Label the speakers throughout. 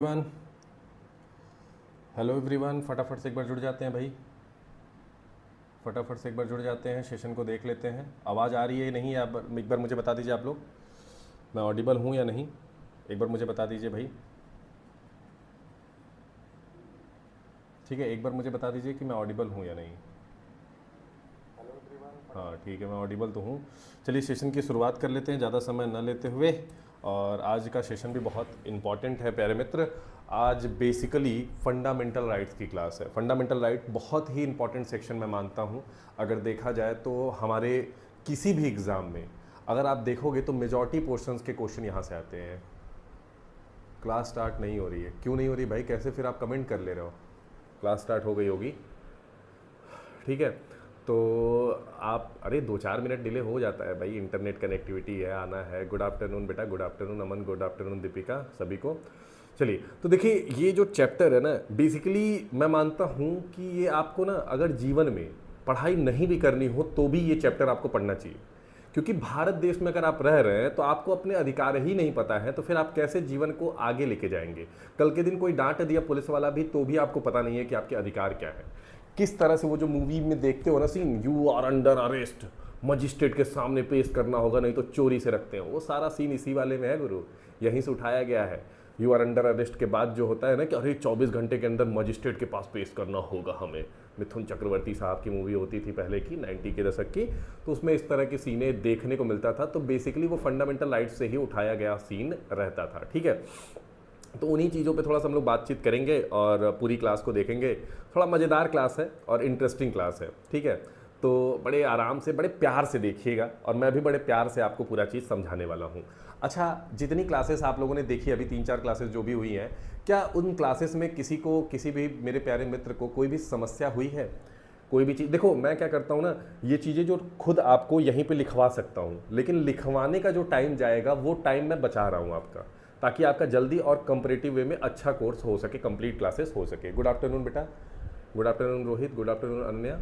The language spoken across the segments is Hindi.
Speaker 1: एवरीवन, हेलो एवरीवन, फटाफट से एक बार जुड़ जाते हैं भाई। फटाफट से एक बार जुड़ जाते हैं, सेशन को देख लेते हैं। आवाज़ आ रही है नहीं? आप एक बार मुझे बता दीजिए आप लोग, मैं ऑडिबल हूँ या नहीं, एक बार मुझे बता दीजिए भाई। ठीक है, एक बार मुझे बता दीजिए कि मैं ऑडिबल हूँ या नहीं। हाँ ठीक है, मैं ऑडिबल तो हूँ। चलिए सेशन की शुरुआत कर लेते हैं ज़्यादा समय न लेते हुए। और आज का सेशन भी बहुत इम्पॉर्टेंट है प्यारे मित्र। आज बेसिकली फंडामेंटल राइट्स की क्लास है। फंडामेंटल राइट बहुत ही इंपॉर्टेंट सेक्शन मैं मानता हूँ। अगर देखा जाए तो हमारे किसी भी एग्ज़ाम में अगर आप देखोगे तो मेजॉरिटी पोर्शंस के क्वेश्चन यहाँ से आते हैं। क्लास स्टार्ट नहीं हो रही है, क्यों नहीं हो रही भाई? कैसे फिर आप कमेंट कर ले रहे हो? क्लास स्टार्ट हो गई होगी, ठीक है। तो आप, अरे 2-4 मिनट डिले हो जाता है भाई, इंटरनेट कनेक्टिविटी है, आना है। गुड आफ्टरनून बेटा, गुड आफ्टरनून अमन, गुड आफ्टरनून दीपिका, सभी को। चलिए तो देखिए, ये जो चैप्टर है ना, बेसिकली मैं मानता हूँ कि ये आपको ना, अगर जीवन में पढ़ाई नहीं भी करनी हो तो भी ये चैप्टर आपको पढ़ना चाहिए। क्योंकि भारत देश में अगर आप रह रहे हैं तो आपको अपने अधिकार ही नहीं पता है, तो फिर आप कैसे जीवन को आगे लेके जाएंगे? कल के दिन कोई डांट दिया पुलिस वाला भी, तो भी आपको पता नहीं है कि आपके अधिकार क्या है। किस तरह से वो जो मूवी में देखते हो ना scene, you are under arrest, magistrate के सामने पेश करना होगा नहीं तो चोरी से रखते हैं, वो सारा सीन इसी वाले में है गुरु, यहीं से उठाया गया है। यू आर अंडर अरेस्ट के बाद जो होता है ना कि अरे 24 घंटे के अंदर मजिस्ट्रेट के पास पेश करना होगा हमें। मिथुन चक्रवर्ती साहब की मूवी होती थी पहले की, 90 के दशक की, तो उसमें इस तरह के सीने देखने को मिलता था। तो बेसिकली वो फंडामेंटल राइट्स से ही उठाया गया सीन रहता था, ठीक है। तो उन्हीं चीज़ों पे थोड़ा सा हम लोग बातचीत करेंगे और पूरी क्लास को देखेंगे। थोड़ा मज़ेदार क्लास है और इंटरेस्टिंग क्लास है, ठीक है। तो बड़े आराम से, बड़े प्यार से देखिएगा और मैं भी बड़े प्यार से आपको पूरा चीज़ समझाने वाला हूँ। अच्छा, जितनी क्लासेस आप लोगों ने देखी अभी, 3-4 क्लासेस जो भी हुई हैं, क्या उन क्लासेस में किसी को, किसी भी मेरे प्यारे मित्र को कोई भी समस्या हुई है? कोई भी चीज़, देखो मैं क्या करता हूँ ना, ये चीज़ें जो खुद आपको यहीं पे लिखवा सकता हूँ, लेकिन लिखवाने का जो टाइम जाएगा वो टाइम मैं बचा रहा हूँ आपका, ताकि आपका जल्दी और कंपरेटिव वे में अच्छा कोर्स हो सके, कंप्लीट क्लासेस हो सके। गुड आफ्टरनून बेटा, good afternoon Rohit, good afternoon Ananya,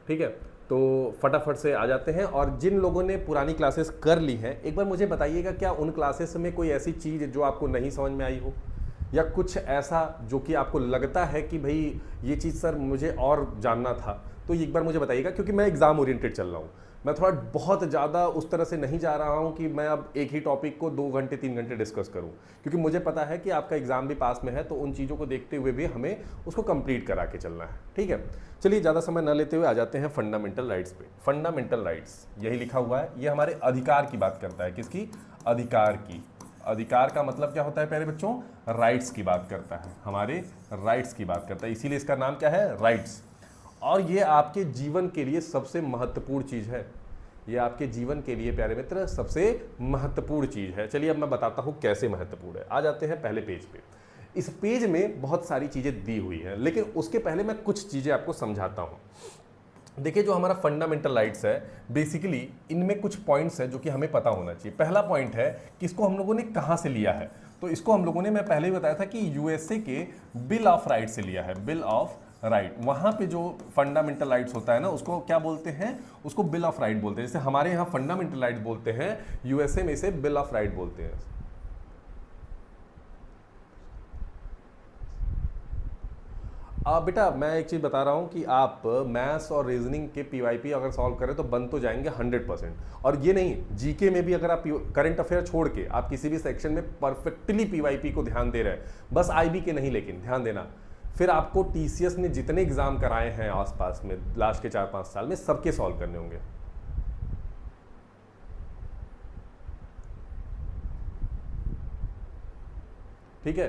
Speaker 1: ठीक है। तो फटाफट से आ जाते हैं। और जिन लोगों ने पुरानी क्लासेस कर ली हैं, एक बार मुझे बताइएगा, क्या उन क्लासेस में कोई ऐसी चीज़ जो आपको नहीं समझ में आई हो, या कुछ ऐसा जो कि आपको लगता है कि भाई ये चीज़ सर मुझे और जानना था, तो एक बार मुझे बताइएगा। क्योंकि मैं एग्ज़ाम ओरिएंटेड चल रहा हूँ, मैं थोड़ा बहुत ज़्यादा उस तरह से नहीं जा रहा हूँ कि मैं अब एक ही टॉपिक को 2 घंटे 3 घंटे डिस्कस करूँ, क्योंकि मुझे पता है कि आपका एग्ज़ाम भी पास में है, तो उन चीज़ों को देखते हुए भी हमें उसको कंप्लीट करा के चलना है, ठीक है। चलिए ज़्यादा समय न लेते हुए आ जाते हैं फंडामेंटल राइट्स पे। फंडामेंटल राइट्स यही लिखा हुआ है, ये हमारे अधिकार की बात करता है। किसकी? अधिकार की। अधिकार का मतलब क्या होता है प्यारे बच्चों? राइट्स की बात करता है, हमारे राइट्स की बात करता है, इसीलिए इसका नाम क्या है? राइट्स। और ये आपके जीवन के लिए सबसे महत्वपूर्ण चीज़ है, ये आपके जीवन के लिए प्यारे मित्र सबसे महत्वपूर्ण चीज़ है। चलिए अब मैं बताता हूँ कैसे महत्वपूर्ण है। आ जाते हैं पहले पेज पे। इस पेज में बहुत सारी चीज़ें दी हुई हैं, लेकिन उसके पहले मैं कुछ चीज़ें आपको समझाता हूँ। देखिए, जो हमारा फंडामेंटल राइट्स है, बेसिकली इनमें कुछ पॉइंट्स हैं जो कि हमें पता होना चाहिए। पहला पॉइंट है कि इसको हम लोगों ने कहाँ से लिया है। तो इसको हम लोगों ने, मैं पहले ही बताया था कि यूएसए के बिल ऑफ राइट से लिया है। बिल ऑफ राइट, वहाँ पे जो फंडामेंटल राइट्स होता है ना, उसको क्या बोलते हैं? उसको बिल ऑफ राइट बोलते हैं। जैसे हमारे यहाँ फंडामेंटल राइट्स बोलते हैं, यूएसए में इसे बिल ऑफ राइट बोलते हैं। बेटा मैं एक चीज़ बता रहा हूँ कि आप मैथ्स और रीजनिंग के पीवाईपी अगर सॉल्व करें तो बन तो जाएंगे 100%। और ये नहीं, जीके में भी अगर आप करंट अफेयर छोड़ के आप किसी भी सेक्शन में परफेक्टली पीवाईपी को ध्यान दे रहे हैं, बस आईबी के नहीं, लेकिन ध्यान देना, फिर आपको टीसीएस ने जितने एग्जाम कराए हैं आसपास में लास्ट के 4-5 साल में, सबके सॉल्व करने होंगे। ठीक है,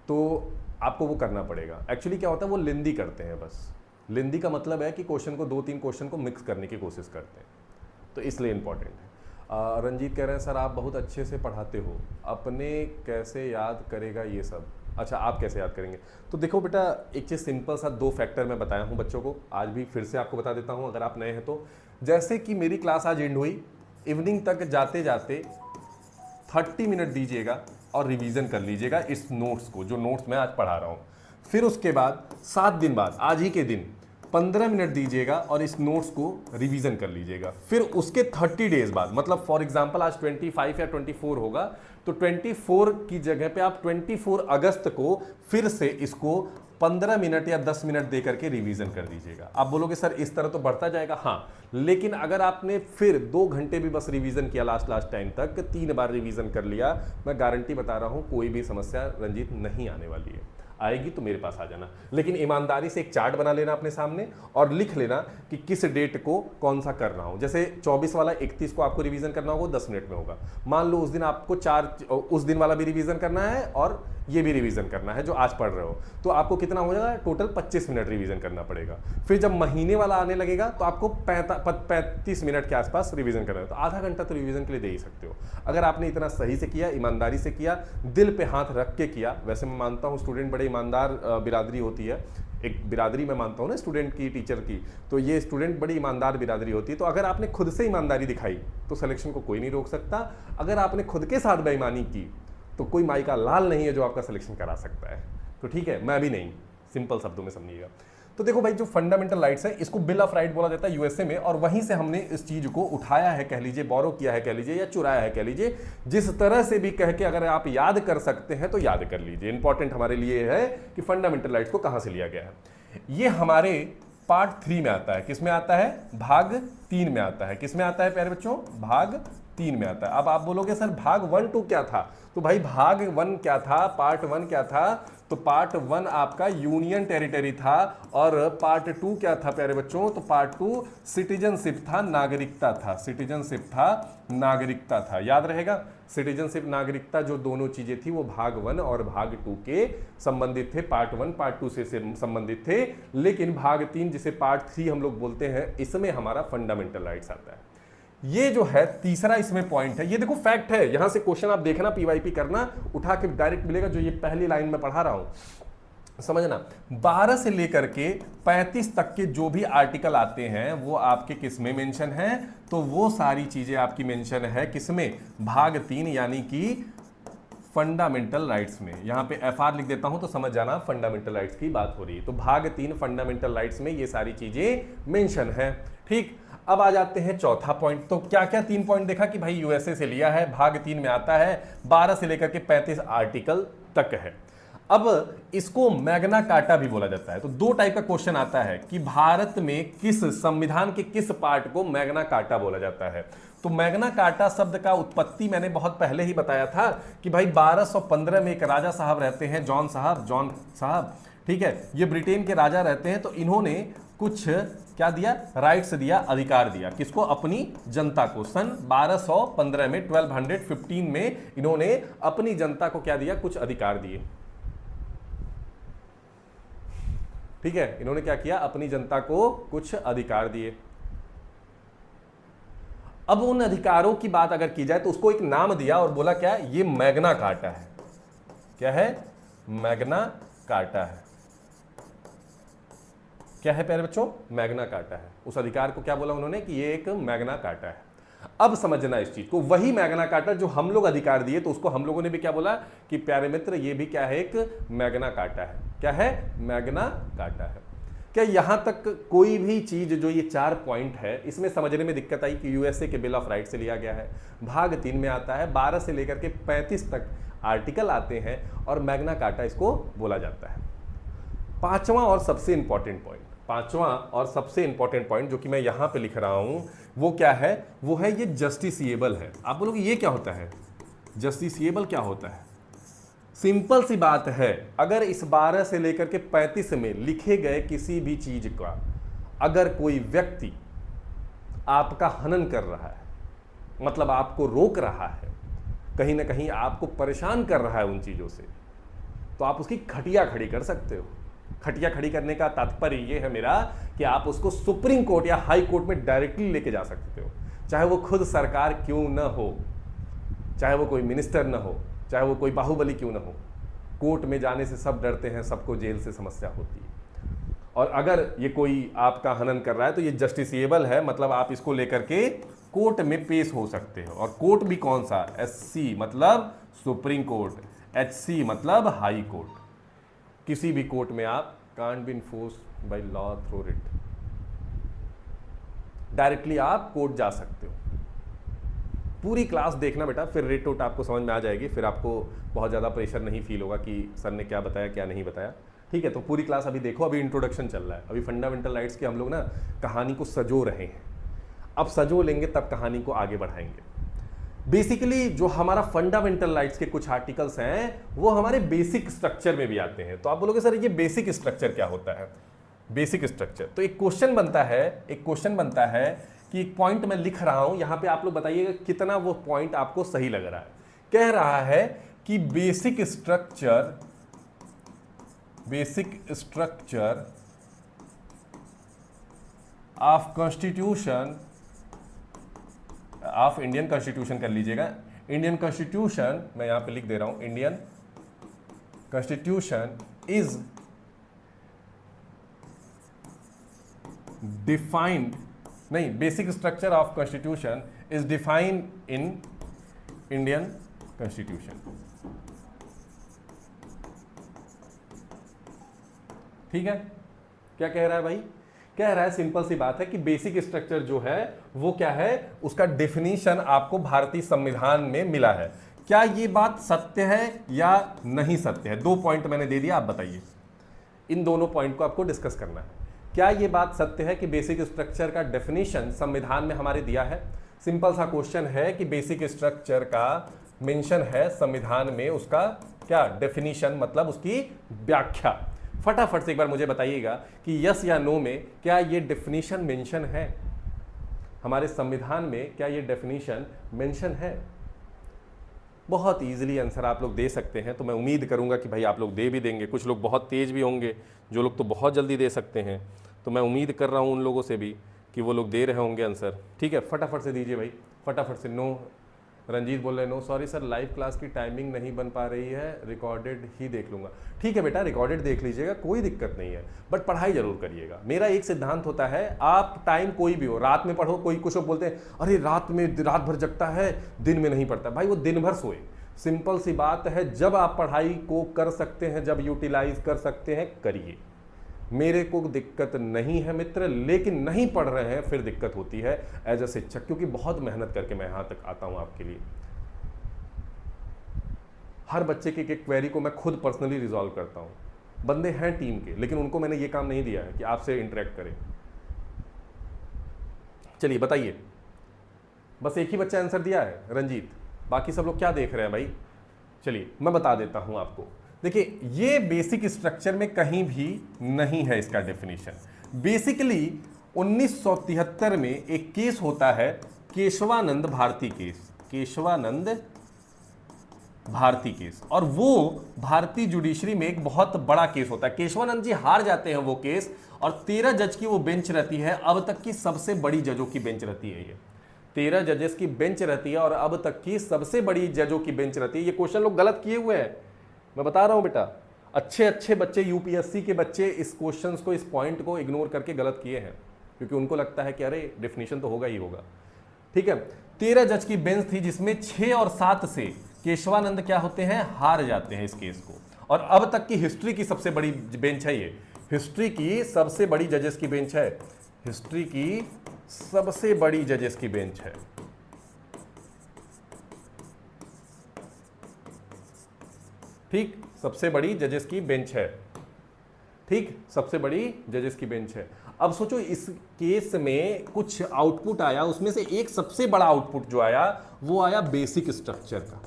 Speaker 1: तो आपको वो करना पड़ेगा। एक्चुअली क्या होता है, वो लेंदी करते हैं बस। लेंदी का मतलब है कि क्वेश्चन को 2-3 क्वेश्चन को मिक्स करने की कोशिश करते हैं, तो इसलिए इंपॉर्टेंट है। रंजीत कह रहे हैं सर आप बहुत अच्छे से पढ़ाते हो, अपने कैसे याद करेगा ये सब? अच्छा, आप कैसे याद करेंगे? तो देखो बेटा, एक चीज़ सिंपल सा 2 फैक्टर मैं बताया हूँ बच्चों को, आज भी फिर से आपको बता देता हूँ अगर आप नए हैं तो। जैसे कि मेरी क्लास आज एंड हुई, इवनिंग तक जाते जाते 30 मिनट दीजिएगा और रिवीजन कर लीजिएगा इस नोट्स को, जो नोट्स मैं आज पढ़ा रहा हूँ। फिर उसके बाद 7 दिन बाद, आज ही के दिन 15 मिनट दीजिएगा और इस नोट्स को रिवीजन कर लीजिएगा। फिर उसके 30 डेज बाद, मतलब फॉर एग्जांपल आज 25 या 24 होगा, तो 24 की जगह पे आप 24 अगस्त को फिर से इसको 15 मिनट या 10 मिनट दे करके रिवीजन कर दीजिएगा। आप बोलोगे सर इस तरह तो बढ़ता जाएगा, हाँ, लेकिन अगर आपने फिर 2 घंटे भी बस रिवीजन किया लास्ट टाइम तक, 3 बार रिवीजन कर लिया, मैं गारंटी बता रहा हूं कोई भी समस्या रंजीत नहीं आने वाली है। आएगी तो मेरे पास आ जाना, लेकिन ईमानदारी से एक चार्ट बना लेना अपने सामने और लिख लेना कि किस डेट को कौन सा कर रहा हूं। जैसे 24 वाला 31 को आपको रिवीजन करना होगा, 10 मिनट में होगा। मान लो उस दिन आपको उस दिन वाला भी रिवीजन करना है और ये भी रिवीजन करना है जो आज पढ़ रहे हो, तो आपको कितना हो जाएगा, टोटल 25 मिनट रिवीजन करना पड़ेगा। फिर जब महीने वाला आने लगेगा तो आपको 35 मिनट के आसपास रिवीजन करना है, तो आधा घंटा तो रिवीजन के लिए दे ही सकते हो। अगर आपने इतना सही से किया, ईमानदारी से किया, दिल पे हाथ रख के किया। वैसे मैं मानता हूँ स्टूडेंट बड़े ईमानदार बिरादरी होती है, एक बिरादरी मैं मानता हूँ ना स्टूडेंट की, टीचर की, तो ये स्टूडेंट बड़ी ईमानदार बिरादरी होती है। तो अगर आपने खुद से ईमानदारी दिखाई तो सिलेक्शन को कोई नहीं रोक सकता। अगर आपने खुद के साथ बेईमानी की तो कोई माई का लाल नहीं है जो आपका सिलेक्शन करा सकता है। तो ठीक है, मैं भी नहीं, सिंपल शब्दों में समझिएगा। तो देखो भाई, जो फंडामेंटल राइट्स है इसको बिल ऑफ राइट बोला जाता है यूएसए में, और वहीं से हमने इस चीज को उठाया है, कह लीजिए बोरो किया है, कह लीजिए या चुराया है, कह लीजिए, जिस तरह से भी कह के अगर आप याद कर सकते हैं तो याद कर लीजिए। इंपॉर्टेंट हमारे लिए है कि फंडामेंटल राइट्स को कहां से लिया गया है। ये हमारे पार्ट 3 में आता है। किस में आता है, भाग 3 में आता है। किस में आता है प्यारे बच्चों, भाग 3 में आता है। अब आप बोलोगे सर भाग 1 2 क्या था, तो भाई भाग 1 क्या था, पार्ट 1 क्या था, तो पार्ट 1 आपका यूनियन टेरिटरी था, और पार्ट 2 क्या था प्यारे बच्चों, तो पार्ट 2 सिटीजनशिप था, नागरिकता था। सिटीजनशिप था, नागरिकता था, याद रहेगा। सिटीजनशिप, नागरिकता जो दोनों चीजें थी वो भाग 1 और भाग 2 के संबंधित थे। पार्ट 1 पार्ट 2 से संबंधित थे, लेकिन भाग 3 जिसे पार्ट 3 हम लोग बोलते हैं, इसमें हमारा फंडामेंटल राइट्स आता है। ये जो है तीसरा इसमें पॉइंट है। ये देखो फैक्ट है, यहां से क्वेश्चन आप देखना, पीवाईपी करना, उठा के डायरेक्ट मिलेगा। जो ये पहली लाइन में पढ़ा रहा हूं समझना, 12 से लेकर के 35 तक के जो भी आर्टिकल आते हैं वो आपके किस में मेंशन है, तो वो सारी चीजें आपकी मेंशन है किसमें, भाग 3 यानी कि फंडामेंटल राइट्स में। यहां पे एफआर लिख देता हूं तो समझ जाना फंडामेंटल राइट्स की बात हो रही है। तो भाग 3 फंडामेंटल राइट्स में ये सारी चीजें मेंशन है। ठीक, अब आ जाते हैं चौथा पॉइंट। तो क्या क्या 3 पॉइंट देखा कि भाई यूएसए से लिया है, भाग 3 में आता है, 12 से लेकर के 35 आर्टिकल तक है। अब इसको मैग्ना कार्टा भी बोला जाता है। तो 2 टाइप का क्वेश्चन आता है कि भारत में किस संविधान के किस पार्ट को मैग्ना कार्टा बोला जाता है। तो मैग्ना कार्टा शब्द का उत्पत्ति मैंने बहुत पहले ही बताया था कि भाई 1215 में एक राजा साहब रहते हैं, जॉन साहब, ठीक है, ये ब्रिटेन के राजा रहते हैं। तो इन्होंने कुछ क्या दिया, राइट्स दिया, अधिकार दिया, किसको, अपनी जनता को। सन 1215 में 1215 में इन्होंने अपनी जनता को क्या दिया, कुछ अधिकार दिए। ठीक है, इन्होंने क्या किया, अपनी जनता को कुछ अधिकार दिए। अब उन अधिकारों की बात अगर की जाए तो उसको एक नाम दिया और बोला क्या, ये मैग्ना कार्टा है। क्या है, मैग्ना कार्टा है। क्या है प्यारे बच्चों, मैग्ना कार्टा है। उस अधिकार को क्या बोला उन्होंने कि ये एक मैग्ना कार्टा है। अब समझना इस चीज को, वही मैग्ना कार्टा जो हम लोग अधिकार दिए, तो उसको हम लोगों ने भी क्या बोला कि प्यारे मित्र ये भी क्या है, एक मैग्ना कार्टा है। क्या है, मैग्ना कार्टा है। क्या यहां तक कोई भी चीज जो ये 4 पॉइंट है इसमें समझने में दिक्कत आई कि यूएसए के बिल ऑफ राइट से लिया गया है, भाग 3 में आता है, 12 से लेकर के 35 तक आर्टिकल आते हैं और मैग्ना कार्टा इसको बोला जाता है। पांचवा और सबसे इंपॉर्टेंट पॉइंट जो कि मैं यहां पे लिख रहा हूं वो क्या है, वो है ये जस्टिसिएबल है। आप बोलोगे ये क्या होता है, जस्टिसिएबल क्या होता है? सिंपल सी बात है, अगर इस 12 से लेकर के 35 में लिखे गए किसी भी चीज का अगर कोई व्यक्ति आपका हनन कर रहा है, मतलब आपको रोक रहा है, कहीं ना कहीं आपको परेशान कर रहा है उन चीजों से, तो आप उसकी खटिया खड़ी कर सकते हो। खटिया खड़ी करने का तात्पर्य यह है मेरा कि आप उसको सुप्रीम कोर्ट या हाई कोर्ट में डायरेक्टली लेके जा सकते हो, चाहे वो खुद सरकार क्यों न हो, चाहे वो कोई मिनिस्टर न हो, चाहे वो कोई बाहुबली क्यों न हो। कोर्ट में जाने से सब डरते हैं, सबको जेल से समस्या होती है। और अगर ये कोई आपका हनन कर रहा है तो ये जस्टिसिएबल है, मतलब आप इसको लेकर के कोर्ट में पेश हो सकते हो। और कोर्ट भी कौन सा, SC मतलब सुप्रीम कोर्ट, HC मतलब हाई कोर्ट। किसी भी कोर्ट में आप can't be enforce by law through writ, directly आप कोर्ट जा सकते हो। पूरी क्लास देखना बेटा, फिर रेट टोट आपको समझ में आ जाएगी, फिर आपको बहुत ज़्यादा प्रेशर नहीं फील होगा कि सर ने क्या बताया क्या नहीं बताया। ठीक है, तो पूरी क्लास अभी देखो, अभी इंट्रोडक्शन चल रहा है, अभी फंडामेंटल राइट्स की हम लोग ना कहानी को सजो रहे हैं। अब सजो लेंगे तब कहानी को आगे बढ़ाएंगे। बेसिकली जो हमारा फंडामेंटल राइट्स के कुछ आर्टिकल्स हैं वो हमारे बेसिक स्ट्रक्चर में भी आते हैं। तो आप बोलोगे सर ये बेसिक स्ट्रक्चर क्या होता है? बेसिक स्ट्रक्चर, तो एक क्वेश्चन बनता है कि एक पॉइंट मैं लिख रहा हूं, यहां पे आप लोग बताइएगा कितना वो पॉइंट आपको सही लग रहा है। कह रहा है कि basic structure of constitution of Indian constitution कर लीजिएगा। इंडियन कॉन्स्टिट्यूशन मैं यहां पे लिख दे रहा हूं, इंडियन कॉन्स्टिट्यूशन इज डिफाइंड, नहीं, basic structure of constitution is defined in Indian constitution. ठीक है, क्या कह रहा है भाई? कह रहा है सिंपल सी बात है कि बेसिक स्ट्रक्चर जो है वो क्या है, उसका डेफिनेशन आपको भारतीय संविधान में मिला है। क्या ये बात सत्य है या नहीं सत्य है? 2 पॉइंट मैंने दे दिया, आप बताइए। इन दोनों पॉइंट को आपको डिस्कस करना है। क्या ये बात सत्य है कि बेसिक स्ट्रक्चर का डेफिनेशन संविधान में हमारे दिया है? सिंपल सा क्वेश्चन है कि बेसिक स्ट्रक्चर का मेंशन है संविधान में, उसका क्या डेफिनेशन, मतलब उसकी व्याख्या। फटाफट से एक बार मुझे बताइएगा कि यस या नो में क्या ये डेफिनेशन मेंशन है हमारे संविधान में? क्या ये डेफिनेशन मेंशन है? बहुत इजीली आंसर आप लोग दे सकते हैं, तो मैं उम्मीद करूंगा कि भाई आप लोग दे भी देंगे। कुछ लोग बहुत तेज भी होंगे, जो लोग तो बहुत जल्दी दे सकते हैं, तो मैं उम्मीद कर रहा हूं उन लोगों से भी कि वो लोग दे रहे होंगे आंसर। ठीक है, फटाफट से दीजिए भाई, फटाफट से। नो, रंजीत बोल रहे no sorry sir, live class की टाइमिंग नहीं बन पा रही है, रिकॉर्डेड ही देख लूंगा। ठीक है बेटा, रिकॉर्डेड देख लीजिएगा, कोई दिक्कत नहीं है, बट पढ़ाई जरूर करिएगा। मेरा एक सिद्धांत होता है, आप टाइम कोई भी हो, रात में पढ़ो। कुछ लोग बोलते हैं अरे रात भर जगता है, दिन में नहीं पढ़ता। भाई वो दिन भर सोए, सिंपल सी बात है। जब आप पढ़ाई को कर सकते हैं, जब यूटिलाइज कर सकते हैं, करिए। मेरे को दिक्कत नहीं है मित्र, लेकिन नहीं पढ़ रहे हैं फिर दिक्कत होती है एज अ शिक्षक, क्योंकि बहुत मेहनत करके मैं यहां तक आता हूं आपके लिए। हर बच्चे के क्वेरी को मैं खुद पर्सनली रिजॉल्व करता हूं। बंदे हैं टीम के, लेकिन उनको मैंने ये काम नहीं दिया है कि आपसे इंटरेक्ट करें। चलिए बताइए, बस एक ही बच्चा आंसर दिया है, रंजीत। बाकी सब लोग क्या देख रहे हैं भाई? चलिए मैं बता देता हूं आपको। देखिए, ये बेसिक स्ट्रक्चर में कहीं भी नहीं है इसका डेफिनेशन। बेसिकली 1973 में एक केस होता है, केशवानंद भारती केस, केशवानंद भारती केस, और वो भारतीय जुडिशरी में एक बहुत बड़ा केस होता है। केशवानंद जी हार जाते हैं वो केस, और 13 जज की वो बेंच रहती है, अब तक की सबसे बड़ी जजों की बेंच रहती है। ये 13 जजेस की बेंच रहती है और अब तक की सबसे बड़ी जजों की बेंच रहती है। ये क्वेश्चन लोग गलत किए हुए हैं, मैं बता रहा हूं बेटा। अच्छे अच्छे बच्चे, यूपीएससी के बच्चे इस क्वेश्चंस को, इस पॉइंट को इग्नोर करके गलत किए हैं, क्योंकि उनको लगता है कि अरे डेफिनेशन तो होगा ही होगा। ठीक है, 13 जज की बेंच थी, जिसमें 6 और 7 से केशवानंद क्या होते हैं, हार जाते हैं इस केस को। और अब तक की हिस्ट्री की सबसे बड़ी बेंच है ये, हिस्ट्री की सबसे बड़ी जजेस की बेंच है, हिस्ट्री की सबसे बड़ी जजेस की बेंच है। ठीक, सबसे बड़ी जजेस की बेंच है। ठीक, सबसे बड़ी जजेस की बेंच है। अब सोचो, इस केस में कुछ आउटपुट आया, उसमें से एक सबसे बड़ा आउटपुट जो आया वो आया बेसिक स्ट्रक्चर का।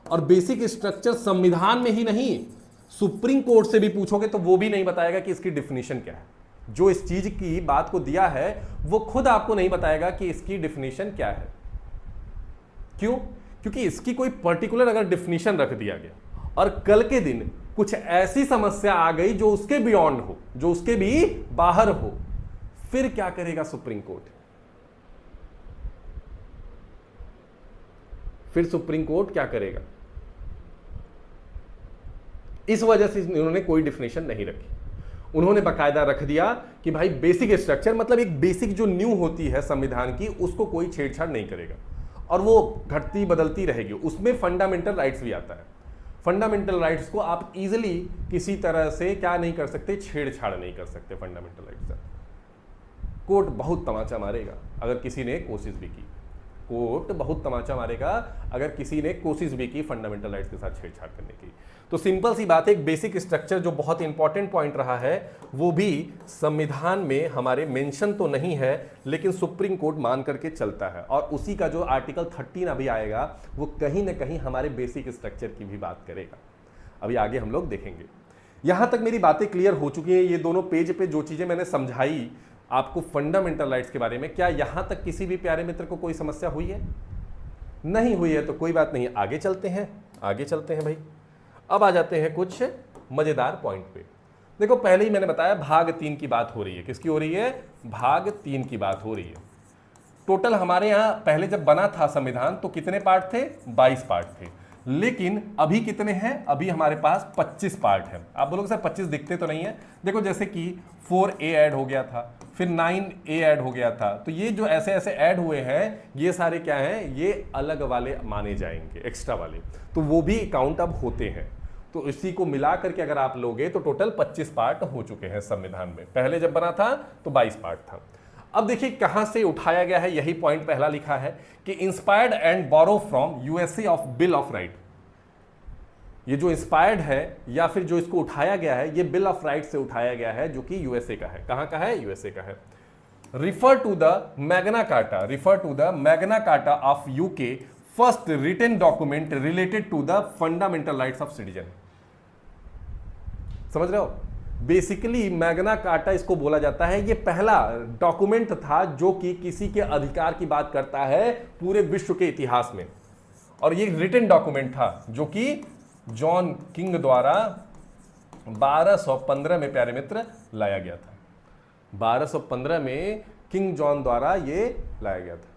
Speaker 1: और बेसिक स्ट्रक्चर संविधान में ही नहीं, सुप्रीम कोर्ट से भी पूछोगे तो वो भी नहीं बताएगा कि इसकी डेफिनेशन क्या है। जो इस चीज की बात को दिया है वो खुद आपको नहीं बताएगा कि इसकी डेफिनेशन क्या है। क्यों? क्योंकि इसकी कोई पर्टिकुलर अगर डेफिनेशन रख दिया गया और कल के दिन कुछ ऐसी समस्या आ गई जो उसके बियॉन्ड हो, जो उसके भी बाहर हो, फिर क्या करेगा सुप्रीम कोर्ट? फिर सुप्रीम कोर्ट क्या करेगा? इस वजह से इन्होंने कोई डेफिनेशन नहीं रखी। उन्होंने बकायदा रख दिया कि भाई बेसिक स्ट्रक्चर मतलब एक बेसिक जो न्यू होती है संविधान की, उसको कोई छेड़छाड़ नहीं करेगा और वो घटती बदलती रहेगी। उसमें फंडामेंटल राइट्स भी आता है। फंडामेंटल राइट्स को आप इजीली किसी तरह से क्या नहीं कर सकते, छेड़छाड़ नहीं कर सकते फंडामेंटल राइट्स से। कोर्ट बहुत तमाचा मारेगा अगर किसी ने कोशिश भी की, कोर्ट बहुत तमाचा मारेगा अगर किसी ने कोशिश भी की फंडामेंटल राइट्स के साथ छेड़छाड़ करने की। तो सिंपल सी बात है, एक बेसिक स्ट्रक्चर जो बहुत इंपॉर्टेंट पॉइंट रहा है वो भी संविधान में हमारे मेंशन तो नहीं है लेकिन सुप्रीम कोर्ट मान करके चलता है, और उसी का जो आर्टिकल 13 अभी आएगा वो कहीं ना कहीं हमारे बेसिक स्ट्रक्चर की भी बात करेगा। अभी आगे हम लोग देखेंगे। यहां तक मेरी बातें क्लियर हो चुकी हैं। ये दोनों पेज पे जो चीजें मैंने समझाई आपको फंडामेंटल राइट्स के बारे में, क्या यहां तक किसी भी प्यारे मित्र को कोई समस्या हुई है? नहीं हुई है तो कोई बात नहीं, आगे चलते हैं, आगे चलते हैं भाई। अब आ जाते हैं कुछ मजेदार पॉइंट पे। देखो पहले ही मैंने बताया भाग 3 की बात हो रही है। किसकी हो रही है? भाग 3 की बात हो रही है। टोटल हमारे यहां पहले जब बना था संविधान तो कितने पार्ट थे? 22 पार्ट थे, लेकिन अभी कितने हैं? अभी हमारे पास 25 पार्ट हैं। आप बोलोगे सर 25 दिखते तो नहीं है। देखो जैसे कि 4A ऐड हो गया था, फिर 9A ऐड हो गया था, तो ये जो ऐसे ऐसे ऐड हुए हैं ये सारे क्या हैं? ये अलग वाले माने जाएंगे, एक्स्ट्रा वाले, तो वो भी काउंट अब होते हैं। तो इसी को मिला करके अगर आप लोगे तो टोटल 25 पार्ट हो चुके हैं संविधान में। पहले जब बना था तो 22 पार्ट था। अब देखिए कहां से उठाया गया है, यही पॉइंट पहला लिखा है कि inspired and borrow from USA of bill of right. ये जो इंस्पायर्ड है या फिर जो इसको उठाया गया है ये बिल ऑफ राइट से उठाया गया है, जो कि यूएसए का है। कहां का है? यूएसए का है। Refer to the Magna Carta, refer to the Magna Carta of UK, first written document related to the fundamental rights of citizen. समझ रहे हो? बेसिकली मैग्ना कार्टा इसको बोला जाता है, ये पहला डॉक्यूमेंट था जो कि किसी के अधिकार की बात करता है पूरे विश्व के इतिहास में, और ये रिटन डॉक्यूमेंट था जो कि जॉन किंग द्वारा 1215 में प्यारे मित्र लाया गया था। 1215 में किंग जॉन द्वारा ये लाया गया था।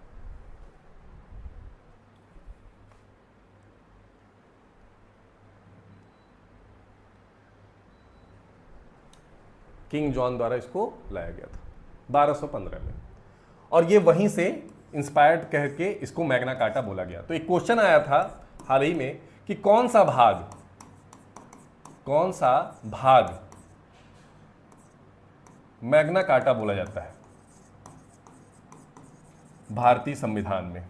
Speaker 1: किंग जॉन द्वारा इसको लाया गया था 1215 में, और ये वहीं से इंस्पायर्ड कह के इसको मैग्ना कार्टा बोला गया। तो एक क्वेश्चन आया था हाल ही में कि कौन सा भाग मैग्ना कार्टा बोला जाता है भारतीय संविधान में?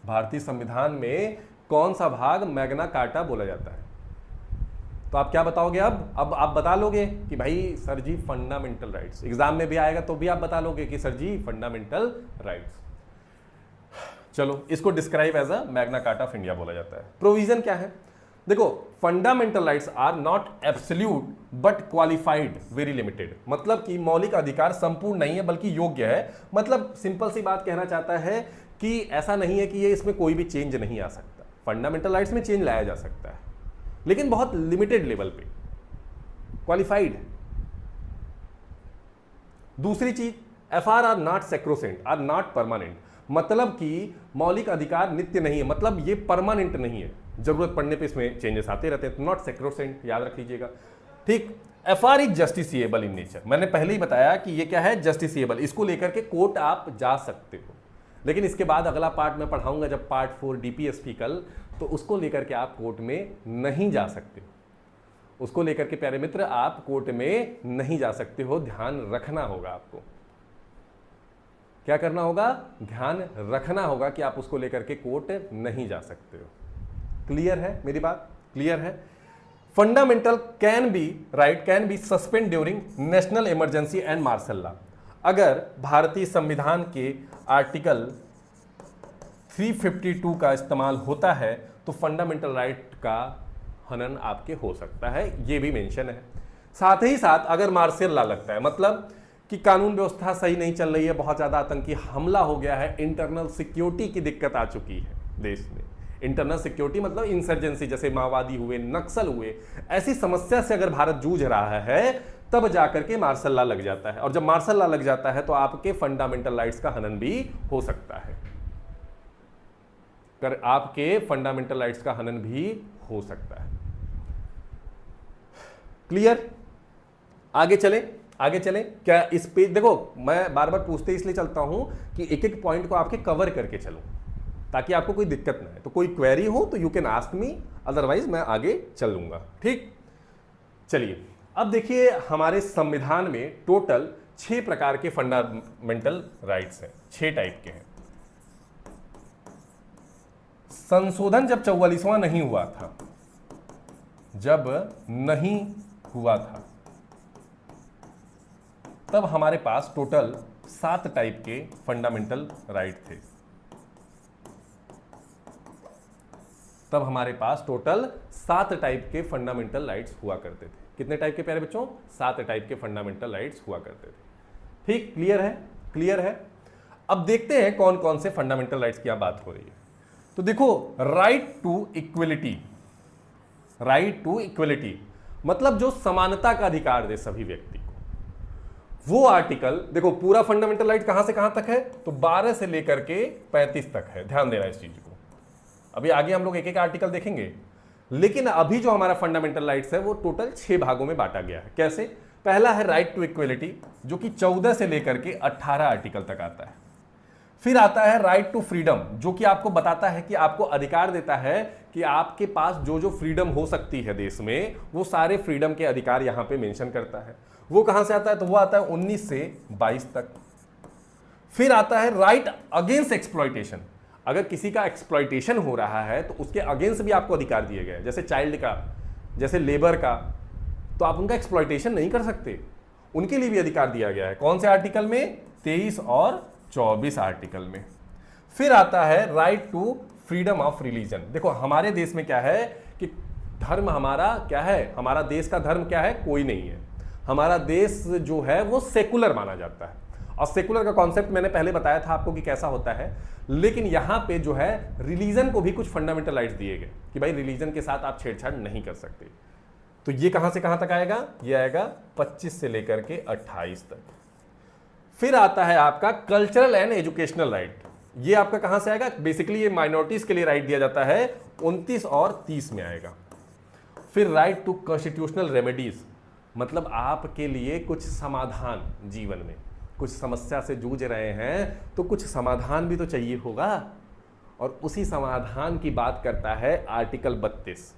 Speaker 1: भारतीय संविधान में कौन सा भाग मैग्ना कार्टा बोला जाता है? तो आप क्या बताओगे? अब आप बता लोगे कि भाई सर जी फंडामेंटल राइट्स। एग्जाम में भी आएगा तो भी आप बता लोगे कि सर जी फंडामेंटल राइट्स। चलो इसको describe as a Magna Carta of India बोला जाता है। प्रोविजन क्या है? देखो fundamental rights are not absolute but qualified very limited. मतलब कि मौलिक अधिकार संपूर्ण नहीं है बल्कि योग्य है। मतलब सिंपल सी बात कहना चाहता है कि ऐसा नहीं है कि ये इसमें कोई भी चेंज नहीं आ सकता। फंडामेंटल राइट्स में चेंज लाया जा सकता है लेकिन बहुत लिमिटेड लेवल पे, क्वालिफाइड है। दूसरी चीज, FR are not sacrosanct, are not permanent. मतलब कि मौलिक अधिकार नित्य नहीं है, मतलब ये परमानेंट नहीं है, जरूरत पड़ने पे इसमें चेंजेस आते रहते हैं। तो नॉट सेक्रोसेंट याद रख लीजिएगा, ठीक। FR is justiciable in nature. मैंने पहले ही बताया कि ये क्या है? जस्टिसिएबल। इसको लेकर के कोर्ट आप जा सकते हो, लेकिन इसके बाद अगला पार्ट मैं पढ़ाऊंगा जब पार्ट 4 डीपीएसपी कल, तो उसको लेकर के आप कोर्ट में नहीं जा सकते हो। उसको लेकर के प्यारे मित्र आप कोर्ट में नहीं जा सकते हो। ध्यान रखना होगा आपको। क्या करना होगा? ध्यान रखना होगा कि आप उसको लेकर के कोर्ट नहीं जा सकते हो। क्लियर है मेरी बात? क्लियर है? Fundamental can be suspend during national emergency and martial law. अगर भारतीय संविधान के आर्टिकल 352 का इस्तेमाल होता है तो फंडामेंटल राइट का हनन आपके हो सकता है, ये भी मेंशन है। साथ ही साथ अगर मार्शल लॉ लगता है, मतलब कि कानून व्यवस्था सही नहीं चल रही है, बहुत ज्यादा आतंकी हमला हो गया है, इंटरनल सिक्योरिटी की दिक्कत आ चुकी है देश में। इंटरनल सिक्योरिटी मतलब इंसर्जेंसी, जैसे माओवादी हुए, नक्सल हुए, ऐसी समस्या से अगर भारत जूझ रहा है तब जाकर के मार्शल लॉ लग जाता है। और जब मार्शल लॉ लग जाता है तो आपके फंडामेंटल राइट्स का हनन भी हो सकता है। आपके फंडामेंटल राइट्स का हनन भी हो सकता है। क्लियर? आगे चले, आगे चले। क्या इस पेज, देखो मैं बार बार पूछते इसलिए चलता हूं कि एक एक पॉइंट को आपके कवर करके चलूं। ताकि आपको कोई दिक्कत ना है। तो कोई क्वेरी हो तो you can ask me, otherwise मैं आगे चल लूंगा। ठीक, चलिए अब देखिए हमारे संविधान में टोटल 6 प्रकार के फंडामेंटल राइट्स हैं, 6 टाइप के हैं। संशोधन जब 44वां नहीं हुआ था, जब नहीं हुआ था, तब हमारे पास टोटल 7 टाइप के फंडामेंटल राइट थे। तब हमारे पास टोटल 7 टाइप के फंडामेंटल राइट्स हुआ करते थे। कितने टाइप के प्यारे बच्चों? 7 टाइप के फंडामेंटल राइट्स हुआ करते थे। ठीक, क्लियर है? क्लियर है। अब देखते हैं कौन कौन से फंडामेंटल राइट्स की बात हो रही है। तो देखो, right to equality, right to equality मतलब जो समानता का अधिकार दे सभी व्यक्ति को, वो आर्टिकल देखो। पूरा फंडामेंटल राइट कहां से कहां तक है? तो 12 से लेकर के 35 तक है। ध्यान देना इस चीज को। अभी आगे हम लोग एक एक आर्टिकल देखेंगे, लेकिन अभी जो हमारा फंडामेंटल राइट्स है वो टोटल 6 भागों में बांटा गया है। कैसे? पहला है राइट टू इक्वलिटी, जो कि 14 से लेकर के 18 आर्टिकल तक आता है। फिर आता है राइट टू फ्रीडम, जो कि आपको बताता है कि आपको अधिकार देता है कि आपके पास जो जो फ्रीडम हो सकती है देश में, वो सारे फ्रीडम के अधिकार यहां पे मेंशन करता है। वो कहां से आता है? तो वो आता है 19 से 22 तक। फिर आता है राइट अगेंस्ट एक्सप्लॉयटेशन, अगर किसी का एक्सप्लॉयटेशन हो रहा है तो उसके अगेंस्ट भी आपको अधिकार दिए गए, जैसे चाइल्ड का, जैसे लेबर का, तो आप उनका एक्सप्लॉयटेशन नहीं कर सकते, उनके लिए भी अधिकार दिया गया है। कौन से आर्टिकल में? 23 और 24 आर्टिकल में। फिर आता है right to freedom of religion. देखो हमारे देश में क्या है कि धर्म हमारा क्या है? हमारा देश का धर्म क्या है? कोई नहीं है। हमारा देश जो है वो सेकुलर माना जाता है, और सेकुलर का कॉन्सेप्ट मैंने पहले बताया था आपको कि कैसा होता है। लेकिन यहां पे जो है रिलीजन को भी कुछ फंडामेंटल राइट्स दिए गए कि भाई रिलीजन के साथ आप छेड़छाड़ नहीं कर सकते। तो ये कहां से कहां तक आएगा? ये आएगा 25 से लेकर के 28 तक। फिर आता है आपका कल्चरल एंड एजुकेशनल राइट। ये आपका कहां से आएगा? बेसिकली ये माइनॉरिटीज के लिए राइट दिया जाता है, 29 और 30 में आएगा। फिर राइट टू कॉन्स्टिट्यूशनल रेमेडीज, मतलब आपके लिए कुछ समाधान, जीवन में कुछ समस्या से जूझ रहे हैं तो कुछ समाधान भी तो चाहिए होगा, और उसी समाधान की बात करता है आर्टिकल 32।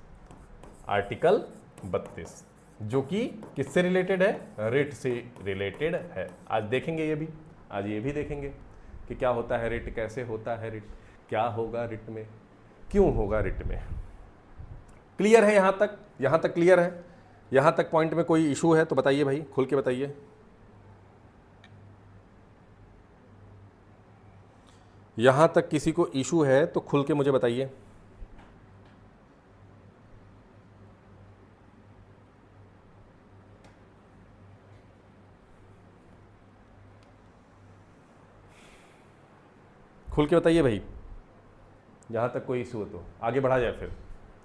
Speaker 1: आर्टिकल 32 जो कि किससे रिलेटेड है? रिट से रिलेटेड है। आज देखेंगे ये भी, आज ये भी देखेंगे कि क्या होता है रिट, कैसे होता है रिट, क्या होगा रिट में, क्यों होगा रिट में। क्लियर है यहां तक? यहां तक क्लियर है? यहां तक पॉइंट में कोई इशू है तो बताइए भाई, खुल के बताइए। यहां तक किसी को इशू है तो खुल के मुझे बताइए। खुल के बताइए भाई, जहां तक कोई इशू हो तो आगे बढ़ा जाए। फिर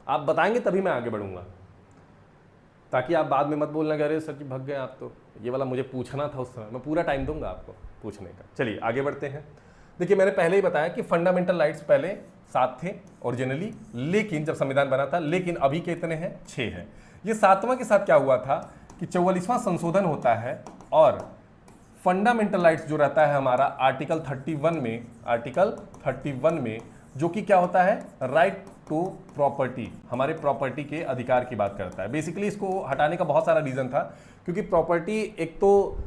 Speaker 1: आप बताएंगे तभी मैं आगे बढ़ूंगा, ताकि आप बाद में मत बोलना कि अरे सर जी भग गए आप, तो ये वाला मुझे पूछना था उस समय, मैं पूरा टाइम दूंगा आपको पूछने का। चलिए आगे बढ़ते हैं। देखिए मैंने पहले ही बताया कि फंडामेंटल राइट्स पहले 7 थे ओरिजिनली, लेकिन जब संविधान बना था, लेकिन अभी कितने हैं? 6 हैं। ये 7वां के साथ क्या हुआ था कि 44वां संशोधन होता है, और फंडामेंटल राइट्स जो रहता है हमारा आर्टिकल 31 में, आर्टिकल 31 में जो कि क्या होता है? राइट टू प्रॉपर्टी, हमारे प्रॉपर्टी के अधिकार की बात करता है। बेसिकली इसको हटाने का बहुत सारा रीजन था, क्योंकि प्रॉपर्टी एक तो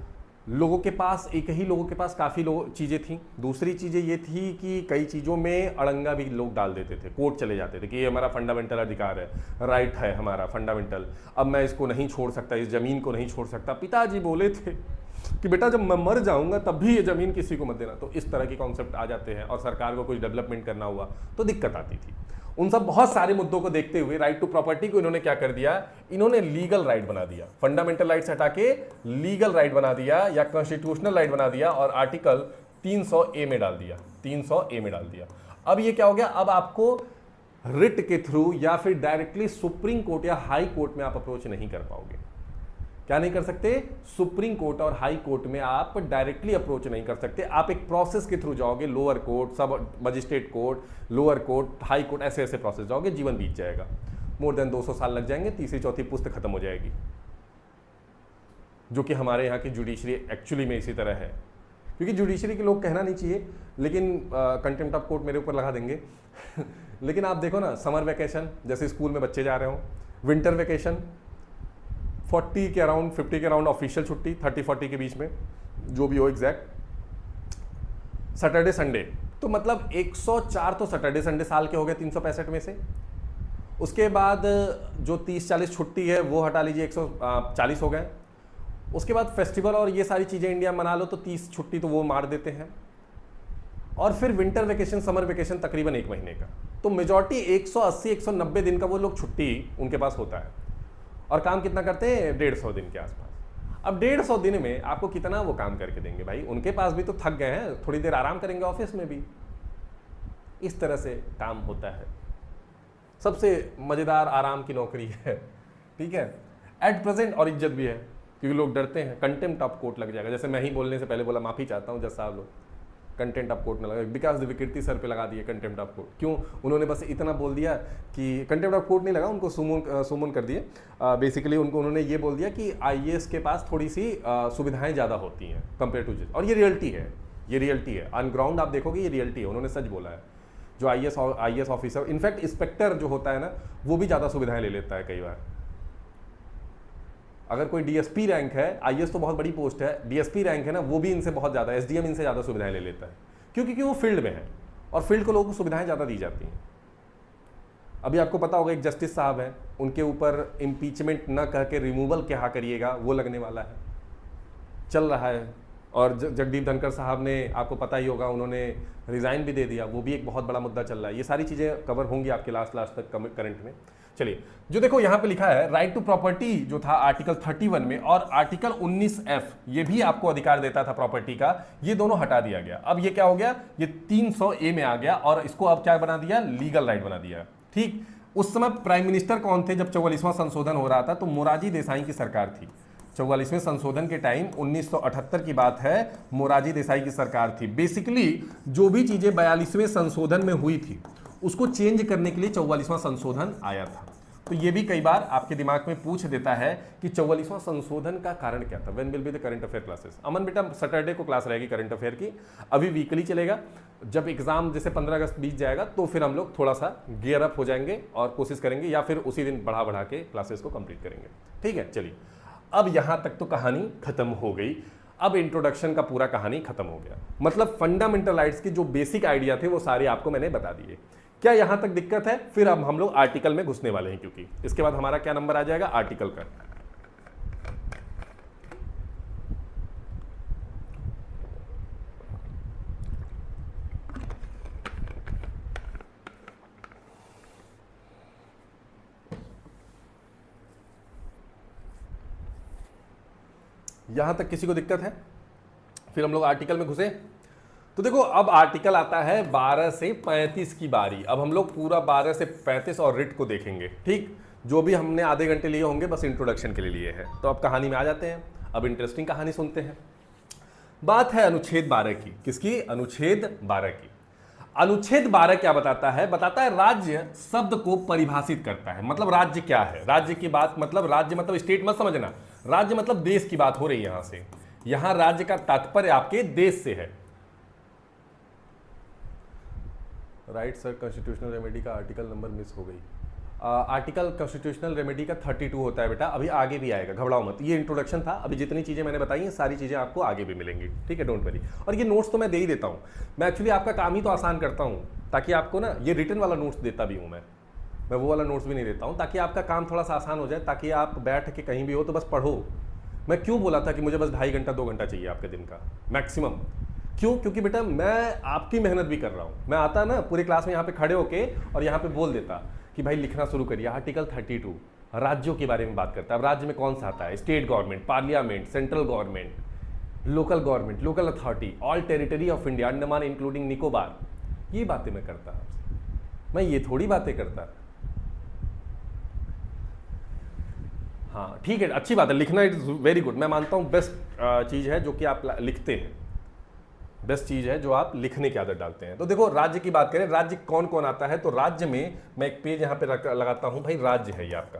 Speaker 1: लोगों के पास, एक ही लोगों के पास काफ़ी चीज़ें थी। दूसरी चीज़ें ये थी कि कई चीज़ों में अड़ंगा भी लोग डाल देते थे, कोर्ट चले जाते थे कि ये हमारा फंडामेंटल अधिकार है, राइट है हमारा फंडामेंटल, अब मैं इसको नहीं छोड़ सकता, इस ज़मीन को नहीं छोड़ सकता। पिताजी बोले थे कि बेटा जब मैं मर जाऊंगा तब भी ये ज़मीन किसी को मत देना। तो इस तरह के कॉन्सेप्ट आ जाते हैं, और सरकार को कुछ डेवलपमेंट करना हुआ तो दिक्कत आती थी। उन सब बहुत सारे मुद्दों को देखते हुए राइट टू प्रॉपर्टी को इन्होंने क्या कर दिया? इन्होंने लीगल राइट बना दिया। फंडामेंटल राइट्स हटा के लीगल राइट बना दिया, या कॉन्स्टिट्यूशनल राइट बना दिया, और आर्टिकल 300A में डाल दिया, 300A में डाल दिया। अब ये क्या हो गया? अब आपको रिट के थ्रू या फिर डायरेक्टली सुप्रीम कोर्ट या हाई कोर्ट में आप अप्रोच नहीं कर पाओगे। क्या नहीं कर सकते? सुप्रीम कोर्ट और हाई कोर्ट में आप डायरेक्टली अप्रोच नहीं कर सकते। आप एक प्रोसेस के थ्रू जाओगे, लोअर कोर्ट, सब magistrate court, lower court, high court, ऐसे ऐसे प्रोसेस जाओगे, जीवन बीत जाएगा, मोर देन 200 साल लग जाएंगे, तीसरी चौथी पुस्त खत्म हो जाएगी। जो कि हमारे यहाँ की जुडिशरी एक्चुअली में इसी तरह है क्योंकि जुडिशरी के लोग कहना नहीं चाहिए, लेकिन कंटेम्प्ट ऑफ कोर्ट मेरे ऊपर लगा देंगे लेकिन आप देखो ना, समर वेकेशन जैसे स्कूल में बच्चे जा रहे हो, विंटर वेकेशन 40 के अराउंड 50 के अराउंड ऑफिशियल छुट्टी, 30-40 के बीच में जो भी हो एग्जैक्ट, सैटरडे संडे, तो मतलब 104 तो सैटरडे संडे साल के हो गए 365 में से। उसके बाद जो 30-40 छुट्टी है वो हटा लीजिए, 140 हो गए। उसके बाद फेस्टिवल और ये सारी चीज़ें इंडिया मना लो तो 30 छुट्टी तो वो मार देते हैं। और फिर विंटर वेकेशन, समर वेकेशन तकरीबन 1 महीने का, तो मेजॉरिटी 180-190 दिन का वो लोग छुट्टी उनके पास होता है। और काम कितना करते हैं? 150 दिन के आसपास। अब 150 दिन में आपको कितना वो काम करके देंगे भाई? उनके पास भी तो थक गए हैं, थोड़ी देर आराम करेंगे ऑफिस में भी। इस तरह से काम होता है। सबसे मजेदार आराम की नौकरी है, ठीक है, एट प्रेजेंट, और इज्जत भी है, क्योंकि लोग डरते हैं कंटेम्प्ट ऑफ कोर्ट लग जाएगा। जैसे मैं ही बोलने से पहले बोला माफी चाहता हूँ जज साहब, लोग कंटेम्प्ट ऑफ कोर्ट न लगा, विकास विकृति सर पे लगा दिए कंटेम्प्ट ऑफ कोर्ट। क्यों? उन्होंने बस इतना बोल दिया कि कंटेम्प्ट ऑफ कोर्ट नहीं लगा, उनको सुमन कर दिए। बेसिकली उन्होंने ये बोल दिया कि आईएएस के पास थोड़ी सी सुविधाएं ज़्यादा होती हैं कंपेयर टू जज, और ये रियलिटी है, ये रियलिटी है, ऑन ग्राउंड आप देखोगे ये रियलिटी है, उन्होंने सच बोला है। जो आईएएस ऑफिसर, इनफैक्ट इंस्पेक्टर जो होता है ना, वो भी ज़्यादा सुविधाएं ले लेता है कई बार। अगर कोई डीएसपी रैंक है, आईएएस तो बहुत बड़ी पोस्ट है, डीएसपी रैंक है ना, वो भी इनसे बहुत ज़्यादा, एसडीएम इनसे ज़्यादा सुविधाएं ले लेता है, क्योंकि वो फील्ड में है और फील्ड को लोगों को सुविधाएं ज़्यादा दी जाती हैं। अभी आपको पता होगा एक जस्टिस साहब हैं, उनके ऊपर इम्पीचमेंट न कह के रिमूवल क्या करिएगा वो लगने वाला है, चल रहा है। और जगदीप धनखड़ साहब ने, आपको पता ही होगा, उन्होंने रिज़ाइन भी दे दिया, वो भी एक बहुत बड़ा मुद्दा चल रहा है। ये सारी चीज़ें कवर होंगी आपके लास्ट तक करंट में। चलिए, जो देखो यहाँ पे लिखा है राइट टू प्रॉपर्टी जो था आर्टिकल 31 में, और आर्टिकल 19F ये भी आपको अधिकार देता था प्रॉपर्टी का, ये दोनों हटा दिया गया। अब ये क्या हो गया? ये 300A में आ गया, और इसको अब क्या बना दिया? लीगल राइट बना दिया। ठीक, उस समय प्राइम मिनिस्टर कौन थे जब 44वां संशोधन हो रहा था? तो मोरारजी देसाई की सरकार थी। 44वें संशोधन के टाइम 1978 की बात है, मोरारजी देसाई की सरकार थी। बेसिकली जो भी चीजें 42वें संशोधन में हुई थी उसको चेंज करने के लिए 44वां संशोधन आया था। तो ये भी कई बार आपके दिमाग में पूछ देता है कि 44वां संशोधन का कारण क्या था। When will be the current affair classes? Aman बेटा, सैटरडे को क्लास रहेगी करंट अफेयर की, अभी वीकली चलेगा। जब एग्जाम जैसे 15 अगस्त बीत जाएगा तो फिर हम लोग थोड़ा सा गियर अप हो जाएंगे और कोशिश करेंगे, या फिर उसी दिन बढ़ा के क्लासेस को कंप्लीट करेंगे। ठीक है, चलिए, अब यहां तक तो कहानी खत्म हो गई। अब इंट्रोडक्शन का पूरा कहानी खत्म हो गया, मतलब फंडामेंटल राइट्स के जो बेसिक आइडिया थे वो सारे आपको मैंने बता दिए। क्या यहां तक दिक्कत है? फिर अब हम लोग आर्टिकल में घुसने वाले हैं, क्योंकि इसके बाद हमारा क्या नंबर आ जाएगा? आर्टिकल का। यहां तक किसी को दिक्कत है? फिर हम लोग आर्टिकल में घुसे। तो देखो, अब आर्टिकल आता है 12 से 35 की बारी। अब हम लोग पूरा 12 से 35 और रिट को देखेंगे। ठीक, जो भी हमने आधे घंटे लिए होंगे बस इंट्रोडक्शन के लिए लिए हैं। तो अब कहानी में आ जाते हैं। अब इंटरेस्टिंग कहानी सुनते हैं। बात है अनुच्छेद 12 की। किसकी? अनुच्छेद 12 की। अनुच्छेद 12 क्या बताता है? बताता है राज्य शब्द को परिभाषित करता है। मतलब राज्य क्या है? राज्य की बात, मतलब राज्य मतलब स्टेट मत समझना, राज्य मतलब देश की बात हो रही है यहां से। यहां राज्य का तात्पर्य आपके देश से है। राइट सर, कॉन्स्टिट्यूशनल रेमेडी का आर्टिकल नंबर मिस हो गई। आर्टिकल कॉन्स्टिट्यूशनल रेमेडी का 32 होता है बेटा, अभी आगे भी आएगा, घबराओ मत। ये इंट्रोडक्शन था, अभी जितनी चीज़ें मैंने बताई हैं सारी चीज़ें आपको आगे भी मिलेंगी। ठीक है, डोंट वरी। और ये नोट्स तो मैं दे ही देता हूँ। मैं एक्चुअली आपका काम ही तो आसान करता हूँ, ताकि आपको ना, ये रिटन वाला नोट्स देता भी हूँ मैं वो वाला नोट्स भी नहीं देता हूँ, ताकि आपका काम थोड़ा सा आसान हो जाए, ताकि आप बैठ के कहीं भी हो तो बस पढ़ो। मैं क्यों बोला था कि मुझे बस 2.5 घंटा 2 घंटा चाहिए आपके दिन का मैक्सिमम? क्यों? क्योंकि बेटा मैं आपकी मेहनत भी कर रहा हूँ। मैं आता ना पूरी क्लास में यहाँ पे खड़े होके और यहाँ पे बोल देता कि भाई लिखना शुरू करिए। आर्टिकल 32 राज्यों के बारे में बात करता है। अब राज्य में कौन सा आता है? State government, parliament, central government, local government, local authority, all territory of India, Andaman including Nicobar. ये बातें मैं करता आपसे, मैं ये थोड़ी बातें करता। हाँ ठीक है, अच्छी बात है, लिखना इज वेरी गुड। मैं मानता हूँ बेस्ट चीज़ है जो कि आप लिखते हैं, बेस्ट चीज़ है जो आप लिखने की आदत डालते हैं। तो देखो, राज्य की बात करें, राज्य कौन कौन आता है? तो राज्य में मैं एक पेज यहाँ पे लगाता हूँ भाई, राज्य है ये आपका।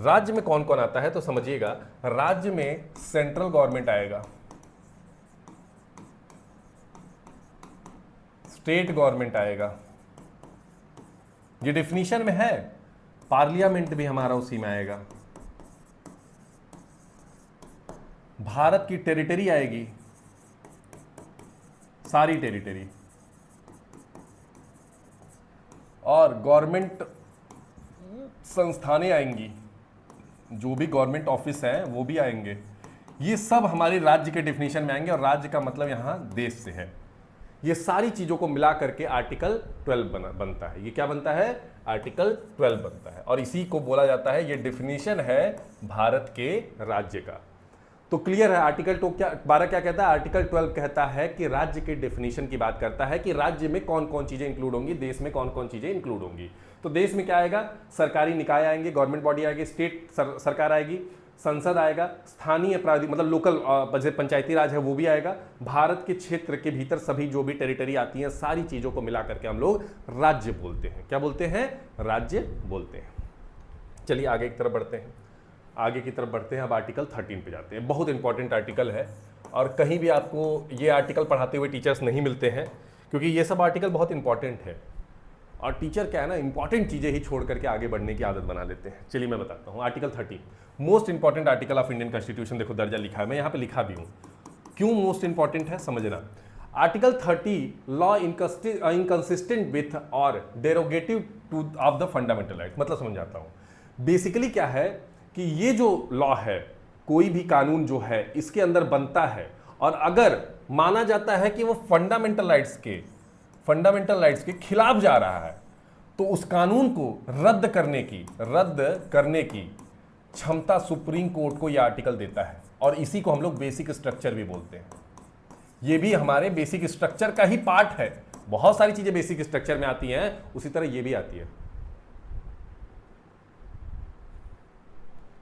Speaker 1: राज्य में कौन कौन आता है तो समझिएगा, राज्य में सेंट्रल गवर्नमेंट आएगा, स्टेट गवर्नमेंट आएगा, ये डिफिनीशन में है। पार्लियामेंट भी हमारा उसी में आएगा। भारत की टेरिटरी आएगी, सारी टेरिटरी, और गवर्नमेंट संस्थानें आएंगी, जो भी गवर्नमेंट ऑफिस है वो भी आएंगे। ये सब हमारे राज्य के डिफिनीशन में आएंगे, और राज्य का मतलब यहां देश से है। ये सारी चीजों को मिला करके आर्टिकल 12 बनता है। ये क्या बनता है? आर्टिकल 12 बनता है, और इसी को बोला जाता है, ये डिफिनीशन है भारत के राज्य का। तो क्लियर है। आर्टिकल 12 क्या कहता है? आर्टिकल 12 कहता है कि राज्य के डेफिनेशन की बात करता है कि राज्य में कौन कौन चीजें इंक्लूड होंगी, देश में कौन कौन चीजें इंक्लूड होंगी। तो देश में क्या आएगा? सरकारी निकाय आएंगे, गवर्नमेंट बॉडी आएगी, स्टेट सरकार आएगी, संसद आएगा, स्थानीय प्राधिकरण मतलब लोकल जैसे पंचायती राज है वो भी आएगा। भारत के क्षेत्र के भीतर सभी जो भी टेरिटरी आती हैं, सारी चीजों को मिला करके हम लोग राज्य बोलते हैं। क्या बोलते हैं? राज्य बोलते हैं। चलिए आगे की तरफ बढ़ते हैं। आगे की तरफ बढ़ते हैं, अब आर्टिकल 13 पे जाते हैं। बहुत इंपॉर्टेंट आर्टिकल है, और कहीं भी आपको ये आर्टिकल पढ़ाते हुए टीचर्स नहीं मिलते हैं, क्योंकि ये सब आर्टिकल बहुत इंपॉर्टेंट है। और टीचर क्या है ना, इंपॉर्टेंट चीजें ही छोड़ करके आगे बढ़ने की आदत बना लेते हैं। चलिए मैं बताता हूँ। Article 13 most important article of Indian constitution. देखो दर्जा लिखा है, मैं यहाँ पे लिखा भी हूँ। क्यों मोस्ट इंपॉर्टेंट है समझना। आर्टिकल 30 लॉ इनकंसिस्टेंट विथ और derogative to of the fundamental right. मतलब समझाता हूँ। बेसिकली क्या है कि ये जो लॉ है, कोई भी कानून जो है इसके अंदर बनता है, और अगर माना जाता है कि वो फंडामेंटल राइट्स के खिलाफ जा रहा है, तो उस कानून को रद्द करने की क्षमता सुप्रीम कोर्ट को यह आर्टिकल देता है। और इसी को हम लोग बेसिक स्ट्रक्चर भी बोलते हैं। ये भी हमारे बेसिक स्ट्रक्चर का ही पार्ट है। बहुत सारी चीजें बेसिक स्ट्रक्चर में आती हैं, उसी तरह ये भी आती है।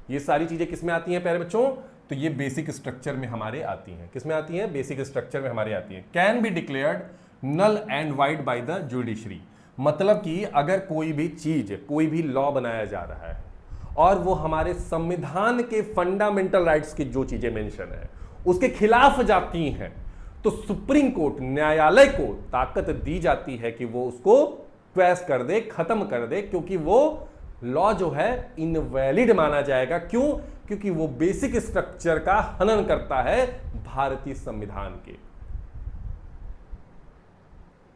Speaker 1: ये सारी चीजें किस में आती हैं प्यारे बच्चों? तो ये बेसिक स्ट्रक्चर में हमारे आती हैं। किस में आती हैं? बेसिक स्ट्रक्चर में हमारे आती हैं। Can be declared null and void by the judiciary. मतलब कि अगर कोई भी चीज, कोई भी लॉ बनाया जा रहा है और वो हमारे संविधान के फंडामेंटल राइट्स की जो चीजें मेंशन है उसके खिलाफ जाती हैं, तो सुप्रीम कोर्ट, न्यायालय को ताकत दी जाती है कि वो उसको क्वैश कर दे, खत्म कर दे, क्योंकि वो लॉ जो है इनवैलिड माना जाएगा। क्यों? क्योंकि वो बेसिक स्ट्रक्चर का हनन करता है भारतीय संविधान के।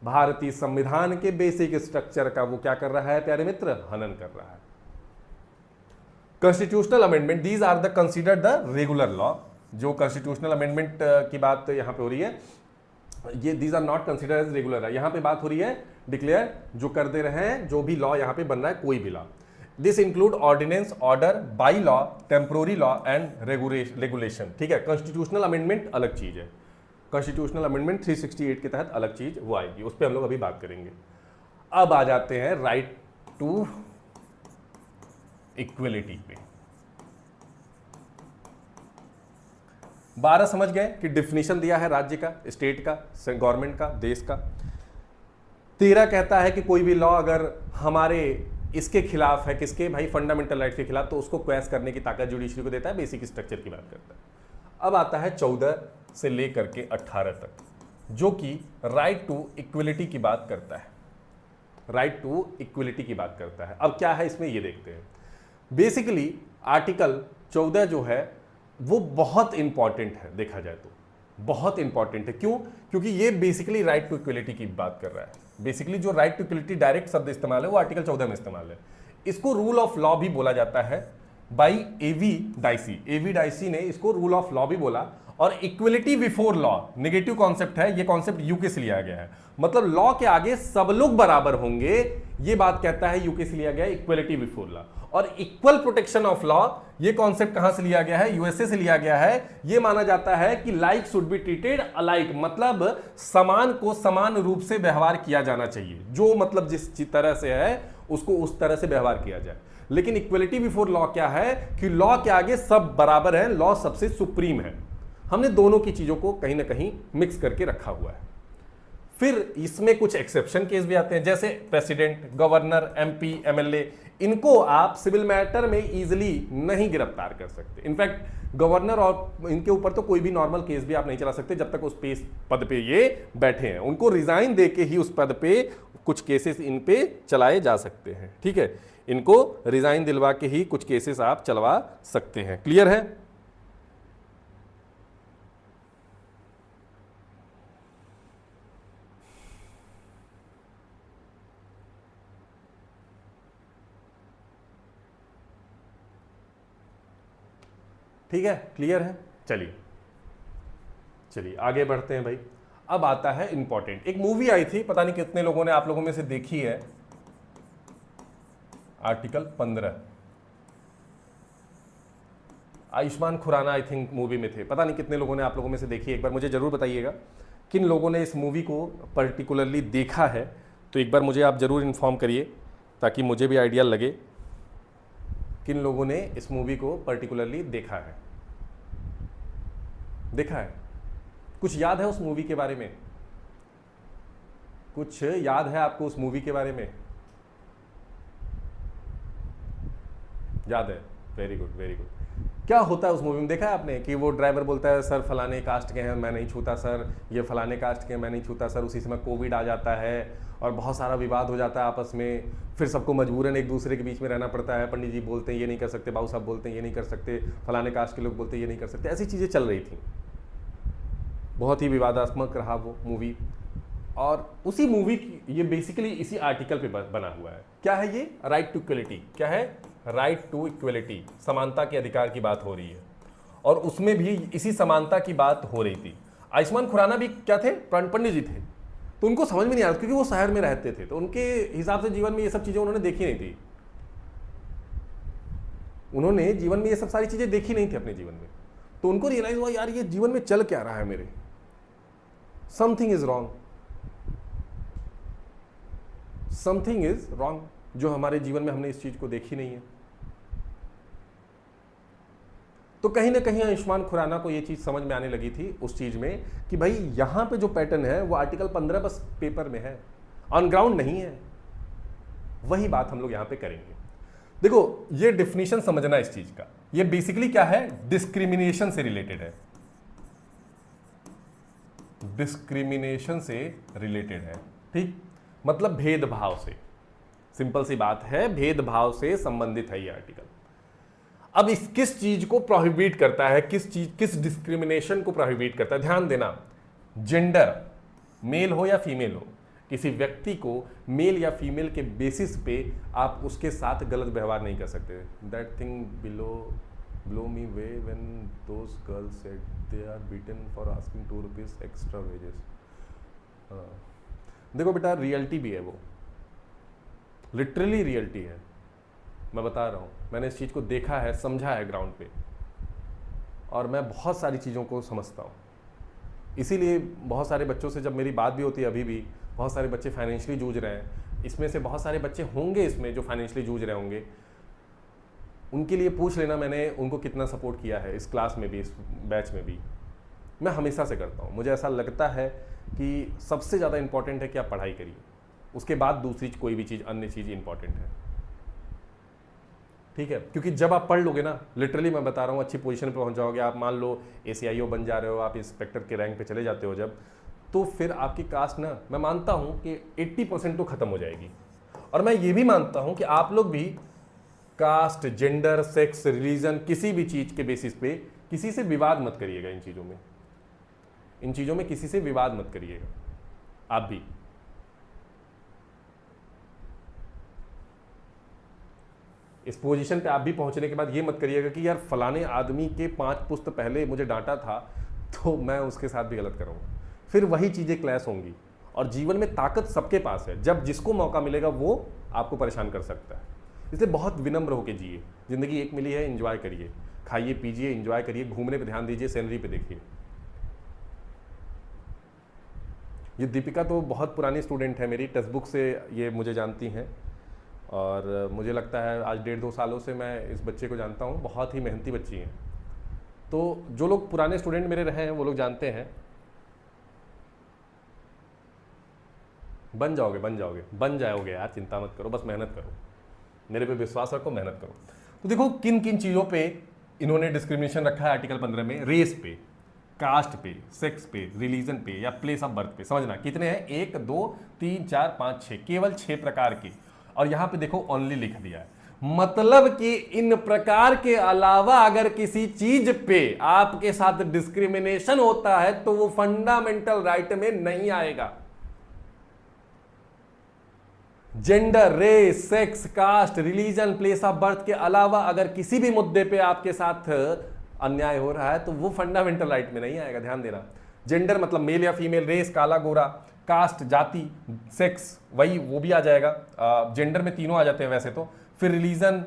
Speaker 1: भारतीय संविधान के बेसिक स्ट्रक्चर का वो क्या कर रहा है प्यारे मित्र? हनन कर रहा है। Constitutional amendment, these are the considered the regular law. जो कॉन्स्टिट्यूशनल अमेंडमेंट की बात यहां पे हो रही है, ये these are not considered as regular है। यहां पे बात हो रही है डिक्लेयर जो कर दे रहे हैं, जो भी लॉ यहां पे बन रहा है, कोई भी law. This include ordinance, order, bylaw, temporary law and regulation. ठीक है, कॉन्स्टिट्यूशनल अमेंडमेंट अलग चीज है। कॉन्स्टिट्यूशनल अमेंडमेंट 368 के तहत अलग चीज वो आएगी, उस पर हम लोग अभी बात करेंगे। अब आ जाते हैं राइट टू इक्वलिटी पे। 12 समझ गए कि डिफिनीशन दिया है राज्य का, स्टेट का, गवर्नमेंट का, देश का। 13 कहता है कि कोई भी लॉ अगर हमारे इसके खिलाफ है, किसके भाई? फंडामेंटल राइट्स के खिलाफ, तो उसको क्वैश करने की ताकत जुडिशरी को देता है। बेसिक स्ट्रक्चर की बात करता है। अब आता है 14 से लेकर के 18 तक, जो कि राइट टू इक्वलिटी की बात करता है। राइट टू इक्वलिटी की बात करता है। अब क्या है इसमें ये देखते हैं। बेसिकली आर्टिकल 14 जो है वो बहुत इंपॉर्टेंट है, देखा जाए तो बहुत इंपॉर्टेंट है। क्यों? क्योंकि ये बेसिकली राइट टू इक्वलिटी की बात कर रहा है। बेसिकली जो राइट टू इक्वलिटी डायरेक्ट शब्द इस्तेमाल है वो आर्टिकल 14 में इस्तेमाल है। इसको रूल ऑफ लॉ भी बोला जाता है by A V Dicey. A V Dicey ने इसको रूल ऑफ लॉ भी बोला। और equality before law negative concept है, ये कॉन्सेप्ट यूके से लिया गया है। मतलब लॉ के आगे सब लोग बराबर होंगे, ये बात कहता है यूके से लिया गया है, इक्वलिटी बिफोर लॉ। और इक्वल प्रोटेक्शन ऑफ लॉ, ये कॉन्सेप्ट कहां से लिया गया है? यूएसए से लिया गया है। ये माना जाता है कि like should be treated alike, मतलब समान को समान रूप से व्यवहार किया जाना चाहिए। जो मतलब जिस तरह से है उसको उस तरह से व्यवहार किया जाए। लेकिन इक्वलिटी बिफोर लॉ क्या है कि लॉ के आगे सब बराबर है, लॉ सबसे सुप्रीम है। हमने दोनों की चीजों को कहीं ना कहीं मिक्स करके रखा हुआ है। फिर इसमें कुछ एक्सेप्शन केस भी आते हैं, जैसे प्रेसिडेंट, गवर्नर, एमपी, एमएलए, इनको आप सिविल मैटर में इजीली नहीं गिरफ्तार कर सकते। इनफैक्ट गवर्नर और इनके ऊपर तो कोई भी नॉर्मल केस भी आप नहीं चला सकते जब तक उस पद पे ये बैठे हैं। उनको रिजाइन देके ही उस पद पे कुछ केसेस इन पे चलाए जा सकते हैं। ठीक है, इनको रिजाइन दिलवा के ही कुछ केसेस आप चलवा सकते हैं। क्लियर है? ठीक है, क्लियर है? चलिए चलिए आगे बढ़ते हैं भाई। अब आता है इंपॉर्टेंट, एक मूवी आई थी, पता नहीं कितने लोगों ने आप लोगों में से देखी है, article 15। Ayushmann Khurrana I think movie में थे, पता नहीं कितने लोगों ने आप लोगों में से देखी है। एक बार मुझे जरूर बताइएगा किन लोगों ने इस मूवी को पर्टिकुलरली देखा है, तो एक बार मुझे आप जरूर इन्फॉर्म करिए ताकि मुझे भी आइडिया लगे किन लोगों ने इस मूवी को पर्टिकुलरली देखा है। देखा है? कुछ याद है उस मूवी के बारे में? कुछ याद है आपको उस मूवी के बारे में? याद है? Very good very good. क्या होता है उस मूवी में, देखा है आपने कि वो ड्राइवर बोलता है सर फलाने कास्ट के हैं मैं नहीं छूता सर, ये फलाने कास्ट के हैं मैं नहीं छूता सर। उसी समय कोविड आ जाता है और बहुत सारा विवाद हो जाता है आपस में, फिर सबको मजबूरन एक दूसरे के बीच में रहना पड़ता है। पंडित जी बोलते हैं ये नहीं कर सकते, बाबू साहब बोलते हैं ये नहीं कर सकते, फलाने कास्ट के लोग बोलते हैं ये नहीं कर सकते। ऐसी चीज़ें चल रही थी, बहुत ही विवादात्मक रहा वो मूवी। और उसी मूवी की ये बेसिकली इसी आर्टिकल पे बना हुआ है। क्या है ये? Right to equality. क्या है? राइट टू इक्वलिटी, समानता के अधिकार की बात हो रही है। और उसमें भी इसी समानता की बात हो रही थी। आयुष्मान खुराना भी क्या थे? पंडित जी थे, तो उनको समझ में नहीं आ रहा क्योंकि वो शहर में रहते थे, तो उनके हिसाब से जीवन में ये सब चीजें उन्होंने देखी नहीं थी। उन्होंने जीवन में ये सब सारी चीजें देखी नहीं थी अपने जीवन में, तो उनको रियलाइज हुआ यार ये जीवन में चल क्या रहा है मेरे, something is wrong, something is wrong, जो हमारे जीवन में हमने इस चीज को देखी नहीं है। तो कहीं ना कहीं आयुष्मान खुराना को ये चीज समझ में आने लगी थी उस चीज में कि भाई यहां पे जो पैटर्न है वो आर्टिकल 15 बस पेपर में है, ऑन ग्राउंड नहीं है। वही बात हम लोग यहां पे करेंगे। देखो ये डिफिनीशन समझना इस चीज का, ये बेसिकली क्या है? डिस्क्रिमिनेशन से रिलेटेड है, डिस्क्रिमिनेशन से रिलेटेड है। ठीक, मतलब भेदभाव से, सिंपल सी बात है, भेदभाव से संबंधित है ये आर्टिकल। अब इस किस चीज को प्रोहिबिट करता है, किस डिस्क्रिमिनेशन को प्रोहिबिट करता है? ध्यान देना, जेंडर मेल हो या फीमेल हो, किसी व्यक्ति को मेल या फीमेल के बेसिस पे आप उसके साथ गलत व्यवहार नहीं कर सकते। That thing blow me way when those girls said they are beaten for asking 2 rupees extra wages. देखो बेटा रियलिटी भी है, वो लिटरली रियलिटी है, मैं बता रहा हूँ। मैंने इस चीज़ को देखा है, समझा है ग्राउंड पे, और मैं बहुत सारी चीज़ों को समझता हूँ। इसीलिए बहुत सारे बच्चों से जब मेरी बात भी होती है, अभी भी बहुत सारे बच्चे फाइनेंशियली जूझ रहे हैं, इसमें से बहुत सारे बच्चे होंगे इसमें जो फाइनेंशियली जूझ रहे होंगे, उनके लिए पूछ लेना मैंने उनको कितना सपोर्ट किया है इस क्लास में भी, इस बैच में भी। मैं हमेशा से करता हूँ। मुझे ऐसा लगता है कि सबसे ज़्यादा इंपॉर्टेंट है कि आप पढ़ाई करिए, उसके बाद दूसरी कोई भी चीज़, अन्य चीज़ इंपॉर्टेंट है। ठीक है, क्योंकि जब आप पढ़ लोगे ना, लिटरली मैं बता रहा हूँ, अच्छी पोजीशन पे पहुंच जाओगे आप। मान लो ACIO बन जा रहे हो, आप इंस्पेक्टर के रैंक पे चले जाते हो जब, तो फिर आपकी कास्ट ना, मैं मानता हूँ कि 80% तो खत्म हो जाएगी। और मैं ये भी मानता हूँ कि आप लोग भी कास्ट, जेंडर, सेक्स, रिलीजन, किसी भी चीज़ के बेसिस पे किसी से विवाद मत करिएगा। इन चीज़ों में किसी से विवाद मत करिएगा आप भी। इस पोजीशन पे आप भी पहुंचने के बाद ये मत करिएगा कि यार फलाने आदमी के 5 पुस्त पहले मुझे डांटा था तो मैं उसके साथ भी गलत करूँगा। फिर वही चीज़ें क्लैश होंगी। और जीवन में ताकत सबके पास है, जब जिसको मौका मिलेगा वो आपको परेशान कर सकता है। इसलिए बहुत विनम्र होकर जिए। ज़िंदगी एक मिली है, एंजॉय करिए, खाइए पीजिए, एंजॉय करिए, घूमने पे ध्यान दीजिए, सैलरी पे देखिए। ये दीपिका तो बहुत पुरानी स्टूडेंट है मेरी, टेक्स्ट बुक से ये मुझे जानती हैं, और मुझे लगता है आज 1.5-2 सालों से मैं इस बच्चे को जानता हूँ। बहुत ही मेहनती बच्ची हैं। तो जो लोग पुराने स्टूडेंट मेरे रहे हैं वो लोग जानते हैं बन जाओगे, बन जाओगे, बन जाओगे यार, चिंता मत करो, बस मेहनत करो, मेरे पे विश्वास रखो, मेहनत करो। तो देखो किन किन चीज़ों पे इन्होंने डिस्क्रिमिनेशन रखा है आर्टिकल 15 में। रेस पे, कास्ट पे, सेक्स पे, रिलीजन पे या प्लेस ऑफ बर्थ पे। समझना कितने हैं, 1 2 3 4 5 6, केवल 6 प्रकार के। और यहां पे देखो ओनली लिख दिया है, मतलब कि इन प्रकार के अलावा अगर किसी चीज पे आपके साथ डिस्क्रिमिनेशन होता है तो वो फंडामेंटल राइट में नहीं आएगा। Gender, race, sex, caste, religion, place of birth के अलावा अगर किसी भी मुद्दे पे आपके साथ अन्याय हो रहा है तो वो फंडामेंटल राइट में नहीं आएगा, ध्यान देना। जेंडर मतलब मेल या फीमेल, रेस काला गोरा, कास्ट जाति, सेक्स वही वो भी आ जाएगा, जेंडर में तीनों आ जाते हैं वैसे तो। फिर रिलीजन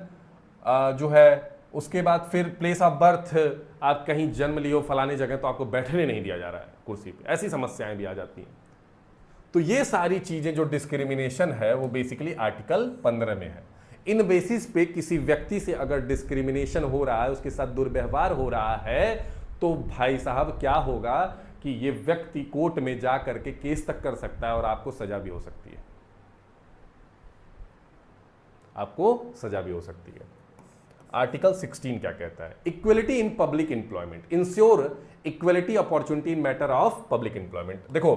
Speaker 1: जो है, उसके बाद फिर प्लेस ऑफ बर्थ, आप कहीं जन्म लियो फलाने जगह तो आपको बैठने नहीं दिया जा रहा है कुर्सी पे, ऐसी समस्याएं भी आ जाती हैं। तो ये सारी चीजें जो डिस्क्रिमिनेशन है वो बेसिकली आर्टिकल 15 में है। इन बेसिस पे किसी व्यक्ति से अगर डिस्क्रिमिनेशन हो रहा है, उसके साथ दुर्व्यवहार हो रहा है, तो भाई साहब क्या होगा कि ये व्यक्ति कोर्ट में जा करके केस तक कर सकता है और आपको सजा भी हो सकती है, आपको सजा भी हो सकती है। आर्टिकल 16 क्या कहता है? Equality in public employment, ensure equality opportunity in matter of public employment. देखो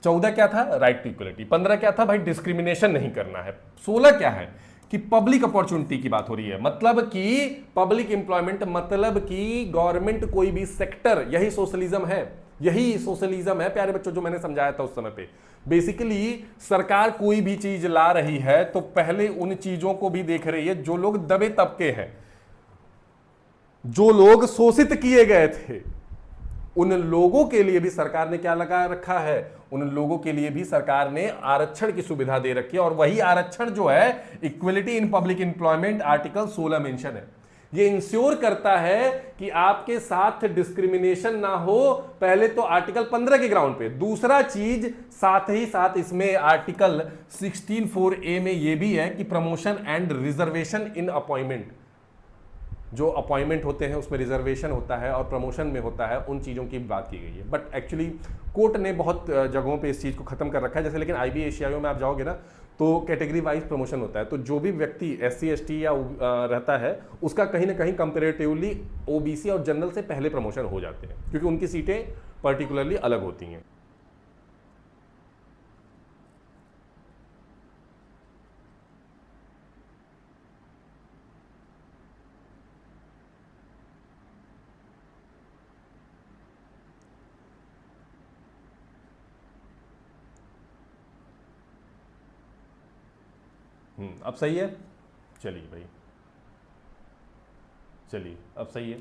Speaker 1: 14 क्या था? Right to equality. 15 क्या था? भाई डिस्क्रिमिनेशन नहीं करना है। 16 क्या है कि पब्लिक अपॉर्चुनिटी की बात हो रही है, मतलब कि पब्लिक एम्प्लॉयमेंट, मतलब कि गवर्नमेंट कोई भी सेक्टर, यही सोशलिज्म है, यही सोशलिज्म है प्यारे बच्चों जो मैंने समझाया था उस समय पे। बेसिकली सरकार कोई भी चीज ला रही है तो पहले उन चीजों को भी देख रही है जो लोग दबे तबके हैं, जो लोग शोषित किए गए थे, उन लोगों के लिए भी सरकार ने क्या लगा रखा है? उन लोगों के लिए भी सरकार ने आरक्षण की सुविधा दे रखी है। और वही आरक्षण जो है equality in public employment article 16 mention है। ये इंश्योर करता है कि आपके साथ डिस्क्रिमिनेशन ना हो, पहले तो आर्टिकल 15 के ग्राउंड पे। दूसरा चीज साथ ही साथ इसमें आर्टिकल 16(4)A में यह भी है कि promotion and reservation in appointment, जो अपॉइंटमेंट होते हैं उसमें रिजर्वेशन होता है और प्रमोशन में होता है, उन चीज़ों की बात की गई है। बट एक्चुअली कोर्ट ने बहुत जगहों पे इस चीज़ को खत्म कर रखा है, जैसे लेकिन IB एशियाओं में आप जाओगे ना तो कैटेगरी वाइज प्रमोशन होता है, तो जो भी व्यक्ति SC ST या रहता है उसका कहीं ना कहीं कंपेरेटिवली OBC और जनरल से पहले प्रमोशन हो जाते हैं, क्योंकि उनकी सीटें पर्टिकुलरली अलग होती हैं। अब सही है? चलिए भाई, चलिए अब सही है,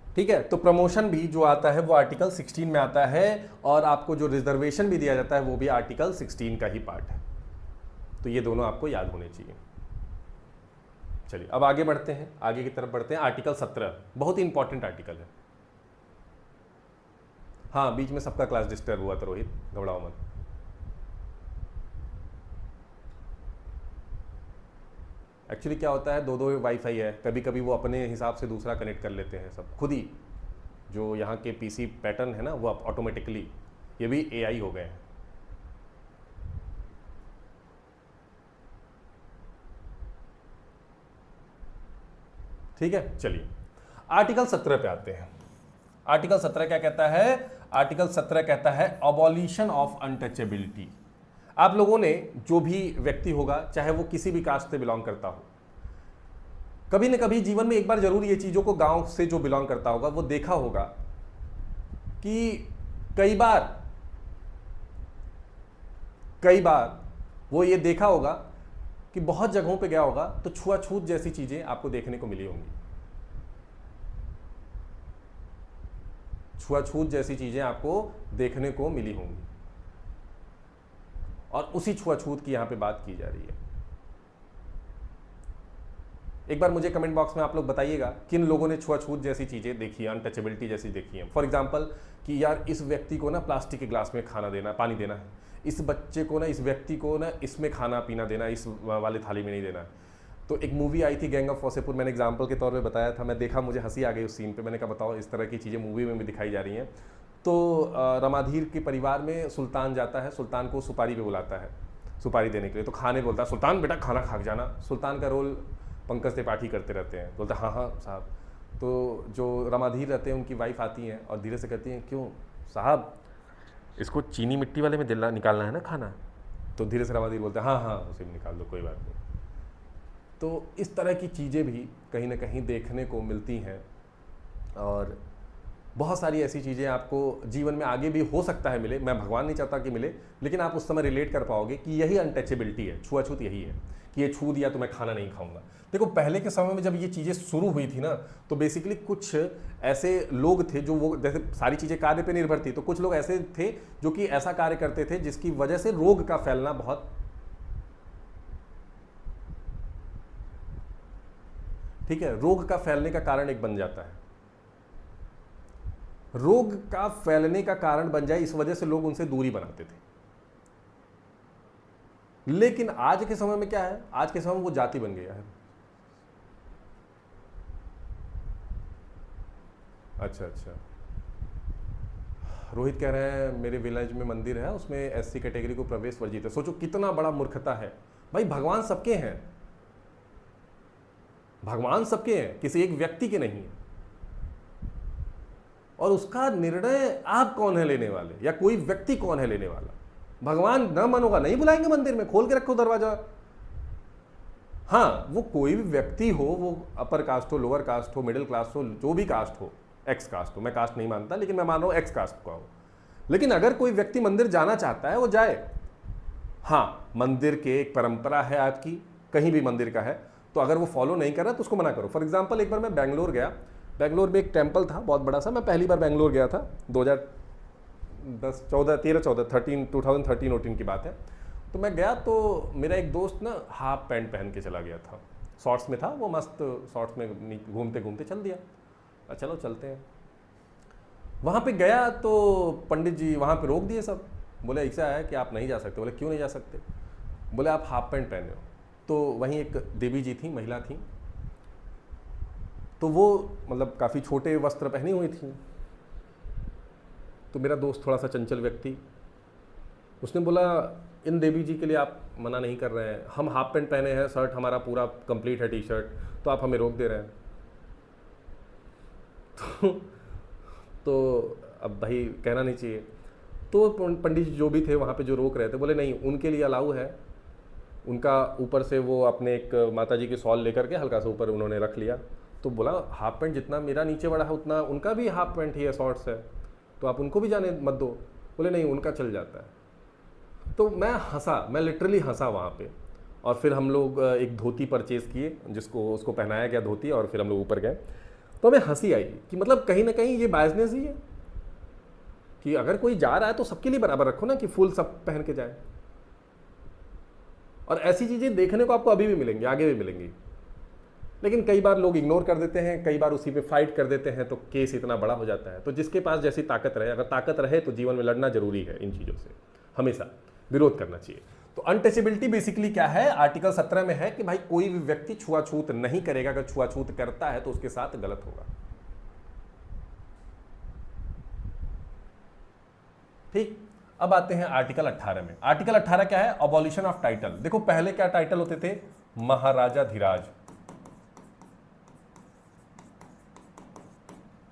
Speaker 1: ठीक है। तो प्रमोशन भी जो आता है वो आर्टिकल 16 में आता है, और आपको जो रिजर्वेशन भी दिया जाता है वो भी आर्टिकल 16 का ही पार्ट है। तो ये दोनों आपको याद होने चाहिए। चलिए अब आगे बढ़ते हैं, आगे की तरफ बढ़ते हैं। आर्टिकल 17 बहुत ही इंपॉर्टेंट आर्टिकल है। हाँ, बीच में सबका क्लास डिस्टर्ब हुआ था रोहित, घबराओ मत। एक्चुअली क्या होता है, दो वाईफाई है, कभी कभी वो अपने हिसाब से दूसरा कनेक्ट कर लेते हैं सब खुद ही। जो यहाँ के PC पैटर्न है ना वो ऑटोमेटिकली, ये भी AI हो गए हैं। ठीक है, चलिए आर्टिकल 17 पे आते हैं। आर्टिकल 17 क्या कहता है? आर्टिकल 17 कहता है अबॉलिशन ऑफ अनटचेबिलिटी। आप लोगों ने, जो भी व्यक्ति होगा चाहे वो किसी भी कास्ट से बिलोंग करता हो, कभी न कभी जीवन में एक बार जरूर ये चीज़ों को, गांव से जो बिलोंग करता होगा वो देखा होगा कि कई बार वो ये देखा होगा कि बहुत जगहों पे गया होगा तो छुआछूत जैसी चीज़ें आपको देखने को मिली होंगी। छुआछूत जैसी चीज़ें आपको देखने को मिली होंगी, और उसी छुआछूत की यहां पे बात की जा रही है। एक बार मुझे कमेंट बॉक्स में आप लोग बताइएगा किन लोगों ने छुआछूत जैसी चीजें देखी है, अनटचेबिलिटी जैसी देखी है। फॉर एग्जांपल कि यार इस व्यक्ति को ना प्लास्टिक के ग्लास में खाना देना, पानी देना है, इस बच्चे को ना, इस व्यक्ति को ना इसमें खाना पीना देना, इस वाले थाली में नहीं देना। तो एक मूवी आई थी गैंग ऑफ वासेपुर, मैंने एग्जाम्पल के तौर पर बताया था, मैं देखा, मुझे हंसी आ गई उस सीन पर। मैंने कहा बताओ, इस तरह की चीज़ें मूवी में भी दिखाई जा रही हैं तो रमाधीर के परिवार में सुल्तान जाता है, सुल्तान को सुपारी पे बुलाता है, सुपारी देने के लिए। तो खाने बोलता है, सुल्तान बेटा खाना खा के जाना। सुल्तान का रोल पंकज त्रिपाठी करते रहते हैं। बोलता हाँ हाँ साहब। तो जो रमाधीर रहते हैं उनकी वाइफ आती हैं और धीरे से कहती हैं, क्यों साहब इसको चीनी मिट्टी वाले में निकालना है ना खाना। तो धीरे से रमाधीर बोलते हैं, हाँ हाँ उसे भी निकाल दो, कोई बात नहीं। तो इस तरह की चीज़ें भी कहीं ना कहीं देखने को मिलती हैं और बहुत सारी ऐसी चीज़ें आपको जीवन में आगे भी हो सकता है मिले। मैं भगवान नहीं चाहता कि मिले, लेकिन आप उस समय रिलेट कर पाओगे कि यही अनटचेबिलिटी है, छुआछूत यही है कि ये छू दिया तो मैं खाना नहीं खाऊंगा। देखो पहले के समय में जब ये चीज़ें शुरू हुई थी ना, तो बेसिकली कुछ ऐसे लोग थे जो वो जैसे सारी चीज़ें कार्य पे निर्भर थी, तो कुछ लोग ऐसे थे जो कि ऐसा कार्य करते थे जिसकी वजह से रोग का फैलना बहुत, ठीक है, रोग का फैलने का कारण एक बन जाता है। रोग का फैलने का कारण बन जाए, इस वजह से लोग उनसे दूरी बनाते थे। लेकिन आज के समय में क्या है, आज के समय में वो जाति बन गया है। अच्छा अच्छा, रोहित कह रहे हैं मेरे विलेज में मंदिर है, उसमें एससी कैटेगरी को प्रवेश वर्जित है। सोचो कितना बड़ा मूर्खता है भाई। भगवान सबके हैं, भगवान सबके हैं, किसी एक व्यक्ति के नहीं है। और उसका निर्णय आप कौन है लेने वाले, या कोई व्यक्ति कौन है लेने वाला। भगवान न मनोगा नहीं बुलाएंगे मंदिर में, खोल के रखो दरवाजा। हाँ वो कोई भी व्यक्ति हो, वो अपर कास्ट हो, लोअर कास्ट हो, मिडिल क्लास हो, जो भी कास्ट हो, एक्स कास्ट हो, मैं कास्ट नहीं मानता लेकिन मैं मान रहा हूं एक्स कास्ट का हो, लेकिन अगर कोई व्यक्ति मंदिर जाना चाहता है वो जाए। हाँ मंदिर के एक परंपरा है आपकी, कहीं भी मंदिर का है, तो अगर वो फॉलो नहीं कर रहा तो उसको मना करो। फॉर एग्जाम्पल एक बार मैं बैंगलोर गया, बैंगलोर में एक टेम्पल था बहुत बड़ा सा, मैं पहली बार बैंगलोर गया था 2013-14 की बात है। तो मैं गया तो मेरा एक दोस्त ना हाफ पैंट पहन के चला गया था, शॉर्ट्स में था वो, मस्त शॉर्ट्स में घूमते घूमते चल दिया। चलो चलते हैं। वहाँ पे गया तो पंडित जी वहाँ पे रोक दिए सब, बोले ऐसा है कि आप नहीं जा सकते। बोले क्यों नहीं जा सकते? बोले आप हाफ पैंट पहने हो। तो वहीं एक देवी जी थी, महिला थी, तो वो मतलब काफ़ी छोटे वस्त्र पहनी हुई थी। तो मेरा दोस्त थोड़ा सा चंचल व्यक्ति, उसने बोला इन देवी जी के लिए आप मना नहीं कर रहे हैं, हम हाफ पैंट पहने हैं, शर्ट हमारा पूरा कंप्लीट है, टी शर्ट, तो आप हमें रोक दे रहे हैं। तो अब भाई कहना नहीं चाहिए। तो पंडित जी जो भी थे वहाँ पे जो रोक रहे थे, बोले नहीं उनके लिए अलाउ है। उनका ऊपर से वो अपने एक माता जी की शॉल लेकर के हल्का सा ऊपर उन्होंने रख लिया। तो बोला हाफ पैंट जितना मेरा नीचे बड़ा है उतना उनका भी हाफ पैंट ही है, शॉर्ट्स है, तो आप उनको भी जाने मत दो। बोले नहीं उनका चल जाता है। तो मैं हंसा, मैं लिटरली हंसा वहाँ पे। और फिर हम लोग एक धोती परचेज़ किए, जिसको उसको पहनाया गया धोती, और फिर हम लोग ऊपर गए। तो हमें हंसी आई कि मतलब कहीं ना कहीं ये बायसनेस ही है कि अगर कोई जा रहा है तो सबके लिए बराबर रखो ना, कि फुल सब पहन के जाए। और ऐसी चीज़ें देखने को आपको अभी भी मिलेंगी, आगे भी मिलेंगी, लेकिन कई बार लोग इग्नोर कर देते हैं, कई बार उसी पे फाइट कर देते हैं, तो केस इतना बड़ा हो जाता है। तो जिसके पास जैसी ताकत रहे, अगर ताकत रहे तो जीवन में लड़ना जरूरी है, इन चीज़ों से हमेशा विरोध करना चाहिए। तो अनटचेबिलिटी बेसिकली क्या है, आर्टिकल 17 में है कि भाई कोई भी व्यक्ति छुआछूत नहीं करेगा, अगर छुआछूत करता है तो उसके साथ गलत होगा। ठीक, अब आते हैं आर्टिकल 18 में। आर्टिकल 18 क्या है, अबॉलिशन ऑफ टाइटल। देखो पहले क्या टाइटल होते थे, महाराजा धीराज,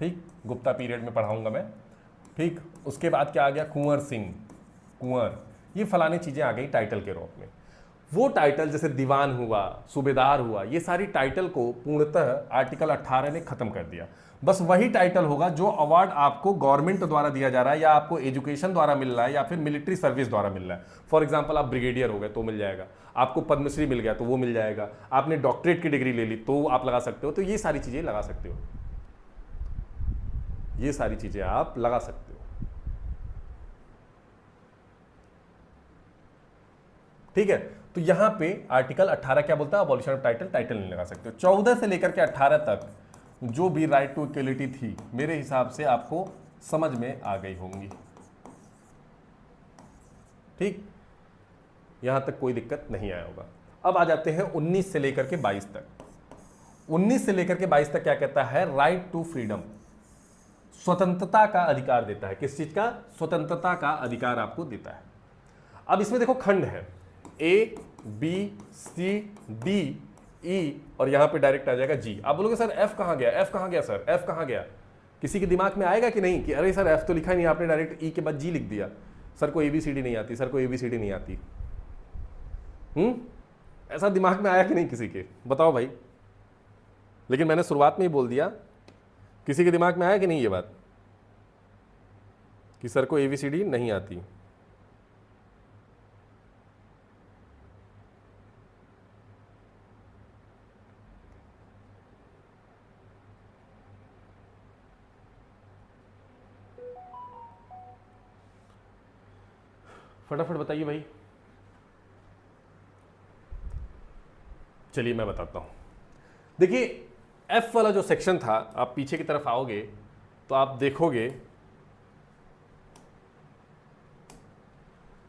Speaker 1: ठीक, गुप्ता पीरियड में पढ़ाऊंगा मैं, ठीक। उसके बाद क्या आ गया, कुंवर सिंह, कुंवर, ये फलाने चीजें आ गई टाइटल के रूप में। वो टाइटल जैसे दीवान हुआ, सूबेदार हुआ, ये सारी टाइटल को पूर्णतः आर्टिकल 18 ने खत्म कर दिया। बस वही टाइटल होगा जो अवार्ड आपको गवर्नमेंट द्वारा दिया जा रहा है, या आपको एजुकेशन द्वारा मिल रहा है, या फिर मिलिट्री सर्विस द्वारा मिल रहा है। फॉर एग्जाम्पल आप ब्रिगेडियर हो गए तो मिल जाएगा, आपको पद्मश्री मिल गया तो वो मिल जाएगा, आपने डॉक्टरेट की डिग्री ले ली तो आप लगा सकते हो। तो ये सारी चीजें लगा सकते हो, ये सारी चीजें आप लगा सकते हो, ठीक है। तो यहां पे आर्टिकल 18 क्या बोलता है, अबॉलिशन ऑफ टाइटल, टाइटल नहीं लगा सकते हो। 14 से लेकर के 18 तक जो भी राइट टू इक्वलिटी थी, मेरे हिसाब से आपको समझ में आ गई होंगी, ठीक, यहां तक कोई दिक्कत नहीं आया होगा। अब आ जाते हैं 19 से लेकर के 22 तक। 19 से लेकर के 22 तक क्या कहता है, राइट टू फ्रीडम, स्वतंत्रता का अधिकार देता है। किस चीज का? स्वतंत्रता का अधिकार आपको देता है। अब इसमें देखो खंड है A B C D E और यहां पे डायरेक्ट आ जाएगा जी। आप बोलोगे सर एफ कहां गया, एफ कहां गया सर, एफ कहां गया? किसी के दिमाग में आएगा कि नहीं कि अरे सर एफ तो लिखा ही नहीं, आपने डायरेक्ट ई के बाद जी लिख दिया। सर को एबीसीडी नहीं आती, सर को एबीसीडी नहीं आती। ऐसा दिमाग में आया कि नहीं किसी के? बताओ भाई। लेकिन मैंने शुरुआत में ही बोल दिया, किसी के दिमाग में आया कि नहीं ये बात कि सर को एबीसीडी नहीं आती? फटाफट बताइए भाई। चलिए मैं बताता हूं। देखिए एफ वाला जो सेक्शन था, आप पीछे की तरफ आओगे तो आप देखोगे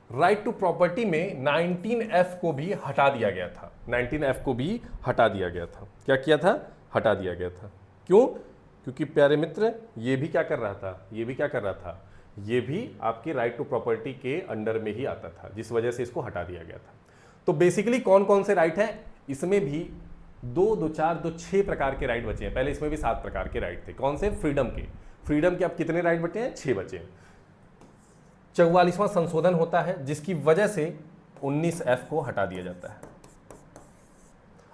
Speaker 1: राइट टू प्रॉपर्टी में 19F को भी हटा दिया गया था। 19F को भी हटा दिया गया था। क्या किया था? हटा दिया गया था। क्यों? क्योंकि प्यारे मित्र ये भी क्या कर रहा था, ये भी क्या कर रहा था, ये भी आपके राइट टू प्रॉपर्टी के अंडर में ही आता था, जिस वजह से इसको हटा दिया गया था। तो बेसिकली कौन कौन से राइट हैं? इसमें भी 6 प्रकार के राइट बचे हैं। पहले इसमें भी 7 प्रकार के राइट थे। कौन से? फ्रीडम के। फ्रीडम के अब कितने राइट बचे हैं? 6 बचे हैं। 44वां संशोधन होता है जिसकी वजह से 19F को हटा दिया जाता है।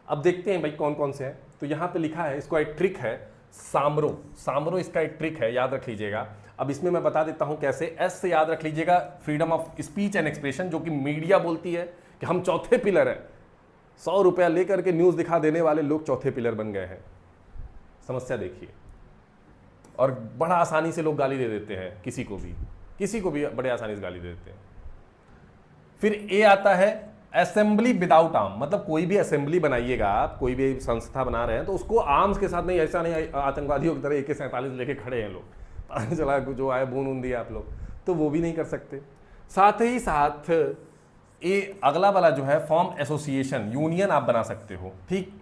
Speaker 1: अब देखते हैं भाई कौन कौन से हैं। तो यहां पे लिखा है, इसको एक ट्रिक है, सामरो। सामरो इसका एक ट्रिक है, याद रख लीजिएगा। अब इसमें मैं बता देता हूं कैसे। एस से याद रख लीजिएगा freedom of speech and expression, जो कि मीडिया बोलती है कि हम चौथे पिलर हैं। 100 रुपया लेकर के न्यूज दिखा देने वाले लोग चौथे पिलर बन गए हैं। समस्या देखिए। और बड़ा आसानी से लोग गाली दे देते हैं, किसी को भी बड़े आसानी से गाली दे देते हैं। फिर ए आता है असेंबली विदाउट आर्म, मतलब कोई भी असेंबली बनाइएगा आप, कोई भी संस्था बना रहे हैं तो उसको आर्म्स के साथ नहीं, ऐसा नहीं आतंकवादियों की तरह AK-47 लेके खड़े हैं लोग, पता चला जो आए बून ऊन दिया आप लोग, तो वो भी नहीं कर सकते। साथ ही साथ ये अगला वाला जो है फॉर्म एसोसिएशन, यूनियन आप बना सकते हो, ठीक।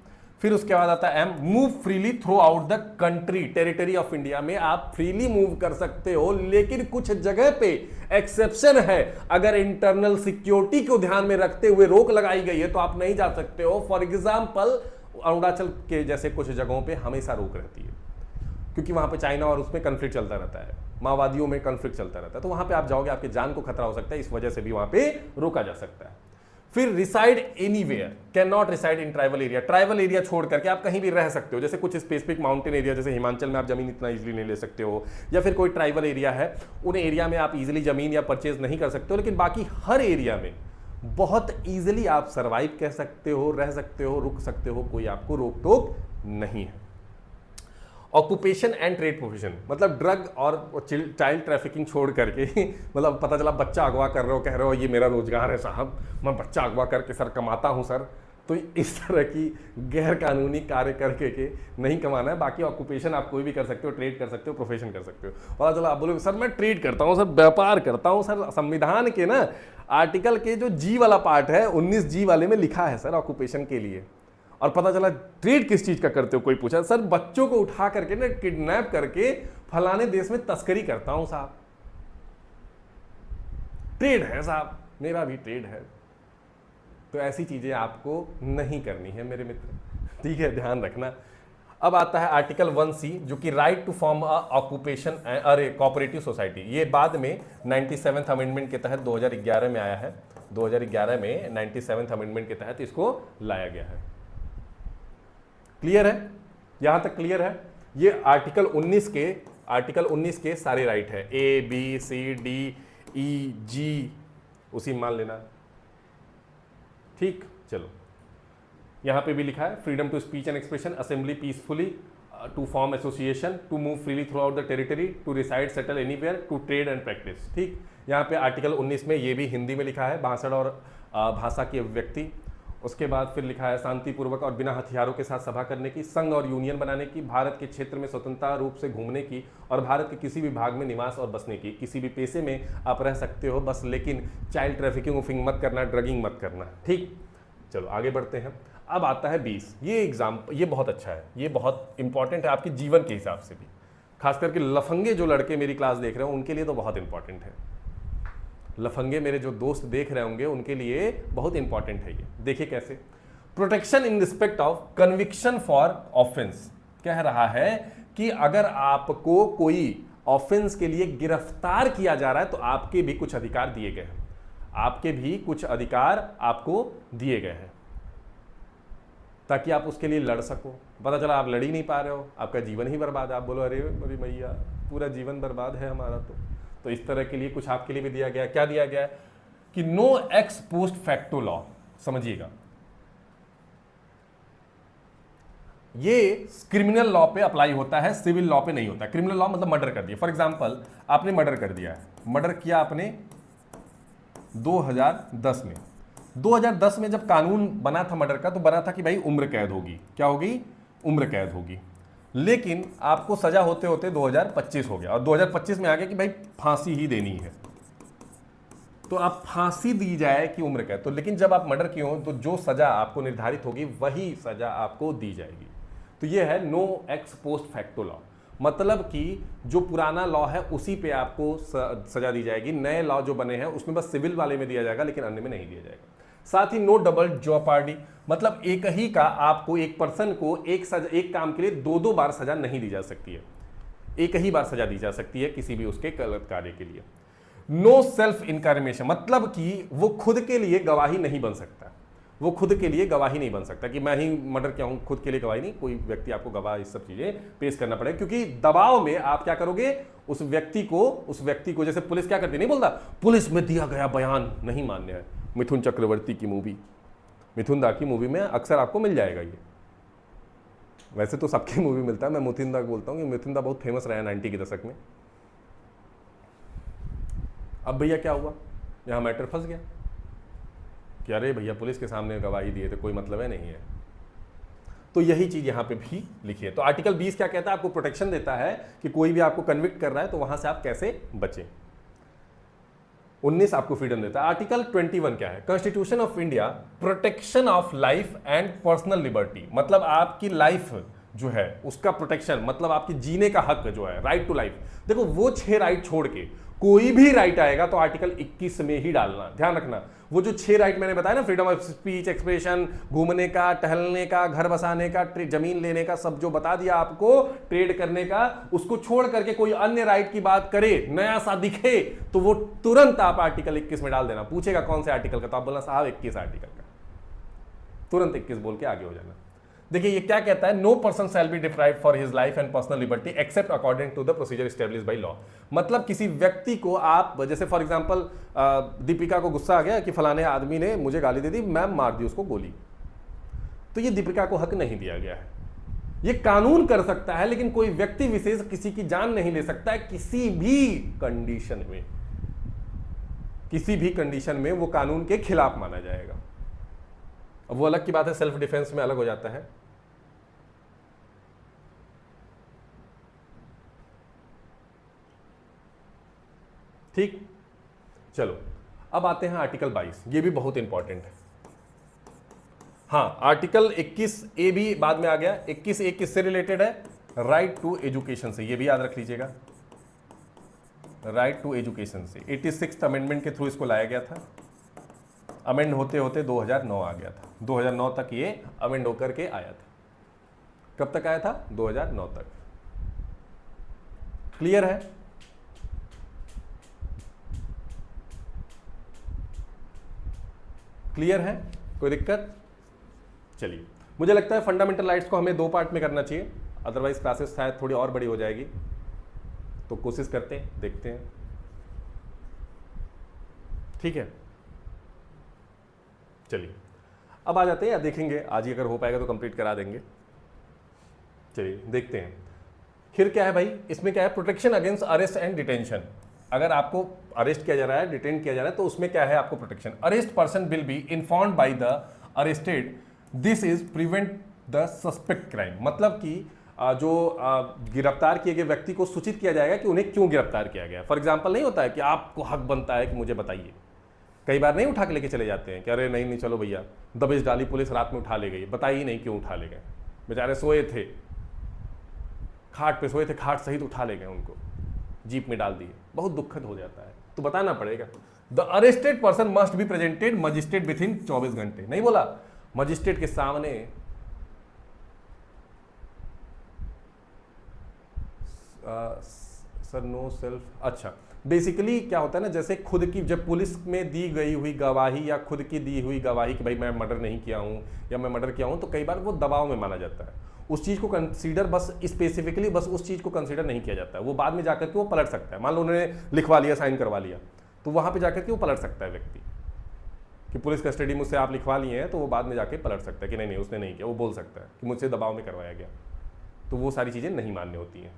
Speaker 1: फिर उसके बाद आता है um, move freely throughout the country, territory of India में आप फ्रीली मूव कर सकते हो, लेकिन कुछ जगह पे एक्सेप्शन है। अगर इंटरनल सिक्योरिटी को ध्यान में रखते हुए रोक लगाई गई है तो आप नहीं जा सकते हो। फॉर एग्जाम्पल अरुणाचल के जैसे कुछ जगहों पे हमेशा रोक रहती है, क्योंकि वहां पे चाइना और उसमें कन्फ्लिक्ट चलता रहता है, माओवादियों में कन्फ्लिक्ट चलता रहता है, तो वहां पे आप जाओगे आपकी जान को खतरा हो सकता है, इस वजह से भी वहां पे रोका जा सकता है। फिर reside anywhere, can not reside in tribal area, tribal area छोड़ करके आप कहीं भी रह सकते हो, जैसे कुछ स्पेसिफिक माउंटेन एरिया, जैसे हिमाचल में आप जमीन इतना इजीली नहीं ले सकते हो, या फिर कोई ट्राइबल एरिया है उन एरिया में आप इजीली जमीन या परचेज नहीं कर सकते हो, लेकिन बाकी हर एरिया में बहुत इजीली आप सर्वाइव कर सकते हो, रह सकते हो, रुक सकते हो, कोई आपको रोक टोक नहीं है। ऑक्यूपेशन एंड ट्रेड प्रोफेशन, मतलब ड्रग और चाइल्ड ट्रैफिकिंग छोड़ करके मतलब पता चला बच्चा अगवा कर रहे हो, कह रहे हो ये मेरा रोजगार है साहब, मैं बच्चा अगवा करके सर कमाता हूँ सर, तो इस तरह की गैर कानूनी कार्य करके के नहीं कमाना है। बाकी ऑक्यूपेशन आप कोई भी कर सकते हो, ट्रेड कर सकते हो, प्रोफेशन कर सकते हो। पता चला आप बोलोगे सर मैं ट्रेड करता हूँ सर, व्यापार करता हूँ सर, संविधान के ना आर्टिकल के जो जी वाला पार्ट है 19G वाले में लिखा है सर ऑक्यूपेशन के लिए, और पता चला ट्रेड किस चीज का करते हो, कोई पूछा सर बच्चों को उठा करके ना किडनैप करके फलाने देश में तस्करी करता हूं साहब, ट्रेड है साहब, मेरा भी ट्रेड है। तो ऐसी चीजें आपको नहीं करनी है मेरे मित्र, ठीक है, ध्यान रखना। अब आता है आर्टिकल 1C जो कि राइट टू फॉर्म ऑक्यूपेशन अरे कोऑपरेटिव सोसाइटी, ये बाद में 97th अमेंडमेंट के तहत 2011 में आया है, 2011 में 97th अमेंडमेंट के तहत इसको लाया गया है। क्लियर है? यहां तक क्लियर है? ये आर्टिकल 19 के सारे राइट है, A B C D E G उसी मान लेना, ठीक। चलो यहां पे भी लिखा है freedom to speech and expression, assembly peacefully, to form association, to move freely throughout the territory, to reside settle anywhere, to trade and practice, ठीक। यहां पे आर्टिकल 19 में ये भी हिंदी में लिखा है, भाषण और भाषा की अभिव्यक्ति। उसके बाद फिर लिखा है शांतिपूर्वक और बिना हथियारों के साथ सभा करने की, संघ और यूनियन बनाने की, भारत के क्षेत्र में स्वतंत्रता रूप से घूमने की और भारत के किसी भी भाग में निवास और बसने की, किसी भी पेशे में आप रह सकते हो बस, लेकिन चाइल्ड ट्रैफिकिंग उफिंग मत करना, ड्रगिंग मत करना, ठीक। चलो आगे बढ़ते हैं। अब आता है 20, ये एग्जाम, ये बहुत अच्छा है, ये बहुत इंपॉर्टेंट है आपके जीवन के हिसाब से भी, खास करके लफंगे जो लड़के मेरी क्लास देख रहे हो उनके लिए तो बहुत इंपॉर्टेंट है। लफंगे मेरे जो दोस्त देख रहे होंगे उनके लिए बहुत इंपॉर्टेंट है ये। देखिए कैसे, protection in respect of conviction for offence कह रहा है कि अगर आपको कोई ऑफेंस के लिए गिरफ्तार किया जा रहा है तो आपके भी कुछ अधिकार दिए गए हैं, आपके भी कुछ अधिकार आपको दिए गए हैं ताकि आप उसके लिए लड़ सको। पता चला आप लड़ ही नहीं पा रहे हो, आपका जीवन ही बर्बाद, आप बोलो अरे मेरी मैया पूरा जीवन बर्बाद है हमारा। तो इस तरह के लिए कुछ आपके लिए भी दिया गया। क्या दिया गया है कि no ex post facto law. समझिएगा, ये क्रिमिनल लॉ पे अप्लाई होता है, सिविल लॉ पे नहीं होता। क्रिमिनल लॉ मतलब मर्डर कर दिया। फॉर एग्जांपल आपने मर्डर कर दिया है, मर्डर किया आपने 2010 में। 2010 में जब कानून बना था मर्डर का तो बना था कि भाई उम्र कैद होगी। क्या होगी? उम्र कैद होगी। लेकिन आपको सजा होते होते 2025 हो गया और 2025 में आ गया कि भाई फांसी ही देनी है, तो आप फांसी दी जाए कि उम्र कैद। तो लेकिन जब आप मर्डर किए हो तो जो सजा आपको निर्धारित होगी वही सजा आपको दी जाएगी। तो ये है no ex post facto law, मतलब कि जो पुराना लॉ है उसी पे आपको सजा दी जाएगी। नए लॉ जो बने हैं उसमें बस सिविल वाले में दिया जाएगा लेकिन अन्य में नहीं दिया जाएगा। साथ ही नो डबल जॉपार्डी, मतलब एक ही का आपको एक पर्सन को एक काम के लिए दो बार सजा नहीं दी जा सकती है, एक ही बार सजा दी जा सकती है किसी भी उसके गलत कार्य के लिए। नो सेल्फ इनकारिमेशन, मतलब कि वो खुद के लिए गवाही नहीं बन सकता, वो खुद के लिए गवाही नहीं बन सकता कि मैं ही मर्डर किया हूं, खुद के लिए गवाही नहीं। कोई व्यक्ति आपको गवाह इस सब चीजें पेश करना पड़ेगा, क्योंकि दबाव में आप क्या करोगे, उस व्यक्ति को जैसे पुलिस क्या करती, नहीं बोलता पुलिस में दिया गया बयान नहीं मान्य है। मिथुन चक्रवर्ती की मूवी, मिथुन दा की मूवी में अक्सर आपको मिल जाएगा ये। वैसे तो सबकी मूवी मिलता है, मैं मिथुन दा बोलता हूँ कि मिथुन दा बहुत फेमस रहा है 90 के दशक में। अब भैया क्या हुआ, यहां मैटर फंस गया कि अरे भैया पुलिस के सामने गवाही दिए थे, कोई मतलब है नहीं है। तो यही चीज यहां पे भी लिखी है। तो आर्टिकल 20 क्या कहता है, आपको प्रोटेक्शन देता है कि कोई भी आपको कन्विक्ट कर रहा है तो वहां से आप कैसे बचें। 19 आपको फ्रीडम देता है। आर्टिकल 21 क्या है, constitution of India protection of life and personal liberty, मतलब आपकी लाइफ जो है उसका प्रोटेक्शन, मतलब आपकी जीने का हक जो है, राइट टू लाइफ। देखो वो 6 राइट छोड़ के कोई भी राइट आएगा तो आर्टिकल 21 में ही डालना, ध्यान रखना। वो जो 6 राइट मैंने बताया ना, फ्रीडम ऑफ स्पीच, एक्सप्रेशन, घूमने का, टहलने का, घर बसाने का, जमीन लेने का, सब जो बता दिया आपको, ट्रेड करने का, उसको छोड़ करके कोई अन्य राइट की बात करे, नया सा दिखे, तो वो तुरंत आप आर्टिकल 21 में डाल देना। पूछेगा कौन से आर्टिकल का, तो आप बोलना साहब 21 आर्टिकल का, तुरंत 21 बोल के आगे हो जाना। देखिए ये क्या कहता है, no person shall be deprived for his life and personal liberty except according to the procedure established by law. मतलब किसी व्यक्ति को आप, जैसे फॉर एग्जांपल दीपिका को गुस्सा आ गया कि फलाने आदमी ने मुझे गाली दे दी, मैं मार दी उसको गोली, तो ये दीपिका को हक नहीं दिया गया है। ये कानून कर सकता है लेकिन कोई व्यक्ति विशेष किसी की जान नहीं ले सकता है किसी भी कंडीशन में, किसी भी कंडीशन में वो कानून के खिलाफ माना जाएगा। अब वो अलग की बात है, सेल्फ डिफेंस में अलग हो जाता है। ठीक, चलो अब आते हैं आर्टिकल 22, ये भी बहुत इंपॉर्टेंट है। हाँ, आर्टिकल 21A भी बाद में आ गया। 21A किससे रिलेटेड है, राइट टू एजुकेशन से, ये भी याद रख लीजिएगा, राइट टू एजुकेशन से। 86th अमेंडमेंट के थ्रू इसको लाया गया था, अमेंड होते होते 2009 आ गया था। 2009 तक ये अमेंड होकर के आया था। कब तक आया था, 2009 तक। क्लियर है? क्लियर है, कोई दिक्कत? चलिए, मुझे लगता है फंडामेंटल राइट्स को हमें 2 पार्ट में करना चाहिए, अदरवाइज क्लासेस शायद थोड़ी और बड़ी हो जाएगी, तो कोशिश करते हैं, देखते हैं। ठीक है, चलिए अब आ जाते हैं, या देखेंगे आज ही अगर हो पाएगा तो कंप्लीट करा देंगे। चलिए देखते हैं। फिर क्या है भाई, इसमें क्या है, protection against arrest and detention. अगर आपको अरेस्ट किया जा रहा है, डिटेन किया जा रहा है, तो उसमें क्या है आपको protection. Arrest person will be informed by the arrested, this is prevent the suspect crime, मतलब कि जो गिरफ्तार किए गए व्यक्ति को सूचित किया जाएगा कि उन्हें क्यों गिरफ्तार किया गया। फॉर एग्जाम्पल नहीं होता है कि आपको हक बनता है कि मुझे बताइए, कई बार नहीं उठा के लेके चले जाते हैं कि अरे नहीं चलो भैया, दबिश डाली पुलिस, रात में उठा ले गई, बताइए नहीं क्यों उठा ले गए, बेचारे सोए थे, खाट पे सोए थे, खाट सहित उठा ले गए उनको, जीप में डाल दिए, बहुत दुखद हो जाता है। तो बताना पड़ेगा the arrested person must be presented magistrate with in 24 घंटे, नहीं बोला मजिस्ट्रेट के सामने। सर नो सेल्फ, अच्छा बेसिकली क्या होता है ना, जैसे खुद की जब पुलिस में दी गई हुई गवाही या खुद की दी हुई गवाही कि भाई मैं मर्डर नहीं किया हूं या मैं मर्डर किया हूं, तो कई बार वो दबाव में माना जाता है। उस चीज़ को कंसीडर बस स्पेसिफिकली बस उस चीज़ को कंसीडर नहीं किया जाता है, वो बाद में जाकर के वो पलट सकता है। मान लो उन्होंने लिखवा लिया, साइन करवा लिया, तो वहाँ पे जाकर के वो पलट सकता है व्यक्ति कि पुलिस कस्टडी मुझसे आप लिखवा लिए हैं, तो वो बाद में जाके पलट सकता है कि नहीं नहीं उसने नहीं किया, वो बोल सकता है कि मुझसे दबाव में करवाया गया। तो वो सारी चीज़ें नहीं मान्य होती हैं।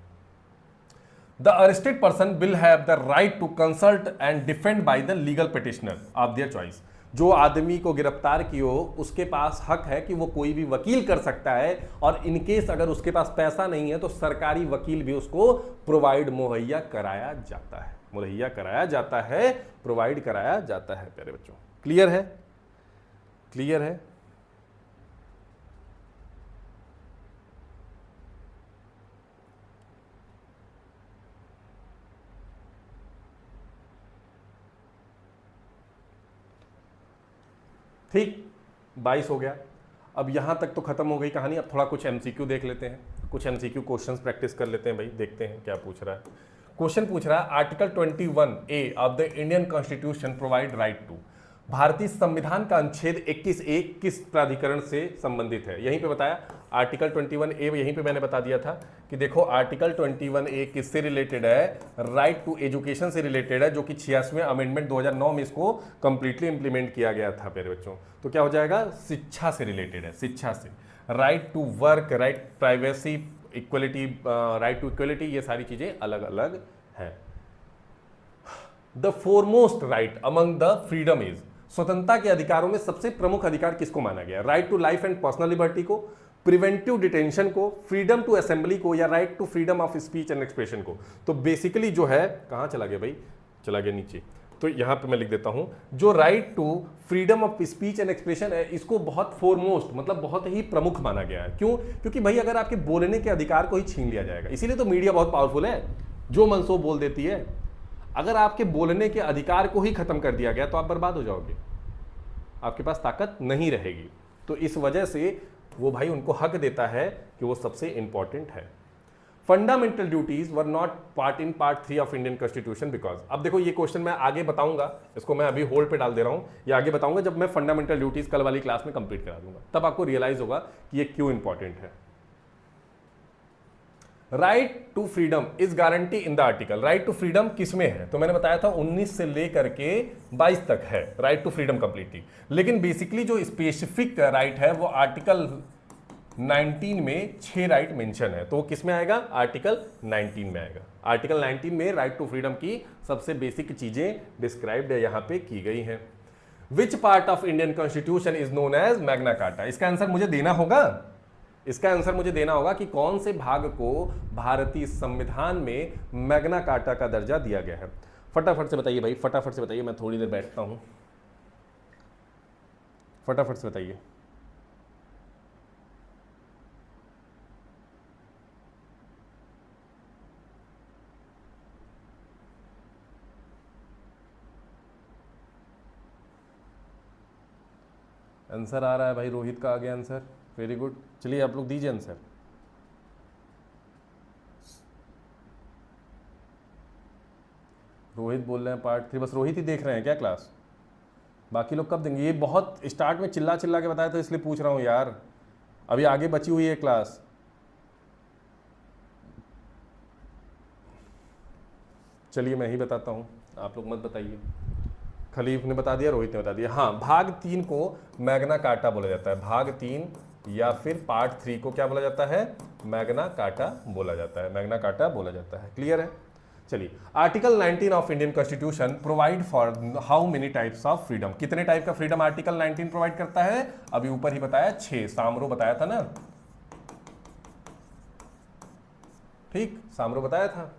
Speaker 1: The arrested person will have the right to consult and defend by the legal petitioner of their choice. जो आदमी को गिरफ्तार किया हो उसके पास हक है कि वो कोई भी वकील कर सकता है, और इनकेस अगर उसके पास पैसा नहीं है तो सरकारी वकील भी उसको प्रोवाइड मुहैया कराया जाता है, प्रोवाइड कराया जाता है। प्यारे बच्चों क्लियर है? क्लियर है? ठीक, 22 हो गया। अब यहां तक तो खत्म हो गई कहानी। अब थोड़ा कुछ एमसीक्यू देख लेते हैं, कुछ एमसीक्यू क्वेश्चंस प्रैक्टिस कर लेते हैं भाई। देखते हैं क्या पूछ रहा है। क्वेश्चन पूछ रहा है article 21A of the Indian constitution provide right to. भारतीय संविधान का अनुच्छेद 21A किस प्राधिकरण से संबंधित है? यहीं पे बताया आर्टिकल 21A, यहीं पे मैंने बता दिया था कि देखो आर्टिकल 21A किससे रिलेटेड है? राइट टू एजुकेशन से रिलेटेड है, जो कि 86वें अमेंडमेंट 2009 में इसको कंप्लीटली इंप्लीमेंट किया गया था प्यारे बच्चों। तो क्या हो जाएगा? शिक्षा से रिलेटेड है, शिक्षा से। Right to work, right privacy, equality, right to equality, ये सारी चीजें अलग अलग है। The foremost right among the freedom is, स्वतंत्रता के अधिकारों में सबसे प्रमुख अधिकार किसको माना गया? Right to life and personal liberty को, प्रिवेंटिव डिटेंशन को, फ्रीडम टू असेंबली को, या right to freedom of speech and expression को। तो बेसिकली जो है, कहां चला गया भाई? चला गया नीचे। तो यहां पे मैं लिख देता हूं, जो right to freedom of speech and expression है, इसको बहुत फोरमोस्ट मतलब बहुत ही प्रमुख माना गया है। क्यों? क्योंकि भाई अगर आपके बोलने के अधिकार को ही छीन लिया जाएगा, इसीलिए तो मीडिया बहुत पावरफुल है, जो मन सो बोल देती है। अगर आपके बोलने के अधिकार को ही खत्म कर दिया गया तो आप बर्बाद हो जाओगे, आपके पास ताकत नहीं रहेगी। तो इस वजह से वो भाई उनको हक देता है कि वो सबसे इंपॉर्टेंट है। Fundamental duties were not part in part 3 of Indian constitution because, अब देखो ये क्वेश्चन मैं आगे बताऊंगा, इसको मैं अभी होल्ड पे डाल दे रहा हूं, ये आगे बताऊंगा जब मैं फंडामेंटल ड्यूटीज कल वाली क्लास में कंप्लीट करा दूंगा, तब आपको रियलाइज होगा कि ये क्यों इंपॉर्टेंट है। Right to freedom is guarantee in the article. Right to freedom किसमें है? तो मैंने बताया था 19 से लेकर के 22 तक है राइट टू फ्रीडम कंप्लीटली, लेकिन बेसिकली जो स्पेसिफिक राइट है वो आर्टिकल 19 में 6 राइट मेंशन है। तो वो किस में आएगा? आर्टिकल 19 में आएगा। आर्टिकल 19 में राइट टू फ्रीडम की सबसे बेसिक चीजें डिस्क्राइब्ड यहां पे की गई हैं। Which part of Indian constitution is known as Magna Carta? इसका आंसर मुझे देना होगा, इसका आंसर मुझे देना होगा कि कौन से भाग को भारतीय संविधान में मैग्ना कार्टा का दर्जा दिया गया है। फटाफट से बताइए भाई, फटाफट से बताइए, मैं थोड़ी देर बैठता हूं, फटाफट से बताइए। आंसर आ रहा है भाई, रोहित का आ गया आंसर, वेरी गुड। चलिए आप लोग दीजिए आंसर। रोहित बोल रहे हैं पार्ट 3, बस रोहित ही देख रहे हैं क्या क्लास? बाकी लोग कब देंगे? ये बहुत स्टार्ट में चिल्ला चिल्ला के बताया तो इसलिए पूछ रहा हूँ यार, अभी आगे बची हुई है क्लास। चलिए मैं ही बताता हूँ, आप लोग मत बताइए। खलीफ ने बता दिया, रोहित ने बता दिया। हाँ, भाग 3 को मैग्ना कार्टा बोला जाता है। भाग 3 या फिर पार्ट 3 को क्या बोला जाता है? मैग्ना कार्टा बोला जाता है, मैग्ना कार्टा बोला जाता है। क्लियर है? चलिए, article 19 of Indian constitution provide for how many types of freedom? कितने टाइप का फ्रीडम आर्टिकल 19 प्रोवाइड करता है? अभी ऊपर ही बताया 6, सामरो बताया था ना, ठीक, सामरो बताया था।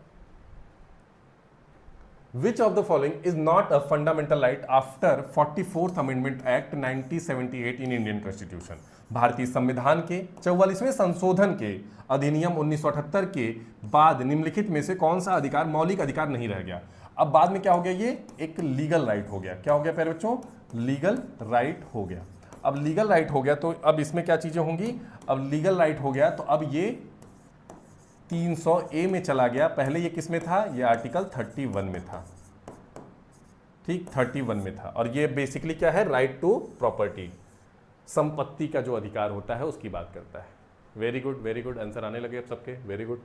Speaker 1: विच of the following is not a fundamental right after 44th amendment act 1978 in Indian constitution. भारतीय संविधान के 44वें संशोधन के अधिनियम 1978 के बाद निम्नलिखित में से कौन सा अधिकार मौलिक अधिकार नहीं रह गया? अब बाद में क्या हो गया, ये एक लीगल राइट हो गया। क्या हो गया प्यारे बच्चों? लीगल राइट हो गया। अब लीगल राइट हो गया तो अब इसमें क्या चीजें होंगी? अब लीगल राइट हो गया तो अब ये 300A में चला गया। पहले ये किस में था? ये आर्टिकल 31 में था। ठीक, 31 में था। और ये बेसिकली क्या है? राइट टू प्रॉपर्टी, संपत्ति का जो अधिकार होता है उसकी बात करता है। Very good, very good, answer आने लगे अब सबके। Very good.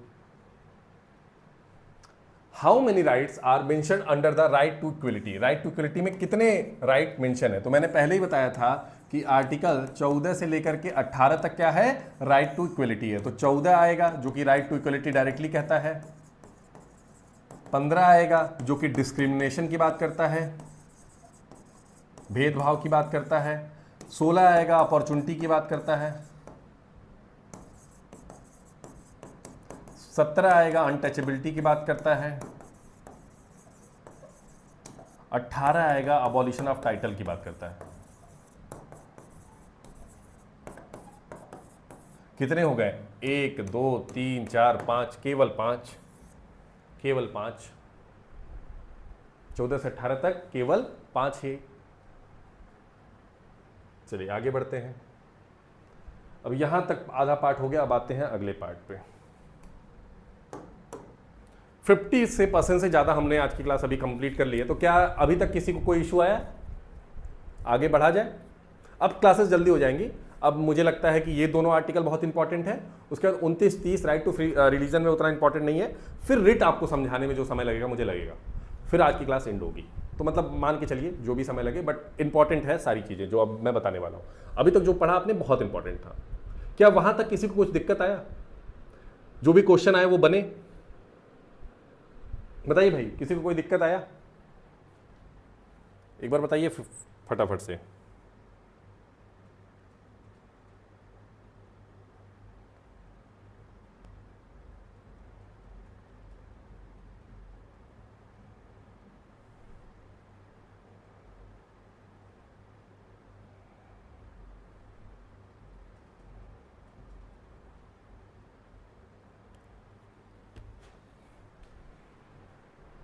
Speaker 1: How many rights are mention under the right to equality? Right to equality में कितने राइट मेंशन है? तो मैंने पहले ही बताया था कि आर्टिकल 14 से लेकर के 18 तक क्या है? राइट टू इक्वलिटी है। तो 14 आएगा जो कि राइट टू इक्वलिटी डायरेक्टली कहता है, 15 आएगा जो कि डिस्क्रिमिनेशन की बात करता है, भेदभाव की बात करता है, 16 आएगा अपॉर्चुनिटी की बात करता है, 17 आएगा अनटचेबिलिटी की बात करता है, 18 आएगा अबॉलिशन ऑफ टाइटल की बात करता है। कितने हो गए? 1 2 3 4 5, केवल 5, केवल 5। 14 से 18 तक केवल 5 है। चलिए आगे बढ़ते हैं। अब यहां तक आधा पार्ट हो गया, अब आते हैं अगले पार्ट पे। 50% से ज्यादा हमने आज की क्लास अभी कंप्लीट कर ली है। तो क्या अभी तक किसी को कोई इशू आया? आगे बढ़ा जाए? अब क्लासेस जल्दी हो जाएंगी। अब मुझे लगता है कि ये दोनों आर्टिकल बहुत इंपॉर्टेंट है। उसके बाद 29-30 राइट टू फ्री रिलीजन में उतना इंपॉर्टेंट नहीं है। फिर रिट आपको समझाने में जो समय लगेगा मुझे लगेगा, फिर आज की क्लास एंड होगी। तो मतलब मान के चलिए जो भी समय लगे, बट इंपॉर्टेंट है सारी चीजें जो अब मैं बताने वाला हूं। अभी तक जो पढ़ा आपने बहुत इंपॉर्टेंट था। क्या वहां तक किसी को कुछ दिक्कत आया? जो भी क्वेश्चन आए वो बने? बताइए भाई, किसी को कोई दिक्कत आया? एक बार बताइए फटाफट से।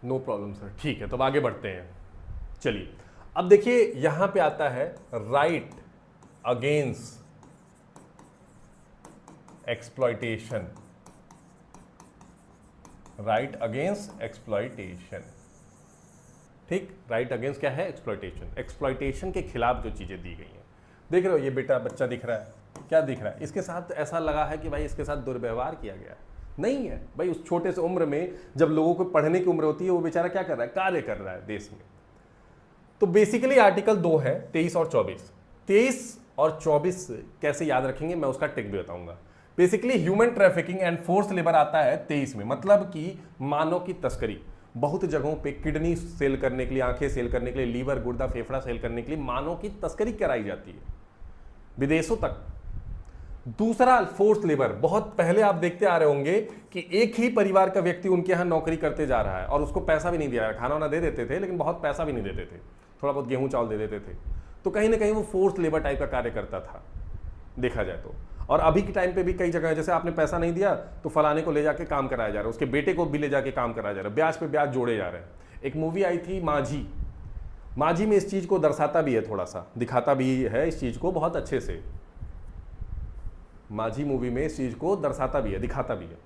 Speaker 1: नो प्रॉब्लम सर, ठीक है। तो अब आगे बढ़ते हैं। चलिए अब देखिए यहां पे आता है right against exploitation. Right against exploitation, ठीक। राइट अगेंस्ट क्या है? एक्सप्लॉइटेशन। एक्सप्लॉइटेशन के खिलाफ जो चीजें दी गई हैं। देख रहे हो ये बेटा बच्चा दिख रहा है, क्या दिख रहा है? इसके साथ ऐसा लगा है कि भाई इसके साथ दुर्व्यवहार किया गया है। नहीं है भाई, उस छोटे से उम्र में जब लोगों को पढ़ने की उम्र होती है वो बेचारा क्या कर रहा है? कार्य कर रहा है देश में। तो बेसिकली आर्टिकल 2 है 23 और 24। 23 और 24 कैसे याद रखेंगे मैं उसका टिक भी बताऊंगा। Basically human trafficking and force labour आता है 23 में, मतलब कि मानव की तस्करी। बहुत जगहों पे किडनी सेल करने के लिए, आंखें सेल करने के लिए, लीवर, गुर्दा, फेफड़ा सेल करने के लिए मानव की तस्करी कराई जाती है विदेशों तक। दूसरा फोर्स लेबर, बहुत पहले आप देखते आ रहे होंगे कि एक ही परिवार का व्यक्ति उनके यहां नौकरी करते जा रहा है और उसको पैसा भी नहीं दिया, खाना वाना दे देते थे लेकिन बहुत पैसा भी नहीं देते थे, थोड़ा बहुत गेहूं चावल दे देते थे। तो कहीं ना कहीं वो फोर्स लेबर टाइप का कार्य करता था देखा जाए तो। और अभी के टाइम पे भी कई जगह जैसे आपने पैसा नहीं दिया तो फलाने को ले जाके काम कराया जा रहा है, उसके बेटे को भी ले जाके काम कराया जा रहा है, ब्याज पे ब्याज जोड़े जा रहे हैं। एक मूवी आई थी माझी, माझी में इस चीज को दर्शाता भी है, थोड़ा सा दिखाता भी है इस चीज को बहुत अच्छे से। माझी मूवी में इस चीज को दर्शाता भी है, दिखाता भी है।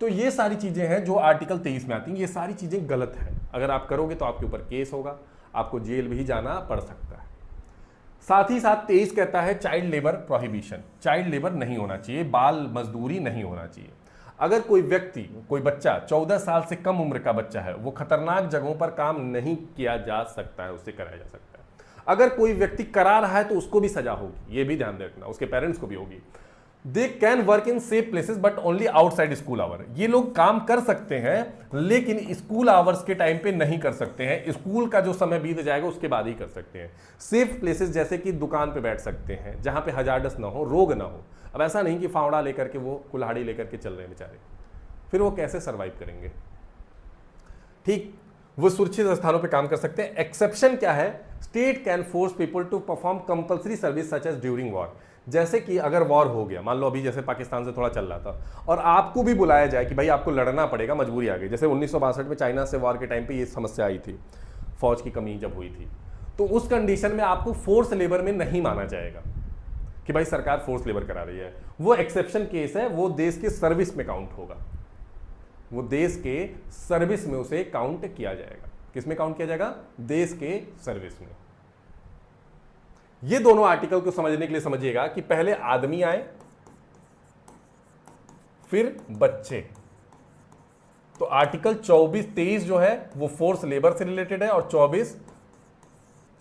Speaker 1: तो ये सारी चीजें हैं जो आर्टिकल 23 में आती हैं। ये सारी चीजें गलत हैं, अगर आप करोगे तो आपके ऊपर केस होगा, आपको जेल भी जाना पड़ सकता है। साथ ही साथ 23 कहता है child labour prohibition, child labour नहीं होना चाहिए, बाल मजदूरी नहीं होना चाहिए। अगर कोई व्यक्ति, कोई बच्चा 14 साल से कम उम्र का बच्चा है, वो खतरनाक जगहों पर काम नहीं किया जा सकता है, उससे कराया जा सकता है। अगर कोई व्यक्ति करा रहा है तो उसको भी सजा होगी, ये भी ध्यान रखना, उसके पेरेंट्स को भी होगी। They can work in safe places but only outside school hour. ये लोग काम कर सकते हैं लेकिन स्कूल आवर्स के टाइम पे नहीं कर सकते हैं, स्कूल का जो समय बीत जाएगा उसके बाद ही कर सकते हैं। सेफ प्लेसेस जैसे कि दुकान पे बैठ सकते हैं जहां पे हजार्डस ना हो, रोग ना हो। अब ऐसा नहीं कि फावड़ा लेकर के वो कुल्हाड़ी लेकर के चल रहे हैं बेचारे, फिर वो कैसे सर्वाइव करेंगे? ठीक। वो सुरक्षित स्थानों पे काम कर सकते हैं। एक्सेप्शन क्या है? State can force people to perform compulsory service such as during war. जैसे कि अगर वॉर हो गया, मान लो अभी जैसे पाकिस्तान से थोड़ा चल रहा था और आपको भी बुलाया जाए कि भाई आपको लड़ना पड़ेगा, मजबूरी आ गई, जैसे 1962 में चाइना से वॉर के टाइम पे ये समस्या आई थी, फौज की कमी जब हुई थी, तो उस कंडीशन में आपको फोर्स लेबर में नहीं माना जाएगा कि भाई सरकार फोर्स लेबर करा रही है। वो एक्सेप्शन केस है, वो देश के सर्विस में काउंट होगा, वो देश के सर्विस में उसे काउंट किया जाएगा। किस में काउंट किया जाएगा? देश के सर्विस में। ये दोनों आर्टिकल को समझने के लिए समझिएगा कि पहले आदमी आए, फिर बच्चे। तो आर्टिकल 24-23 जो है वो फोर्स लेबर से रिलेटेड है और 24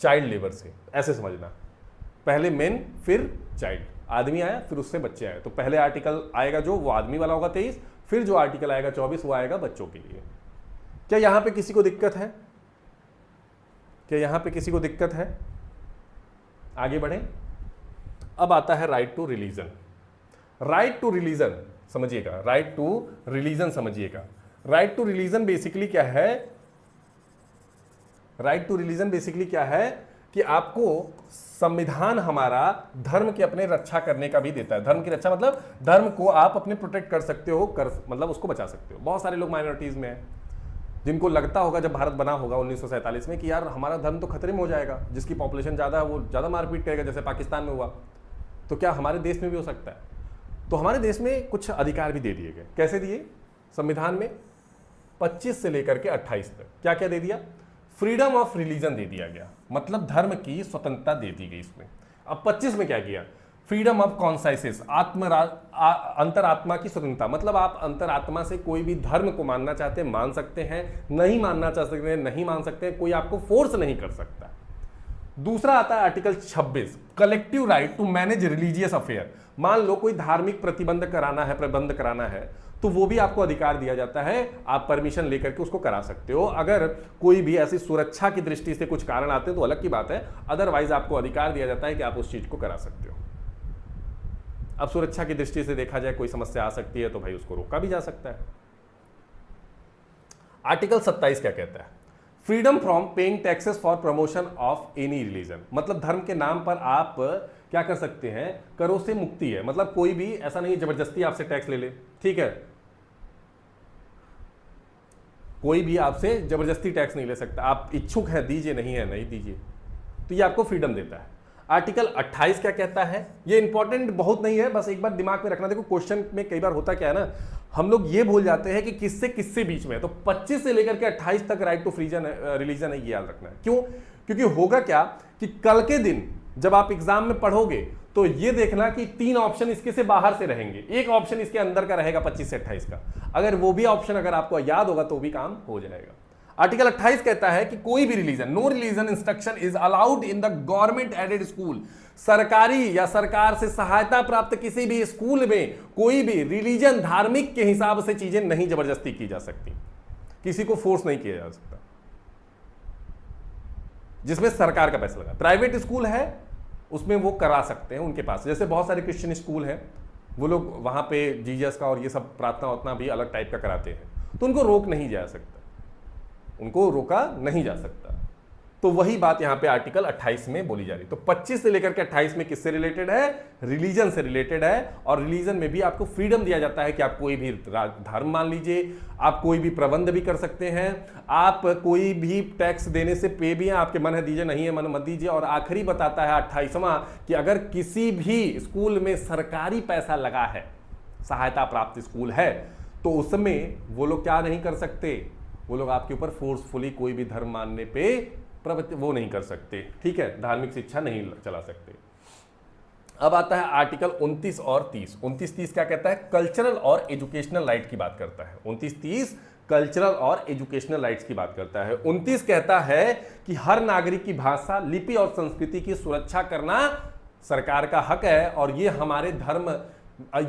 Speaker 1: चाइल्ड लेबर से। ऐसे समझना, पहले मेन फिर चाइल्ड, आदमी आया फिर उससे बच्चे आए। तो पहले आर्टिकल आएगा जो वो आदमी वाला होगा 23, फिर जो आर्टिकल आएगा 24 वो आएगा बच्चों के लिए। क्या यहां पे किसी को दिक्कत है? क्या यहां पे किसी को दिक्कत है? आगे बढ़े। अब आता है right to religion. Right to religion समझिएगा, राइट टू रिलीजन समझिएगा। राइट टू रिलीजन बेसिकली क्या है? राइट टू रिलीजन बेसिकली क्या है कि आपको संविधान हमारा धर्म के अपने रक्षा करने का भी देता है। धर्म की रक्षा मतलब धर्म को आप अपने प्रोटेक्ट कर सकते हो, मतलब उसको बचा सकते हो। बहुत सारे लोग माइनॉरिटीज में हैं जिनको लगता होगा जब भारत बना होगा 1947 में कि यार हमारा धर्म तो खतरे में हो जाएगा, जिसकी पॉपुलेशन ज़्यादा है वो ज़्यादा मारपीट करेगा, जैसे पाकिस्तान में हुआ। तो क्या हमारे देश में भी हो सकता है? तो हमारे देश में कुछ अधिकार भी दे दिए गए। कैसे दिए? संविधान में 25 से लेकर के 28 तक क्या क्या दे दिया? फ्रीडम ऑफ रिलीजन दे दिया गया, मतलब धर्म की स्वतंत्रता दे दी गई इसमें। अब 25 में क्या किया? फ्रीडम ऑफ कॉन्साइसिस, अंतरात्मा की स्वतंत्रता, मतलब आप अंतरात्मा से कोई भी धर्म को मानना चाहते हैं मान सकते हैं, नहीं मानना चाह सकते हैं नहीं मान सकते हैं, कोई आपको फोर्स नहीं कर सकता। दूसरा आता है article 26, collective right to manage religious affair. मान लो कोई धार्मिक प्रबंध कराना है तो वो भी आपको अधिकार दिया जाता है, आप परमिशन लेकर के उसको करा सकते हो। अगर कोई भी ऐसी सुरक्षा की दृष्टि से कुछ कारण आते हैं तो अलग की बात है, अदरवाइज आपको अधिकार दिया जाता है कि आप उस चीज को करा सकते हो। अब सुरक्षा की दृष्टि से देखा जाए कोई समस्या आ सकती है तो भाई उसको रोका भी जा सकता है। आर्टिकल 27 क्या कहता है? Freedom from paying taxes for promotion of any religion, मतलब धर्म के नाम पर आप क्या कर सकते हैं? करों से मुक्ति है, मतलब कोई भी ऐसा नहीं जबरदस्ती आपसे टैक्स ले ले, ठीक है, कोई भी आपसे जबरदस्ती टैक्स नहीं ले सकता। आप इच्छुक है दीजिए, नहीं है नहीं दीजिए, तो ये आपको फ्रीडम देता है। आर्टिकल 28 क्या कहता है? ये इंपॉर्टेंट बहुत नहीं है, बस एक बार दिमाग में रखना। देखो क्वेश्चन में कई बार होता क्या है ना, हम लोग ये भूल जाते हैं कि किससे किससे बीच में। तो 25 से लेकर के 28 तक राइट टू रिलीजन है, ये याद रखना है। क्यों? क्योंकि होगा क्या कि कल के दिन जब आप एग्जाम में पढ़ोगे तो ये देखना कि 3 ऑप्शन इसके से बाहर से रहेंगे, एक ऑप्शन इसके अंदर का रहेगा 25 से 28 का। अगर वो भी ऑप्शन अगर आपको याद होगा तो भी काम हो जाएगा। आर्टिकल 28 कहता है कि कोई भी religion, no religion instruction is allowed in the government aided school. सरकारी या सरकार से सहायता प्राप्त किसी भी स्कूल में कोई भी रिलीजन, धार्मिक के हिसाब से चीजें नहीं जबरदस्ती की जा सकती, किसी को फोर्स नहीं किया जा सकता, जिसमें सरकार का पैसा लगा। प्राइवेट स्कूल है उसमें वो करा सकते हैं उनके पास, जैसे बहुत सारे क्रिश्चियन स्कूल हैं, वो लोग वहां पे जीसस का और ये सब प्रार्थना उतना भी अलग टाइप का कराते हैं, तो उनको रोक नहीं जा सकता, उनको रोका नहीं जा सकता। तो वही बात यहां पे आर्टिकल 28 में बोली जा रही। तो 25 से लेकर के 28 में किससे रिलेटेड है? रिलीजन से रिलेटेड है। और रिलीजन में भी आपको फ्रीडम दिया जाता है कि आप कोई भी धर्म मान लीजिए, आप कोई भी प्रबंध भी कर सकते हैं, आप कोई भी टैक्स देने से पे भी हैं, आपके मन है दीजिए, नहीं है मन मत दीजिए। और आखिरी बताता है 28वां कि अगर किसी भी स्कूल में सरकारी पैसा लगा है, सहायता प्राप्त स्कूल है, तो उसमें वो लोग क्या नहीं कर सकते, वो लोग आपके ऊपर फोर्सफुली कोई भी धर्म मानने पे वो नहीं कर सकते, ठीक है, धार्मिक शिक्षा नहीं चला सकते। अब आता है आर्टिकल 29 और 30। 29-30 क्या कहता है? कल्चरल और एजुकेशनल राइट की बात करता है। 29-30 कल्चरल और एजुकेशनल राइट्स की बात करता है। 29 कहता है कि हर नागरिक की भाषा, लिपि और संस्कृति की सुरक्षा करना सरकार का हक है, और ये हमारे धर्म,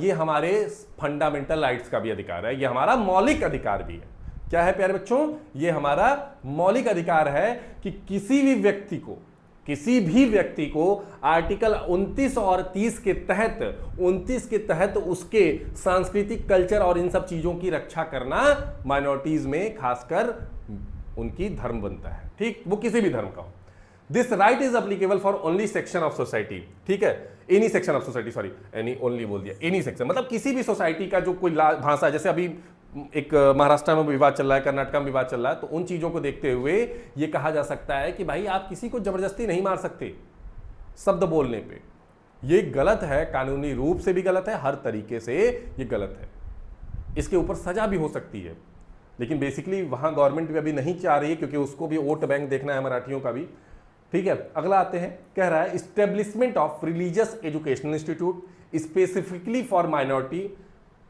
Speaker 1: ये हमारे फंडामेंटल राइट्स का भी अधिकार है, ये हमारा मौलिक अधिकार भी है। क्या है प्यारे बच्चों? ये हमारा मौलिक अधिकार है कि किसी भी व्यक्ति को आर्टिकल 29 और 30 के तहत, 29 के तहत उसके सांस्कृतिक, कल्चर और इन सब चीजों की रक्षा करना माइनॉरिटीज में खासकर उनकी धर्म बनता है, ठीक, वो किसी भी धर्म का हो। This right is applicable for only section of society, ठीक है, any section of society, sorry any only बोल दिया, एनी सेक्शन मतलब किसी भी सोसाइटी का जो कोई भाषा, जैसे अभी एक महाराष्ट्र में विवाद चल रहा है, कर्नाटक में विवाद चल रहा है, तो उन चीजों को देखते हुए ये कहा जा सकता है कि भाई आप किसी को जबरदस्ती नहीं मार सकते शब्द बोलने पे, ये गलत है, कानूनी रूप से भी गलत है, हर तरीके से ये गलत है, इसके ऊपर सजा भी हो सकती है। लेकिन बेसिकली वहां गवर्नमेंट भी अभी नहीं चाह रही है, क्योंकि उसको भी वोट बैंक देखना है मराठियों का भी, ठीक है। अगला आते हैं, कह रहा है establishment of religious educational institute specifically for minority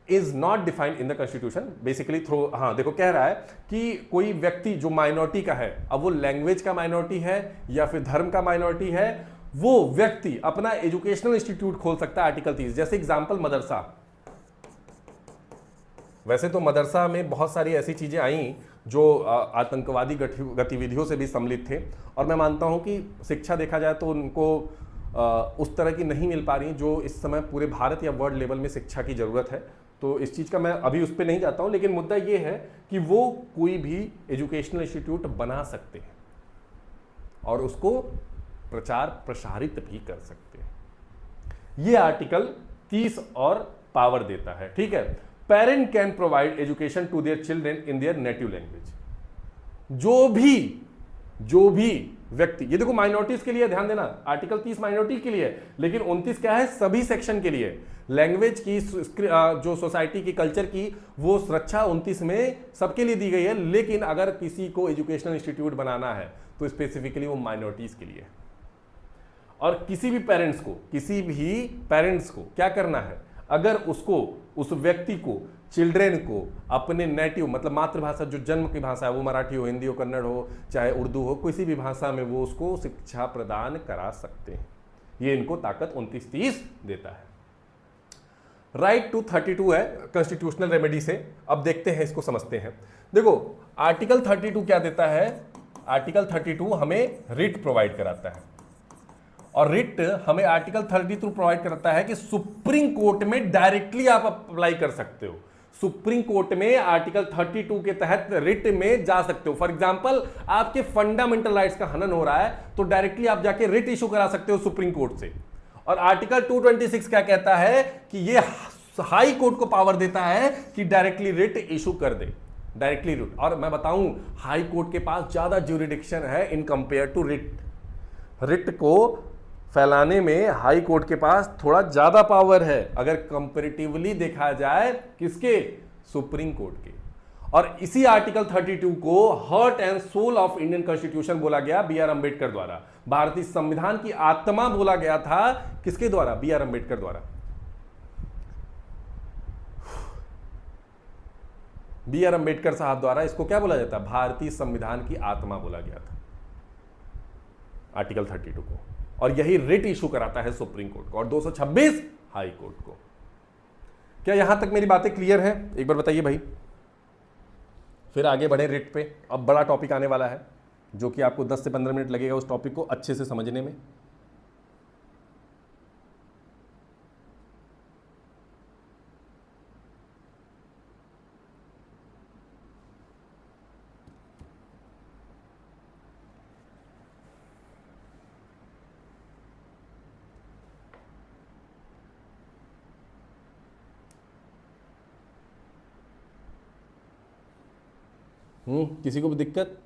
Speaker 1: is not defined in the constitution, basically through, हाँ देखो कह रहा है कि कोई व्यक्ति जो माइनॉरिटी का है, अब वो लैंग्वेज का माइनॉरिटी है या फिर धर्म का माइनॉरिटी है, वो व्यक्ति अपना एजुकेशनल इंस्टीट्यूट खोल सकता है आर्टिकल 30। जैसे एग्जांपल मदरसा, वैसे तो मदरसा में बहुत सारी ऐसी चीजें आई जो आतंकवादी गतिविधियों से भी सम्मिलित थे, और मैं मानता हूं कि शिक्षा देखा जाए तो उनको उस तरह की नहीं मिल पा रही जो इस समय पूरे भारत या वर्ल्ड लेवल में शिक्षा की जरूरत है। तो इस चीज का मैं अभी उस पर नहीं जाता हूं, लेकिन मुद्दा ये है कि वो कोई भी एजुकेशनल इंस्टीट्यूट बना सकते हैं और उसको प्रचार प्रसारित भी कर सकते हैं। ये आर्टिकल 30 और पावर देता है, ठीक है। Parent can provide education to their children in their native language. जो भी व्यक्ति, ये देखो माइनॉरिटीज के लिए, ध्यान देना आर्टिकल 30 माइनॉरिटी के लिए, लेकिन 29 क्या है, सभी सेक्शन के लिए। लैंग्वेज की जो सोसाइटी की कल्चर की वो सुरक्षा 29 में सबके लिए दी गई है, लेकिन अगर किसी को एजुकेशनल इंस्टीट्यूट बनाना है तो स्पेसिफिकली वो माइनॉरिटीज के लिए। और किसी भी पेरेंट्स को क्या करना है, अगर उसको, उस व्यक्ति को, चिल्ड्रेन को अपने नेटिव मतलब मातृभाषा जो जन्म की भाषा है, वो मराठी हो, हिंदी हो, कन्नड़ हो, चाहे उर्दू हो, किसी भी भाषा में वो उसको शिक्षा प्रदान करा सकते हैं। ये इनको ताकत 29-30 देता है। राइट टू 32 है कॉन्स्टिट्यूशनल रेमेडी से। अब देखते हैं, इसको समझते हैं। देखो आर्टिकल 32 क्या देता है, आर्टिकल 32 हमें रिट प्रोवाइड कराता है, और रिट हमें आर्टिकल 32 प्रोवाइड करता है कि सुप्रीम कोर्ट में डायरेक्टली आप अप्लाई कर सकते हो। सुप्रीम कोर्ट में आर्टिकल 32 के तहत रिट में जा सकते हो। फॉर एग्जांपल आपके फंडामेंटल राइट्स का हनन हो रहा है तो डायरेक्टली आप जाके रिट इशू करा सकते हो सुप्रीम कोर्ट से। और आर्टिकल 226 क्या कहता है कि ये हाई कोर्ट को पावर देता है कि डायरेक्टली रिट इशू कर दे, डायरेक्टली रिट। और मैं बताऊं, हाई कोर्ट के पास ज्यादा ज्यूरिडिक्शन है in compare to writ. Writ को फैलाने में हाई कोर्ट के पास थोड़ा ज्यादा पावर है अगर कंपैरेटिवली देखा जाए किसके, सुप्रीम कोर्ट के। और इसी आर्टिकल 32 को heart and soul of Indian constitution बोला गया बी.आर. अंबेडकर द्वारा। भारतीय संविधान की आत्मा बोला गया था किसके द्वारा, बी.आर. अंबेडकर द्वारा। बी.आर. अंबेडकर साहब द्वारा इसको क्या बोला जाता है, भारतीय संविधान की आत्मा बोला गया था आर्टिकल 32 को। और यही रिट इशू कराता है सुप्रीम कोर्ट को, और 226 हाई कोर्ट को। क्या यहां तक मेरी बातें क्लियर है, एक बार बताइए भाई, फिर आगे बढ़े रिट पे। अब बड़ा टॉपिक आने वाला है जो कि आपको 10 से 15 मिनट लगेगा उस टॉपिक को अच्छे से समझने में। किसी को भी दिक्कत,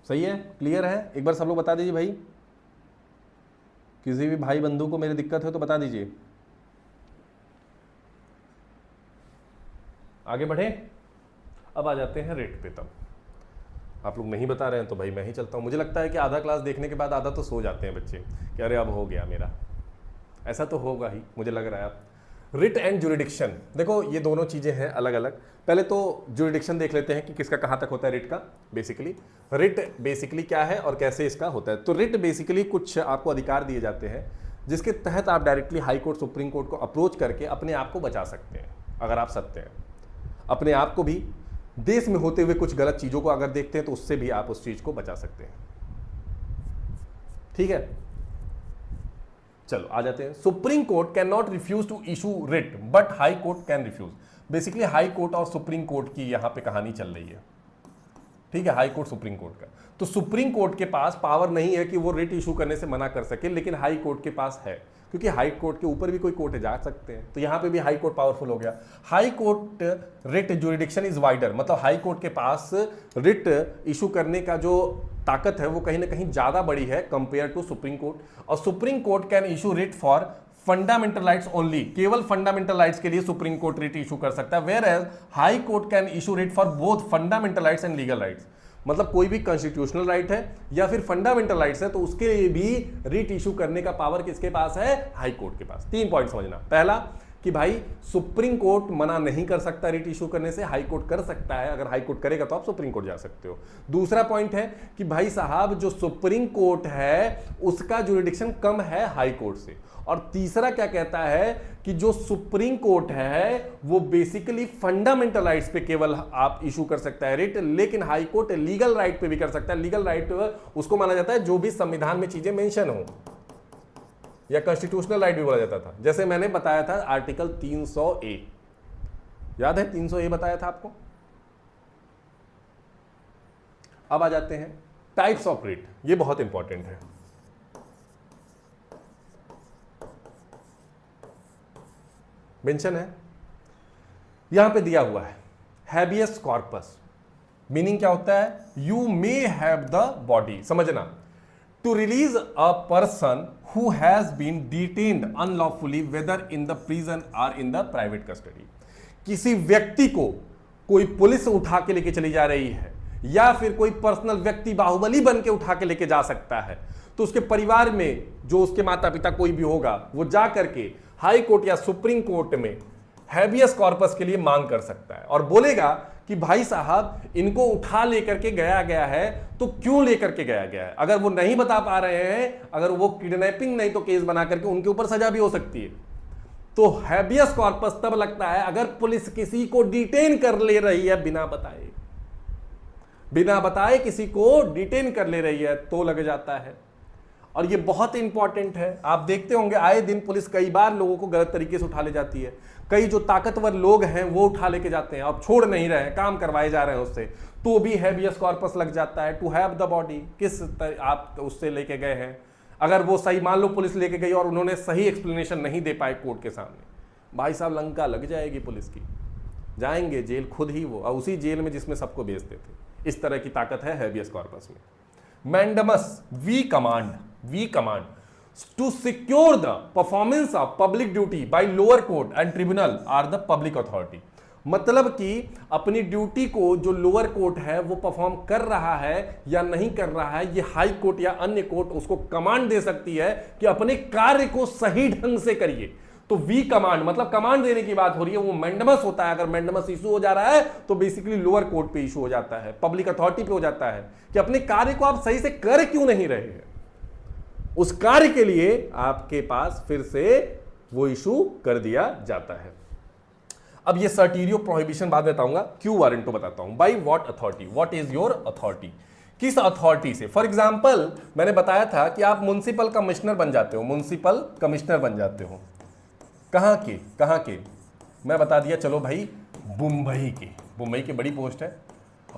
Speaker 1: सही है, क्लियर है, एक बार सब लोग बता दीजिए भाई। किसी भी भाई बंधु को मेरी दिक्कत है तो बता दीजिए। आगे बढ़े, अब आ जाते हैं रेट पे। तब आप लोग नहीं बता रहे हैं तो भाई मैं ही चलता हूं। मुझे लगता है कि आधा क्लास देखने के बाद आधा तो सो जाते हैं बच्चे कि अरे अब हो गया मेरा, ऐसा तो होगा ही, मुझे लग रहा है। अब रिट एंड जुरिडिक्शन, देखो ये दोनों चीजें हैं अलग अलग। पहले तो जुरिडिक्शन देख लेते हैं कि किसका कहां तक होता है रिट का। बेसिकली रिट बेसिकली क्या है और कैसे इसका होता है। तो रिट बेसिकली कुछ आपको अधिकार दिए जाते हैं जिसके तहत आप directly high court, supreme court को अप्रोच करके अपने आप को बचा सकते हैं। अगर आप सत्य हैं, अपने आप को भी, देश में होते हुए कुछ गलत चीजों को अगर देखते हैं तो उससे भी आप उस चीज को बचा सकते हैं। ठीक है, चलो आ जाते हैं। Supreme court can not refuse to issue writ but high court can refuse. Basically high court और सुप्रीम कोर्ट की यहां पे कहानी चल रही है, ठीक है, हाई कोर्ट सुप्रीम कोर्ट का। तो सुप्रीम कोर्ट के पास पावर नहीं है कि वो रिट इशू करने से मना कर सके, लेकिन हाई कोर्ट के पास है, क्योंकि हाई कोर्ट के ऊपर भी कोई कोर्ट जा सकते हैं। तो यहां पे भी हाई कोर्ट पावरफुल हो गया। High court writ jurisdiction is wider, मतलब हाई कोर्ट के पास रिट इशू करने का जो ताकत है वो कहीं ना कहीं ज्यादा बड़ी है कंपेयर टू सुप्रीम कोर्ट। और supreme court can issue writ for fundamental rights only, केवल फंडामेंटल राइट्स के लिए सुप्रीम कोर्ट रिट इशू कर सकता है, whereas high court can issue writ for both fundamental rights and legal rights. मतलब कोई भी कॉन्स्टिट्यूशनल राइट है या फिर फंडामेंटल राइट्स है तो उसके लिए भी रिट इशू करने का पावर किसके पास है? हाई कोर्ट के पास। 3 पॉइंट समझना। पहला कि भाई सुप्रीम कोर्ट मना नहीं कर सकता रिट इशू करने से, हाई कोर्ट कर सकता है, अगर हाई कोर्ट करेगा तो आप सुप्रीम कोर्ट जा सकते हो। दूसरा पॉइंट है कि भाई साहब जो सुप्रीम कोर्ट है उसका जुरिडिक्शन कम है हाई कोर्ट से। और तीसरा क्या कहता है कि जो सुप्रीम कोर्ट है वो बेसिकली फंडामेंटल राइट्स पे केवल आप इशू कर सकता है रिट, लेकिन हाई कोर्ट लीगल राइट पे भी कर सकता है। लीगल राइट उसको माना जाता है जो भी संविधान में चीजें मेंशन हो, या कॉन्स्टिट्यूशनल राइट भी बोला जाता था। जैसे मैंने बताया था आर्टिकल 300A, याद है 300A बताया था आपको। अब आ जाते हैं टाइप्स ऑफ रिट, ये बहुत इंपॉर्टेंट है। मेंशन है यहां पे दिया हुआ है हैबियस कॉर्पस, मीनिंग क्या होता है? You may have the body, समझना, to release a person who has been detained unlawfully whether in the prison or in the private custody। किसी व्यक्ति को कोई पुलिस उठा के लेके चली जा रही है या फिर कोई पर्सनल व्यक्ति बाहुबली बन के उठा के लेके जा सकता है, तो उसके परिवार में जो उसके माता पिता कोई भी होगा वो जा करके हाई कोर्ट या सुप्रीम कोर्ट में हैबियस कॉर्पस के लिए मांग कर सकता है और बोलेगा कि भाई साहब इनको उठा लेकर के गया है तो क्यों लेकर के गया है। अगर वो नहीं बता पा रहे हैं, अगर वो किडनैपिंग नहीं तो केस बना करके उनके ऊपर सजा भी हो सकती है। तो हैबियस कॉर्पस तब लगता है अगर पुलिस किसी को डिटेन कर ले रही है बिना बताए किसी को डिटेन कर ले रही है तो लग जाता है। और ये बहुत इंपॉर्टेंट है। आप देखते होंगे आए दिन पुलिस कई बार लोगों को गलत तरीके से उठा ले जाती है। कई जो ताकतवर लोग हैं वो उठा लेके जाते हैं, अब छोड़ नहीं रहे हैं, काम करवाए जा रहे हैं उससे, तो भी हैबियस कॉर्पस लग जाता है। टू हैव द बॉडी, किस आप उससे लेके गए हैं। अगर वो सही, मान लो पुलिस लेके गई और उन्होंने सही एक्सप्लेनेशन नहीं दे पाए कोर्ट के सामने, भाई साहब लंका लग जाएगी पुलिस की, जाएंगे जेल खुद ही वो, और उसी जेल में जिसमें सबको बेचते थे। इस तरह की ताकत है हैबियस कॉर्पस में। Mandamus, we command to secure the performance of public duty by lower court and tribunal are the public authority। मतलब कि अपनी ड्यूटी को जो लोअर कोर्ट है वो परफॉर्म कर रहा है या नहीं कर रहा है, ये हाई कोर्ट या अन्य कोर्ट उसको कमांड दे सकती है कि अपने कार्य को सही ढंग से करिए। तो वी कमांड मतलब कमांड देने की बात हो रही है, वो मैंडमस होता है। अगर मैंडमस इशू हो जा रहा है तो बेसिकली लोअर कोर्ट पे इशू हो जाता है, पब्लिक अथॉरिटी पे हो जाता है कि अपने कार्य को आप सही से कर क्यों नहीं रहे हैं। उस कार्य के लिए आपके पास फिर से वो इशू कर दिया जाता है। अब ये सर्टीरियो प्रोहिबिशन बाद बताऊंगा, क्यू वारंटो बताता हूं। By what authority, what is your authority, किस अथॉरिटी से। फॉर एग्जांपल मैंने बताया था कि आप म्युनिसिपल कमिश्नर बन जाते हो, म्युनिसिपल कमिश्नर बन जाते हो। कहां के मैं बता दिया, चलो भाई मुंबई की बड़ी पोस्ट है।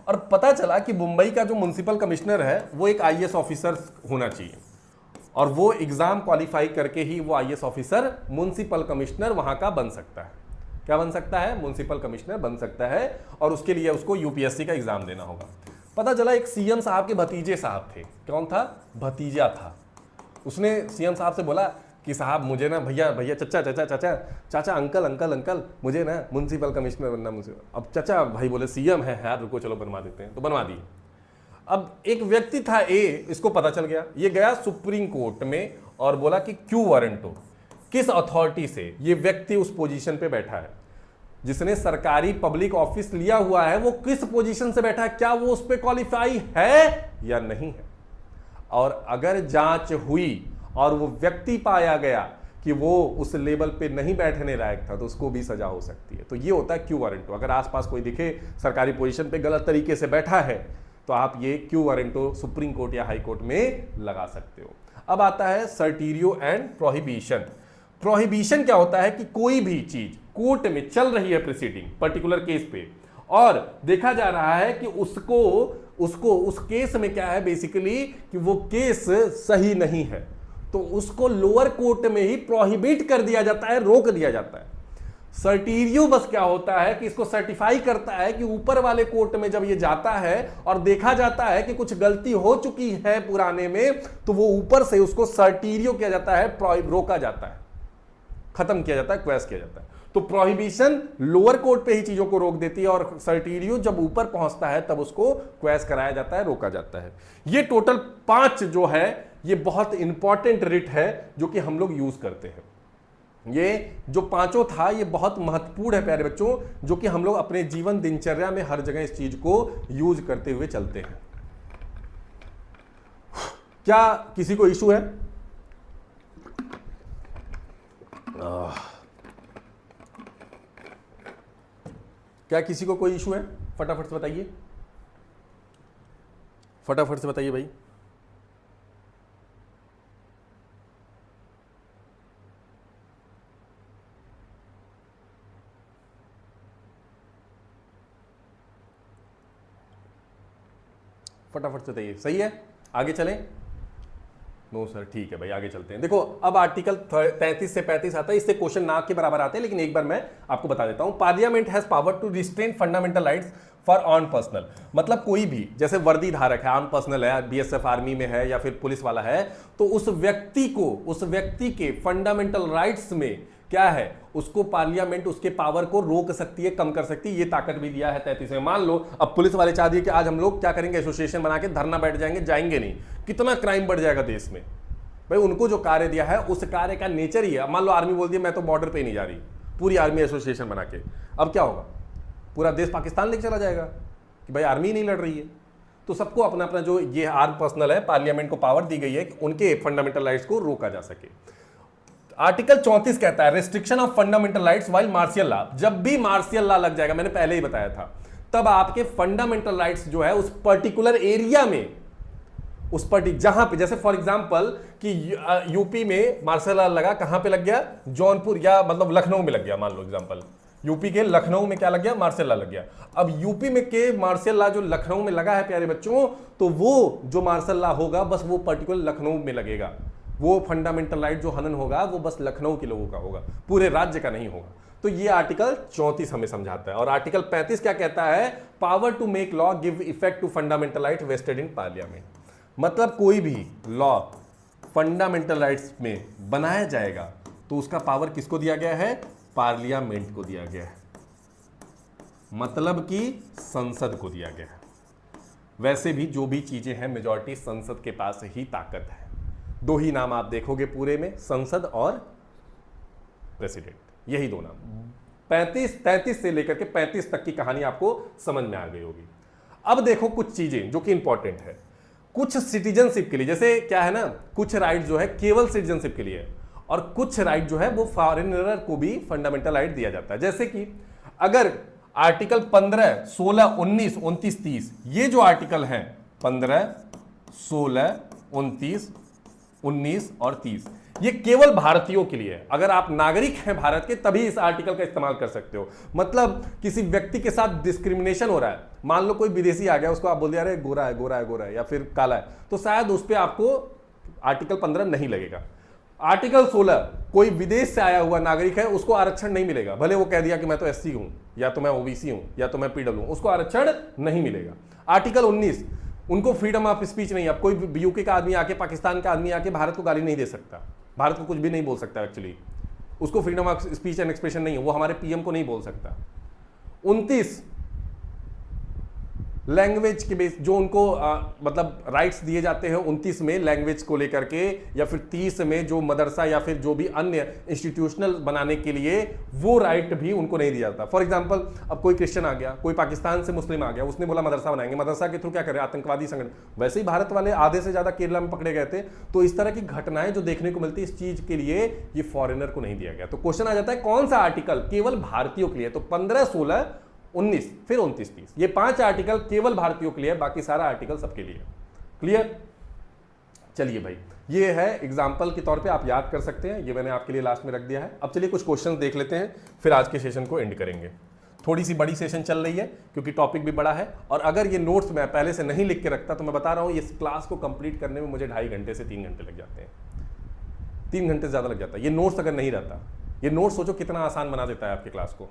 Speaker 1: और पता चला कि मुंबई का जो म्युनिसिपल कमिश्नर है वो एक आईएएस ऑफिसर होना चाहिए, और वो एग्जाम क्वालिफाई करके ही वो आईएएस ऑफिसर म्युनिसिपल कमिश्नर वहां का बन सकता है। क्या बन सकता है? म्युनिसिपल कमिश्नर बन सकता है, और उसके लिए उसको यूपीएससी का एग्जाम देना होगा। पता चला एक सीएम साहब के भतीजे साहब थे। कौन था? भतीजा था। उसने सीएम साहब से बोला कि साहब मुझे ना भैया चाचा अंकल मुझे ना म्युनिसिपल कमिश्नर बनना। मुझे अब चाचा भाई बोले सीएम है यार, रुको चलो बनवा देते हैं, तो बनवा दिए। अब एक व्यक्ति था ए, इसको पता चल गया, ये गया सुप्रीम कोर्ट में और बोला कि क्यू वारंटो, किस अथॉरिटी से ये व्यक्ति उस पोजीशन पे बैठा है, जिसने सरकारी पब्लिक ऑफिस लिया हुआ है वो किस पोजीशन से बैठा है, क्या वो उस पे क्वालिफाई है या नहीं है। और अगर जांच हुई और वो व्यक्ति पाया गया कि वो उस लेवल पे नहीं बैठने लायक था तो उसको भी सजा हो सकती है। तो ये होता है क्यू वारंटो। अगर आसपास कोई दिखे सरकारी पोजीशन पे गलत तरीके से बैठा है तो आप ये क्यू वारंटो सुप्रीम कोर्ट या हाई कोर्ट में लगा सकते हो। अब आता है सर्टीरियो एंड प्रोहिबिशन। प्रोहिबिशन क्या होता है कि कोई भी चीज कोर्ट में चल रही है प्रोसीडिंग पर्टिकुलर केस पे, और देखा जा रहा है कि उसको उस केस में क्या है बेसिकली कि वो केस सही नहीं है, तो उसको लोअर कोर्ट में ही प्रोहिबिट कर दिया जाता है, रोक दिया जाता है। सर्टीरियो बस क्या होता है कि इसको सर्टिफाई करता है कि ऊपर वाले कोर्ट में जब ये जाता है और देखा जाता है कि कुछ गलती हो चुकी है पुराने में, तो वो ऊपर से उसको सर्टीरियो किया जाता है, रोका जाता है, खत्म किया जाता है, क्वेश किया जाता है। तो प्रोहिबिशन लोअर कोर्ट पे ही चीजों को रोक देती है, और सर्टीरियो जब ऊपर पहुंचता है तब उसको क्वेश कराया जाता है, रोका जाता है। ये टोटल 5 जो है ये बहुत इंपॉर्टेंट रिट है जो कि हम लोग यूज करते हैं। ये जो 5 था ये बहुत महत्वपूर्ण है प्यारे बच्चों, जो कि हम लोग अपने जीवन दिनचर्या में हर जगह इस चीज को यूज करते हुए चलते हैं। क्या किसी को इशू है? क्या किसी को कोई इशू है? फटाफट से बताइए, फटाफट से बताइए भाई। फटाफट से बताइए। सही है, आगे चलें? नो सर, ठीक है भाई, आगे चलते हैं। देखो अब आर्टिकल 33 से 35 आता है, इससे क्वेश्चन ना के बराबर आते हैं, लेकिन एक बार मैं आपको बता देता हूं। Parliament has power to restrain fundamental rights for on personal, मतलब कोई भी जैसे वर्दी धारक है, ऑन पर्सनल है, बीएसएफ आर्मी में है या फिर पुलिस वाला है, तो उस व्यक्ति के फंडामेंटल राइट्स में क्या है, उसको पार्लियामेंट उसके पावर को रोक सकती है, कम कर सकती है। ये ताकत भी दिया है 33 में। मान लो अब पुलिस वाले चाह दिए कि आज हम लोग क्या करेंगे, एसोसिएशन बना के धरना बैठ जाएंगे नहीं, कितना क्राइम बढ़ जाएगा देश में। भाई उनको जो कार्य दिया है उस कार्य का नेचर ही है। मान लो आर्मी बोल दिया मैं तो बॉर्डर पे नहीं जा रही, पूरी आर्मी एसोसिएशन बना के, अब क्या होगा, पूरा देश पाकिस्तान लेके चला जाएगा कि भाई आर्मी नहीं लड़ रही है। तो सबको अपना अपना जो ये आर्म पर्सनल है, पार्लियामेंट को पावर दी गई है कि उनके फंडामेंटल राइट्स को रोका जा सके। आर्टिकल 34 कहता है restriction of fundamental rights while martial law. जब भी मार्शियल लॉ लग जाएगा, मैंने पहले ही बताया था, तब आपके फंडामेंटल राइट्स जो है उस पर्टिकुलर एरिया में, उस जहां पे, जैसे फॉर एग्जांपल कि यूपी में मार्शियल लॉ लगा, कहां पे लग गया, जौनपुर या मतलब लखनऊ में लग गया। मान लो एग्जांपल यूपी के लखनऊ में क्या लग गया, मार्शियल लॉ लग गया। अब यूपी में के मार्शियल लॉ जो लखनऊ में लगा है प्यारे बच्चों, तो वो जो मार्शियल लॉ होगा बस वो पर्टिकुलर लखनऊ में लगेगा। वो फंडामेंटल राइट जो हनन होगा वो बस लखनऊ के लोगों का होगा, पूरे राज्य का नहीं होगा। तो ये आर्टिकल 34 हमें समझाता है। और आर्टिकल 35 क्या कहता है, power to make law give effect to fundamental right vested in parliament. मतलब कोई भी लॉ फंडामेंटल राइट्स में बनाया जाएगा तो उसका पावर किसको दिया गया है, पार्लियामेंट को दिया गया है, मतलब कि संसद को दिया गया है। वैसे भी जो भी चीजें हैं मेजॉरिटी संसद के पास ही ताकत है। 2 ही नाम आप देखोगे पूरे में, संसद और प्रेसिडेंट, यही 2 नाम। 33 से लेकर के 35 तक की कहानी आपको समझ में आ गई होगी। अब देखो कुछ चीजें जो कि इंपॉर्टेंट है, कुछ सिटीजनशिप के लिए, जैसे क्या है ना, कुछ राइट जो है केवल सिटीजनशिप के लिए, और कुछ राइट जो है वो फॉरेनर को भी फंडामेंटल राइट दिया जाता है। जैसे कि अगर आर्टिकल 15, 16, 19, 29, 30, ये जो आर्टिकल हैं 15, 16, 29, 19 और 30, ये केवल भारतीयों के लिए है। अगर आप नागरिक हैं भारत के तभी इस आर्टिकल का इस्तेमाल कर सकते हो। मतलब किसी व्यक्ति के साथ डिस्क्रिमिनेशन हो रहा है, मान लो कोई विदेशी आ गया, उसको आप बोल दिया अरे गोरा है गोरा है गोरा है या फिर काला है, तो शायद उस पर आपको आर्टिकल 15 नहीं लगेगा। आर्टिकल 16, कोई विदेश से आया हुआ नागरिक है, उसको आरक्षण नहीं मिलेगा, भले वो कह दिया कि मैं तो एससी हूं या तो मैं ओबीसी हूं या तो मैं पीडब्ल्यू हूं, उसको आरक्षण नहीं मिलेगा। आर्टिकल 19, उनको फ्रीडम ऑफ स्पीच नहीं है। अब कोई यूके का आदमी आके, पाकिस्तान का आदमी आके भारत को गाली नहीं दे सकता, भारत को कुछ भी नहीं बोल सकता, एक्चुअली उसको freedom of speech and expression नहीं है, वो हमारे पीएम को नहीं बोल सकता। 29, लैंग्वेज के बेस जो उनको मतलब राइट्स दिए जाते हैं 29 में लैंग्वेज को लेकर के, या फिर 30 में जो मदरसा या फिर जो भी अन्य इंस्टीट्यूशनल बनाने के लिए वो राइट भी उनको नहीं दिया जाता। फॉर एग्जांपल अब कोई क्रिश्चियन आ गया, कोई पाकिस्तान से मुस्लिम आ गया, उसने बोला मदरसा बनाएंगे, मदरसा के थ्रू क्या करें, आतंकवादी संगठन। वैसे ही भारत वाले आधे से ज्यादा केरला में पकड़े गए थे। तो इस तरह की घटनाएं जो देखने को मिलती है, इस चीज के लिए ये फॉरेनर को नहीं दिया गया। तो क्वेश्चन आ जाता है कौन सा आर्टिकल केवल भारतीयों के लिए, तो 15, 16, 19 फिर 29, 30, ये 5 आर्टिकल केवल भारतीयों के लिए, बाकी सारा आर्टिकल सबके लिए। क्लियर? चलिए भाई, ये है एग्जाम्पल के तौर पे आप याद कर सकते हैं, ये मैंने आपके लिए लास्ट में रख दिया है। अब चलिए कुछ क्वेश्चन देख लेते हैं, फिर आज के सेशन को एंड करेंगे। थोड़ी सी बड़ी सेशन चल रही है क्योंकि टॉपिक भी बड़ा है, और अगर ये नोट्स मैं पहले से नहीं लिख के रखता तो मैं बता रहा हूँ इस क्लास को कंप्लीट करने में मुझे 2.5 घंटे से 3 घंटे लग जाते हैं। 3 घंटे से ज़्यादा लग जाता है ये नोट्स अगर नहीं रहता। ये नोट्स सोचो कितना आसान बना देता है आपकी क्लास को।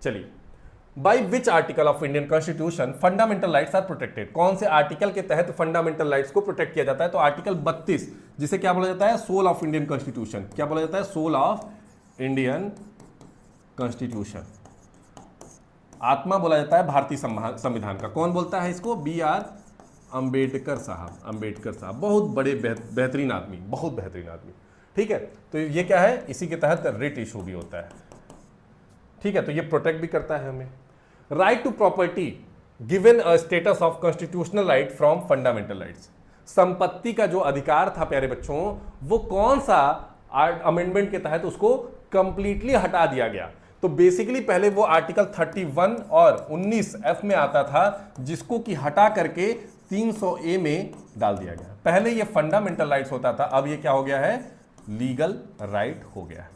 Speaker 1: चलिए, by which article of Indian constitution fundamental rights are protected? कौन से आर्टिकल के तहत फंडामेंटल राइट्स को प्रोटेक्ट किया जाता है? तो आर्टिकल 32, जिसे क्या बोला जाता है? Soul of Indian constitution. क्या बोला जाता है? Soul of Indian constitution. आत्मा बोला जाता है भारतीय संविधान का। कौन बोलता है इसको? BR अंबेडकर साहब। अंबेडकर साहब बहुत बड़े बेहतरीन आदमी, बहुत बेहतरीन आदमी। ठीक है, तो ये क्या है? इसी के तहत रिट इशू भी होता है। ठीक है, तो ये प्रोटेक्ट भी करता है हमें। Right to property given a status of constitutional right from fundamental rights. संपत्ति का जो अधिकार था प्यारे बच्चों, वो कौन सा अमेंडमेंट के तहत उसको कंप्लीटली हटा दिया गया? तो बेसिकली पहले वो आर्टिकल 31 और 19F में आता था, जिसको कि हटा करके 300A में डाल दिया गया। पहले ये फंडामेंटल राइट्स होता था, अब ये क्या हो गया है? लीगल राइट हो गया है।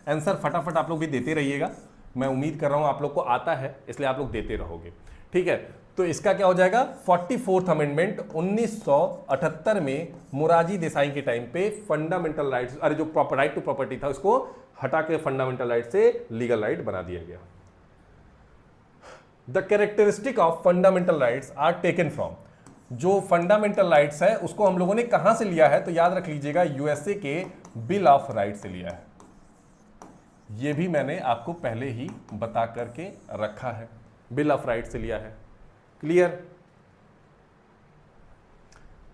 Speaker 1: आंसर फटाफट आप लोग भी देते रहिएगा, मैं उम्मीद कर रहा हूं आप लोग को आता है, इसलिए आप लोग देते रहोगे। ठीक है, तो इसका क्या हो जाएगा? 44th अमेंडमेंट 1978 में मोरारजी देसाई के टाइम पे फंडामेंटल राइट्स, अरे जो राइट टू प्रॉपर्टी था उसको हटा के फंडामेंटल राइट से लीगल राइट बना दिया गया। The characteristic of fundamental rights are taken from. जो फंडामेंटल राइट्स है उसको हम लोगों ने कहां से लिया है? तो याद रख लीजिएगा, यूएसए के बिल ऑफ राइट्स से लिया है। ये भी मैंने आपको पहले ही बता करके रखा है, बिल ऑफ राइट्स से लिया है। Clear?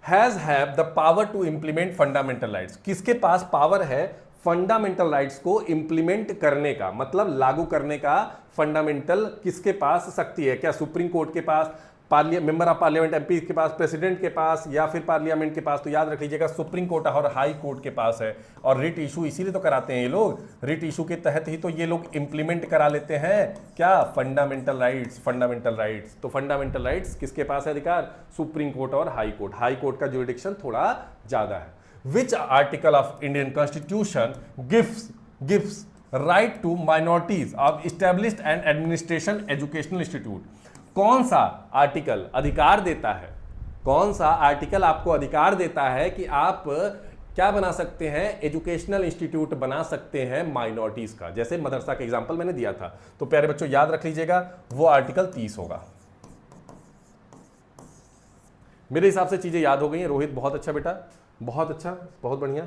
Speaker 1: Have the power to implement fundamental rights. किसके पास पावर है फंडामेंटल राइट्स को इंप्लीमेंट करने का, मतलब लागू करने का? फंडामेंटल किसके पास शक्ति है? क्या सुप्रीम कोर्ट के पास, मेंबर ऑफ पार्लियामेंट MP के पास, प्रेसिडेंट के पास, या फिर पार्लियामेंट के पास? तो याद रख लीजिएगा सुप्रीम कोर्ट और हाई कोर्ट के पास है। और रिट इशू इसीलिए तो कराते हैं ये लोग, रिट इशू के तहत ही तो ये लोग इंप्लीमेंट करा लेते हैं क्या? Fundamental rights. फंडामेंटल राइट्स, तो फंडामेंटल राइट्स किसके पास है अधिकार? सुप्रीम कोर्ट और हाई कोर्ट। हाई कोर्ट का ज्यूरिडिक्शन थोड़ा ज्यादा है। Which article of Indian Constitution gives right to minorities of established and administration educational institute? कौन सा आर्टिकल अधिकार देता है? कौन सा आर्टिकल आपको अधिकार देता है कि आप क्या बना सकते हैं? एजुकेशनल इंस्टीट्यूट बना सकते हैं माइनॉरिटीज का। जैसे मदरसा का एग्जांपल मैंने दिया था, तो प्यारे बच्चों याद रख लीजिएगा, वो आर्टिकल 30 होगा। मेरे हिसाब से चीजें याद हो गई हैं। रोहित बहुत अच्छा बेटा, बहुत अच्छा, बहुत बढ़िया।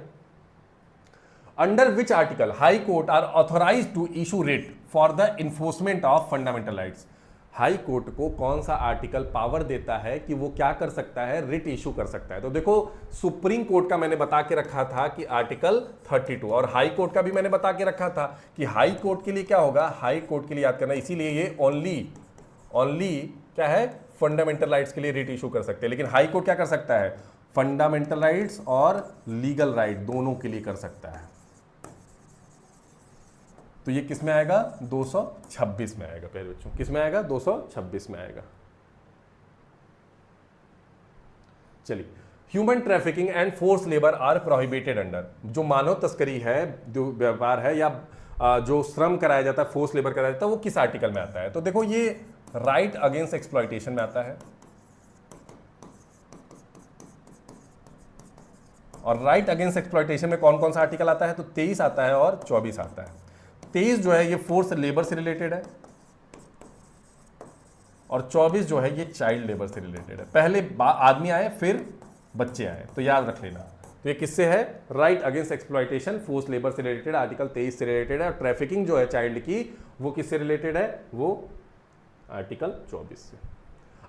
Speaker 1: Under which article high court are authorise to issue writ for the enforcement of fundamental rights? High court को कौन सा आर्टिकल पावर देता है कि वो क्या कर सकता है? रिट इशू कर सकता है। तो देखो, सुप्रीम कोर्ट का मैंने बता के रखा था कि आर्टिकल 32, और हाई कोर्ट का भी मैंने बता के रखा था कि हाई कोर्ट के लिए क्या होगा? हाई कोर्ट के लिए याद करना, इसीलिए ये ओनली क्या है? फंडामेंटल राइट्स के लिए रिट इशू कर सकते हैं। लेकिन हाई कोर्ट क्या कर सकता है? फंडामेंटल राइट्स और लीगल राइट दोनों के लिए कर सकता है। तो ये किस में आएगा? 226 में आएगा प्यारे बच्चों। किस में आएगा? 226 में आएगा। चलिए, human trafficking and force labour are prohibited under. जो मानव तस्करी है, जो व्यापार है, या जो श्रम कराया जाता है, फोर्स लेबर कराया जाता है, वो किस आर्टिकल में आता है? तो देखो, ये राइट अगेंस्ट एक्सप्लॉयटेशन में आता है, और राइट अगेंस्ट एक्सप्लॉयटेशन में कौन कौन सा आर्टिकल आता है? तो 23 आता है और 24 आता है। 23 जो है ये फोर्स लेबर से रिलेटेड है, और 24 जो है ये चाइल्ड लेबर से रिलेटेड है। पहले आदमी आए फिर बच्चे आए, तो याद रख लेना। तो ये किससे है? Right against exploitation, force labour से रिलेटेड, आर्टिकल 23 से रिलेटेड है। और ट्रैफिकिंग जो है चाइल्ड की, वो किससे रिलेटेड है? वो आर्टिकल 24 से।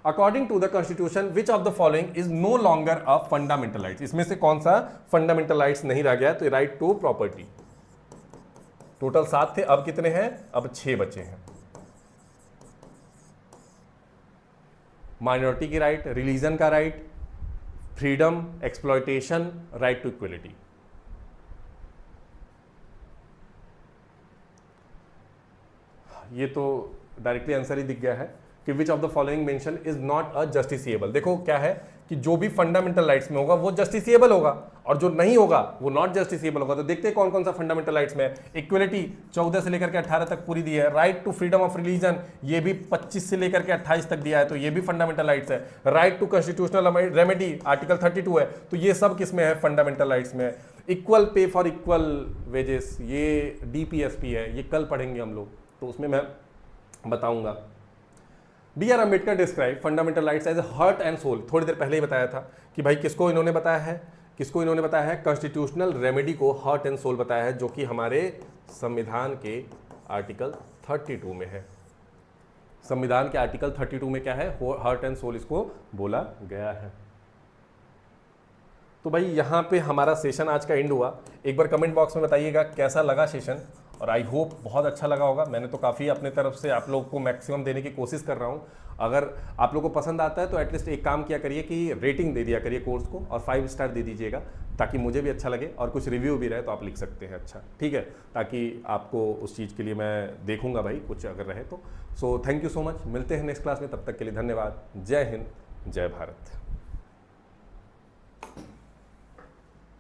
Speaker 1: According to the constitution which of the following is no longer a fundamental rights? इसमें से कौन सा फंडामेंटल राइट्स नहीं रह गया? तो राइट टू प्रॉपर्टी। टोटल 7 थे, अब कितने हैं? अब 6 बचे हैं। माइनॉरिटी की राइट, रिलीजन का right, freedom, exploitation, right to equality. ये तो डायरेक्टली आंसर ही दिख गया है। कि which of the following mention is not a justiciable. देखो क्या है कि जो भी फंडामेंटल राइट्स में होगा वो जस्टिसिएबल होगा और जो नहीं होगा वो नॉट जस्टिसिएबल होगा। तो देखते हैं कौन कौन सा फंडामेंटल राइट्स में है। इक्वलिटी 14 से लेकर के 18 तक पूरी दी है। Right to freedom of religion ये भी 25 से लेकर के 28 तक दिया है, तो ये भी फंडामेंटल राइट्स है। Right to constitutional remedy article 32 है, तो ये सब किस में है, फंडामेंटल राइट्स में। Equal pay for equal wages ये डीपीएसपी है, ये कल पढ़ेंगे हम लोग, तो उसमें मैं बताऊंगा। B.R. Ambedkar describe fundamental rights as heart and soul. थोड़ी देर पहले ही बताया था कि भाई किसको इन्होंने बताया है, कॉन्स्टिट्यूशनल रेमेडी को हार्ट एंड सोल बताया है, जो कि हमारे संविधान के आर्टिकल 32 में है। संविधान के आर्टिकल 32 में क्या है, हार्ट एंड सोल इसको बोला गया है। तो भाई यहाँ पे हमारा सेशन आज का एंड हुआ। एक बार कमेंट बॉक्स में बताइएगा कैसा लगा सेशन, और आई होप बहुत अच्छा लगा होगा। मैंने तो काफ़ी अपने तरफ से आप लोग को मैक्सिमम देने की कोशिश कर रहा हूँ। अगर आप लोग को पसंद आता है तो एटलीस्ट एक काम किया करिए कि रेटिंग दे दिया करिए कोर्स को, और 5 स्टार दे दीजिएगा, ताकि मुझे भी अच्छा लगे, और कुछ रिव्यू भी रहे तो आप लिख सकते हैं अच्छा, ठीक है, ताकि आपको उस चीज़ के लिए मैं देखूंगा भाई कुछ अगर रहे तो। So thank you so much, मिलते हैं नेक्स्ट क्लास में, तब तक के लिए धन्यवाद। जय हिंद, जय भारत।